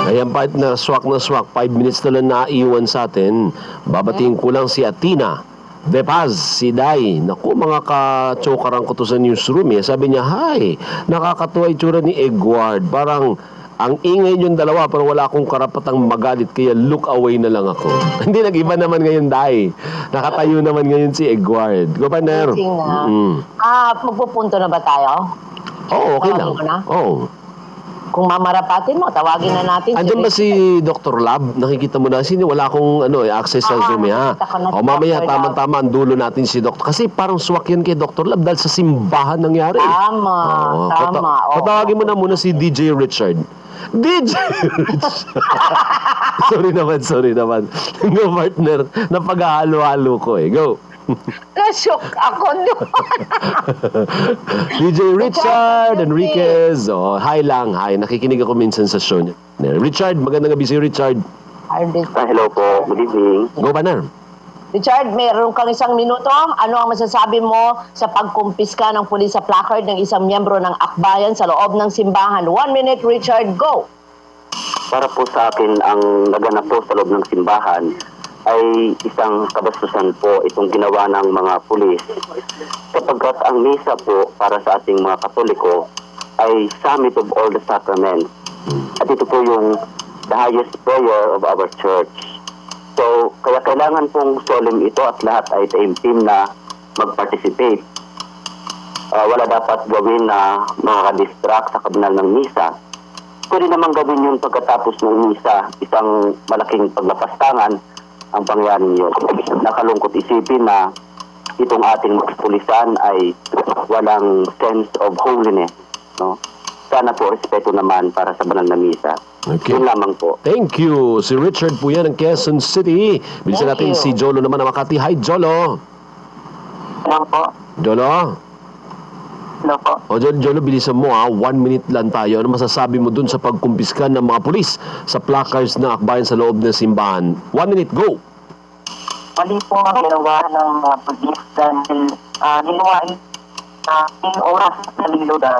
Speaker 3: Ayan, partner, swak na swak. 5 minutes na lang naiwan sa atin. Babatiin ko lang si Atina De Paz, si Day. Naku, mga ka-chokaran ko to sa newsroom. Sabi niya, hi, nakakatuwa itsura ni Edward. Parang Ang ingay yung dalawa pero wala akong karapatang magalit kaya look away na lang ako. Hindi, nag-iba naman ngayon, Day. Nakatayo naman ngayon si Edward. Go, partner.
Speaker 2: Tingnan na. Magpupunto na ba tayo?
Speaker 3: Oo, okay lang.
Speaker 2: Tawagin mo na?
Speaker 3: Oo.
Speaker 2: Kung mamarapatin mo, tawagin na natin.
Speaker 3: Andyan ba si Dr. Lab? Nakikita mo na. Wala akong access sa Zoom, ha?
Speaker 2: nakita ko na si
Speaker 3: O mamaya,
Speaker 2: Dr. Lab.
Speaker 3: tama-tama, ang dulo natin si Dr. Kasi parang swak yan kay Dr. Lab dahil sa simbahan nangyari.
Speaker 2: Tama, tama. Oo.
Speaker 3: Patawagin mo na muna si DJ Richard. DJ Richard! sorry naman. Go, partner. Napaghahalo-halo ko eh. Go.
Speaker 2: Nashock ako doon.
Speaker 3: DJ Richard Enriquez. Oh, hi lang, hi. Nakikinig ako minsan sa show niya. Richard, magandang gabi si Richard.
Speaker 6: Hello po, good evening.
Speaker 3: Go, partner.
Speaker 2: Richard, meron kang 1 minuto. Ano ang masasabi mo sa pagkumpiska ng pulis sa placard ng isang miyembro ng akbayan sa loob ng simbahan? 1 minute, Richard, go!
Speaker 6: Para po sa akin, ang naganap po sa loob ng simbahan ay isang kabastusan po itong ginawa ng mga pulis. Sapagkat ang misa po para sa ating mga Katoliko ay summit of all the sacraments. At ito po yung the highest prayer of our church. So, kaya kailangan pong solemn ito at lahat ay taimtim na mag-participate. Wala dapat gawin na makaka-distract sa kabinal ng misa. Pwede naman gawin yun pagkatapos ng misa, isang malaking paglapastangan ang pangyaring yun. Nakalungkot isipin na itong ating mga pulisan ay walang sense of holiness. No? Sana po, respeto naman para sa banal na misa.
Speaker 3: Okay.
Speaker 6: Yun lamang po.
Speaker 3: Thank you. Si Richard po yan ng Quezon City. Bilisan natin si Jolo naman ng Makati. Hi, Jolo.
Speaker 6: Ano po?
Speaker 3: Jolo.
Speaker 6: Ano po?
Speaker 3: O, Jolo, bilisan mo 1 minute lang tayo. Ano masasabi mo dun sa pagkumpiska ng mga pulis sa placards ng akbayan sa loob ng simbahan? 1 minute, go!
Speaker 10: Mali po ang ginawa ng pulis dahil niluwain yung oras na liloda.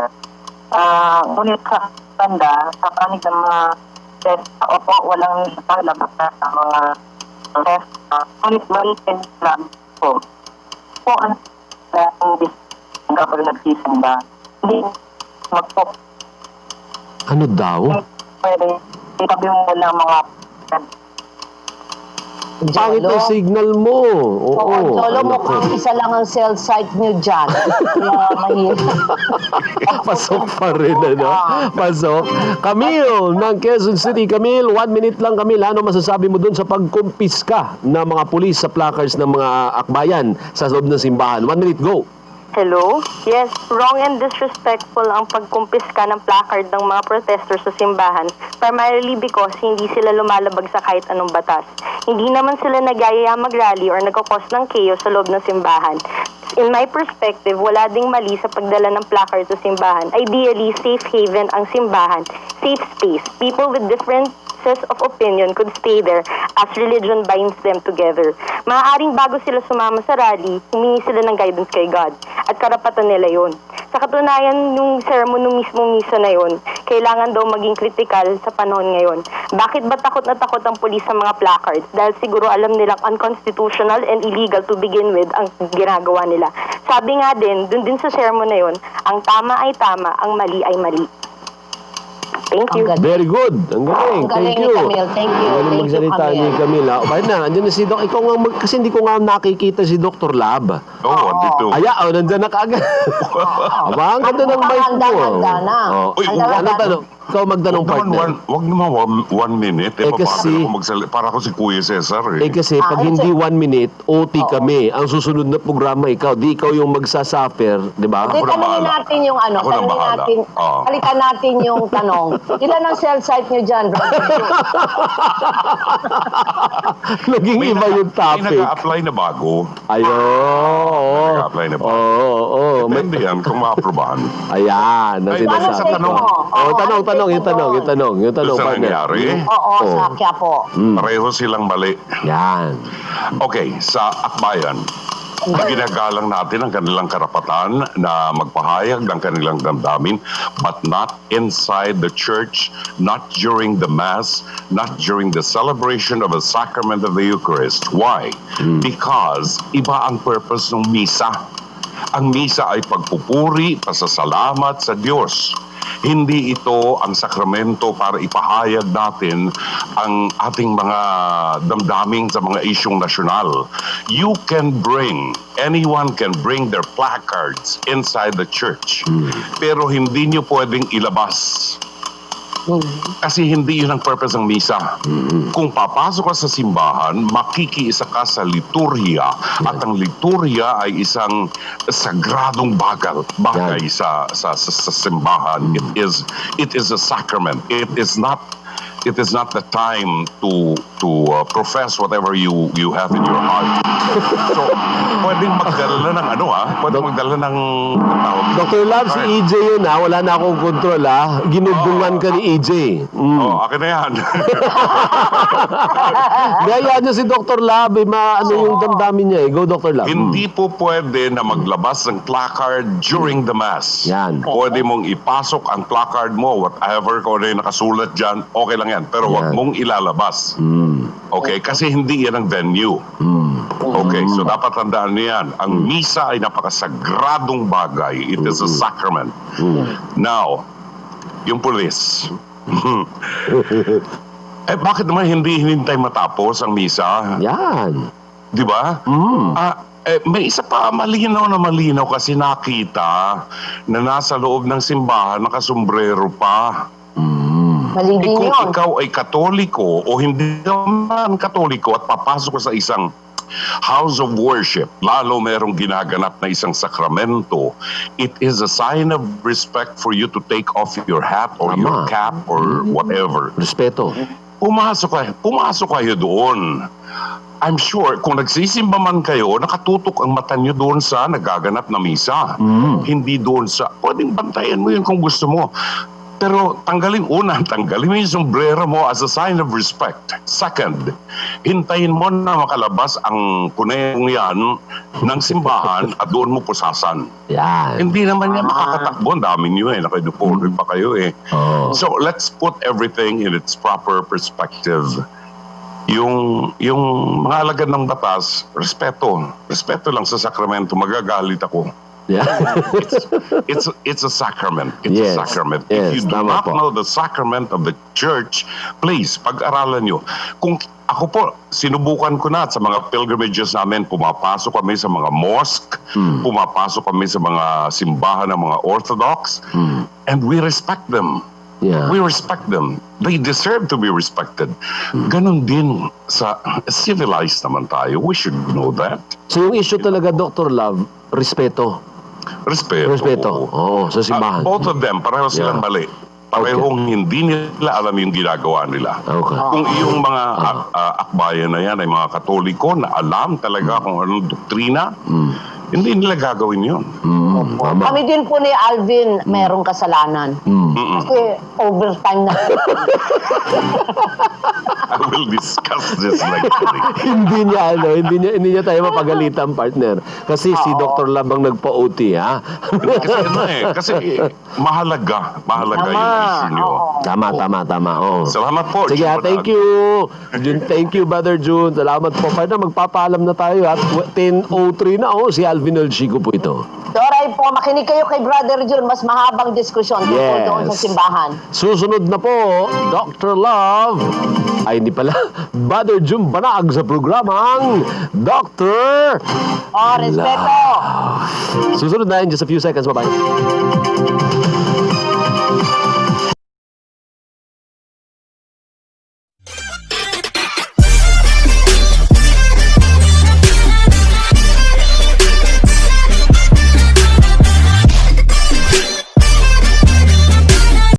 Speaker 10: Ngunit sa tanda, sa panig ng mga test, opo, walang palabas na sa mga test. Ngunit malitin lang po. Po ang kapag nagsisimba, hindi magpop.
Speaker 3: Ano daw?
Speaker 10: Pwede, itabi mo lang mga
Speaker 3: Pangit ang signal mo. Oo,
Speaker 2: Jolo,
Speaker 3: ano ko.
Speaker 2: mukhang isa lang ang cell site niyo dyan. Kaya mahirap.
Speaker 3: Pasok pa rin, ano? Pasok. Camille, ng Quezon City. Camille, 1 minute lang, Camille. Ano masasabi mo dun sa pagkumpiska ng mga pulis sa placards ng mga akbayan sa loob ng simbahan? 1 minute, go!
Speaker 11: Hello? Yes, wrong and disrespectful ang pagkumpiska ng placard ng mga protesters sa simbahan, primarily because hindi sila lumalabag sa kahit anong batas. Hindi naman sila nagyayaya mag-rally or nagkakos ng chaos sa loob ng simbahan. In my perspective, wala ding mali sa pagdala ng placard sa simbahan. Ideally, safe haven ang simbahan, safe space. People with different of opinion could stay there as religion binds them together. Maaaring bago sila sumama sa rally, humingi sila ng guidance kay God at karapatan nila yun. Sa katunayan, yung sermon ng mismong misa na yun, kailangan daw maging kritikal sa panahon ngayon. Bakit ba takot na takot ang pulis sa mga placards? Dahil siguro alam nilang unconstitutional and illegal to begin with ang ginagawa nila. Sabi nga din, dun din sa sermon na yun, ang tama ay tama, ang mali ay mali. Thank you.
Speaker 3: Very good. Ang galing.
Speaker 2: Ang galing
Speaker 3: Thank
Speaker 2: ni
Speaker 3: you.
Speaker 2: Camille. Thank you.
Speaker 3: Ang galing
Speaker 2: Thank you,
Speaker 3: magsalita ni
Speaker 2: Camille.
Speaker 3: Camille. Bakit na? Andiyan na si Doc. Ikaw nga, kasi hindi ko nga nakikita si Dr. Lab.
Speaker 1: Oo, andito.
Speaker 3: Nandyan na kaagad. Aba, ang ganda ng mic mo.
Speaker 2: Handa na.
Speaker 3: Oh.
Speaker 1: Uy,
Speaker 3: Ano tanong? Ikaw magtanong, partner.
Speaker 1: Wag naman 1 minute.
Speaker 3: Eh, kasi-
Speaker 1: Para ako si Kuya Cesar
Speaker 3: Eh kasi pag hindi 1 minute, OT kami. Ang susunod na programa ikaw, di ikaw yung magsasuffer, di ba?
Speaker 2: Hindi,
Speaker 1: Ako na
Speaker 2: tanongin
Speaker 1: bahala.
Speaker 2: natin yung ano.
Speaker 1: Ako na
Speaker 2: Tanongin
Speaker 1: bahala.
Speaker 2: natin.
Speaker 1: Oo.
Speaker 2: Palitan natin yung tanong. Ilan ang cell site niyo dyan, bro?
Speaker 3: Naging iba yung
Speaker 1: May
Speaker 3: topic.
Speaker 1: nag-a-apply na bago.
Speaker 3: Ayun.
Speaker 1: Nag-a-apply na bago.
Speaker 3: Oo.
Speaker 1: Depende yan kung maaprobahan.
Speaker 3: Ayan. Ang
Speaker 1: Ay,
Speaker 3: sinasabi
Speaker 1: sa
Speaker 3: ko.
Speaker 1: tanong.
Speaker 3: Oh, tanong. Yung tanong,
Speaker 1: Doon sa
Speaker 3: partner.
Speaker 1: nangyari,
Speaker 2: Oo, sa Quiapo.
Speaker 1: pareho silang mali.
Speaker 3: Yan.
Speaker 1: Okay, sa akbayan, ginagalang natin ang kanilang karapatan na magpahayag ng kanilang damdamin, but not inside the church, not during the Mass, not during the celebration of a sacrament of the Eucharist. Why? Because iba ang purpose ng misa. Ang misa ay pagpupuri, pasasalamat sa Diyos.
Speaker 12: Hindi ito ang sakramento para ipahayag natin ang ating mga damdamin sa mga isyong nasyonal. Anyone can bring their placards inside the church. Pero hindi nyo pwedeng ilabas. Kasi hindi yun ang purpose ng misa. Kung papasok ka sa simbahan, makikiisa ka sa liturhiya. At ang liturhiya ay isang sagradong bagay sa simbahan. It is a sacrament. It is not the time to profess whatever you have in your heart. So, pwedeng magdala ng pwedeng magdala ng
Speaker 3: Dr. Love, si EJ yun wala na akong kontrol Ginubungan ka ni EJ.
Speaker 12: Akin na yan.
Speaker 3: Gaya niyo si Dr. Love, yung damdamin niya Go, Dr. Love.
Speaker 12: Hindi po pwede na maglabas ng placard during the Mass.
Speaker 3: Yan.
Speaker 12: Pwede mong ipasok ang placard mo, whatever, kung ano yung nakasulat dyan, okay lang yan. Pero wag mong ilalabas. Okay? Kasi hindi yan ang venue. Okay, so dapat tandaan niyo yan. Ang misa ay napakasagradong bagay. It is a sacrament. Now, yung pulis. Bakit naman hindi hinintay matapos ang misa?
Speaker 3: Yan.
Speaker 12: Di ba? May isa pa malinaw kasi nakita na nasa loob ng simbahan nakasombrero pa.
Speaker 2: Malibing
Speaker 12: Kung
Speaker 2: yun.
Speaker 12: ikaw ay Katoliko o hindi naman Katoliko at papasok ka sa isang house of worship, lalo merong ginaganap na isang sakramento, it is a sign of respect for you to take off your hat or your cap or whatever.
Speaker 3: Respeto.
Speaker 12: Pumasok kayo doon. I'm sure, kung nagsisimba man kayo, nakatutok ang mata nyo doon sa nagaganap na misa. Hindi doon sa, pwedeng bantayan mo yun kung gusto mo. Pero tanggalin mo yung sombrero mo as a sign of respect. Second, hintayin mo na makalabas ang puneng yan ng simbahan at doon mo pusasan.
Speaker 3: Yan.
Speaker 12: Hindi naman yan makakatakbo. Ang dami nyo nakadupo rin pa kayo So let's put everything in its proper perspective. Yung mga alagad ng batas, respeto lang sa sakramento, magagalit ako.
Speaker 3: Yeah.
Speaker 12: It's a sacrament.
Speaker 3: Yes.
Speaker 12: A sacrament.
Speaker 3: Yes,
Speaker 12: If you do
Speaker 3: tama
Speaker 12: not
Speaker 3: po.
Speaker 12: know the sacrament of the church, please, pag-aralan nyo. Kung ako po, sinubukan ko na at sa mga pilgrimages namin, pumapasok kami sa mga mosque, pumapasok kami sa mga simbahan ng mga Orthodox, and we respect them.
Speaker 3: Yeah.
Speaker 12: We respect them. They deserve to be respected. Ganon din sa civilized naman tayo. We should know that.
Speaker 3: So yung issue talaga, Dr. Love, respeto.
Speaker 12: Respeto.
Speaker 3: Oo, sa simbahan.
Speaker 12: Both of them, pareho silang mali. Parehong hindi nila alam yung ginagawa nila.
Speaker 3: Okay.
Speaker 12: Kung yung mga akbayan na yan ay mga Katoliko na alam talaga kung anong doktrina, hindi nila gagawin yun.
Speaker 3: Tama.
Speaker 2: Kami din po ni Alvin merong kasalanan. Kasi overtime na.
Speaker 12: I will discuss this like
Speaker 3: hindi niya tayo mapagalitan, partner. Kasi si Dr. Love ang nagpa-OT,
Speaker 12: Kasi mahalaga yung issue nyo.
Speaker 3: Tama. Oh.
Speaker 12: Salamat po.
Speaker 3: Sige, thank you. Jun, thank you, Brother Jun. Salamat po. Partner, magpapaalam na tayo at 10:03 na. Si Alvin Alchico po ito.
Speaker 2: Doray po, makinig kayo kay Brother Jun. Mas mahabang diskusyon tungkol doon sa simbahan.
Speaker 3: Susunod na po, Dr. Love. Ay, hindi pala. Brother Jun Banag sa programang Dr.
Speaker 2: Respeto.
Speaker 3: Susunod na in just a few seconds. Bye-bye.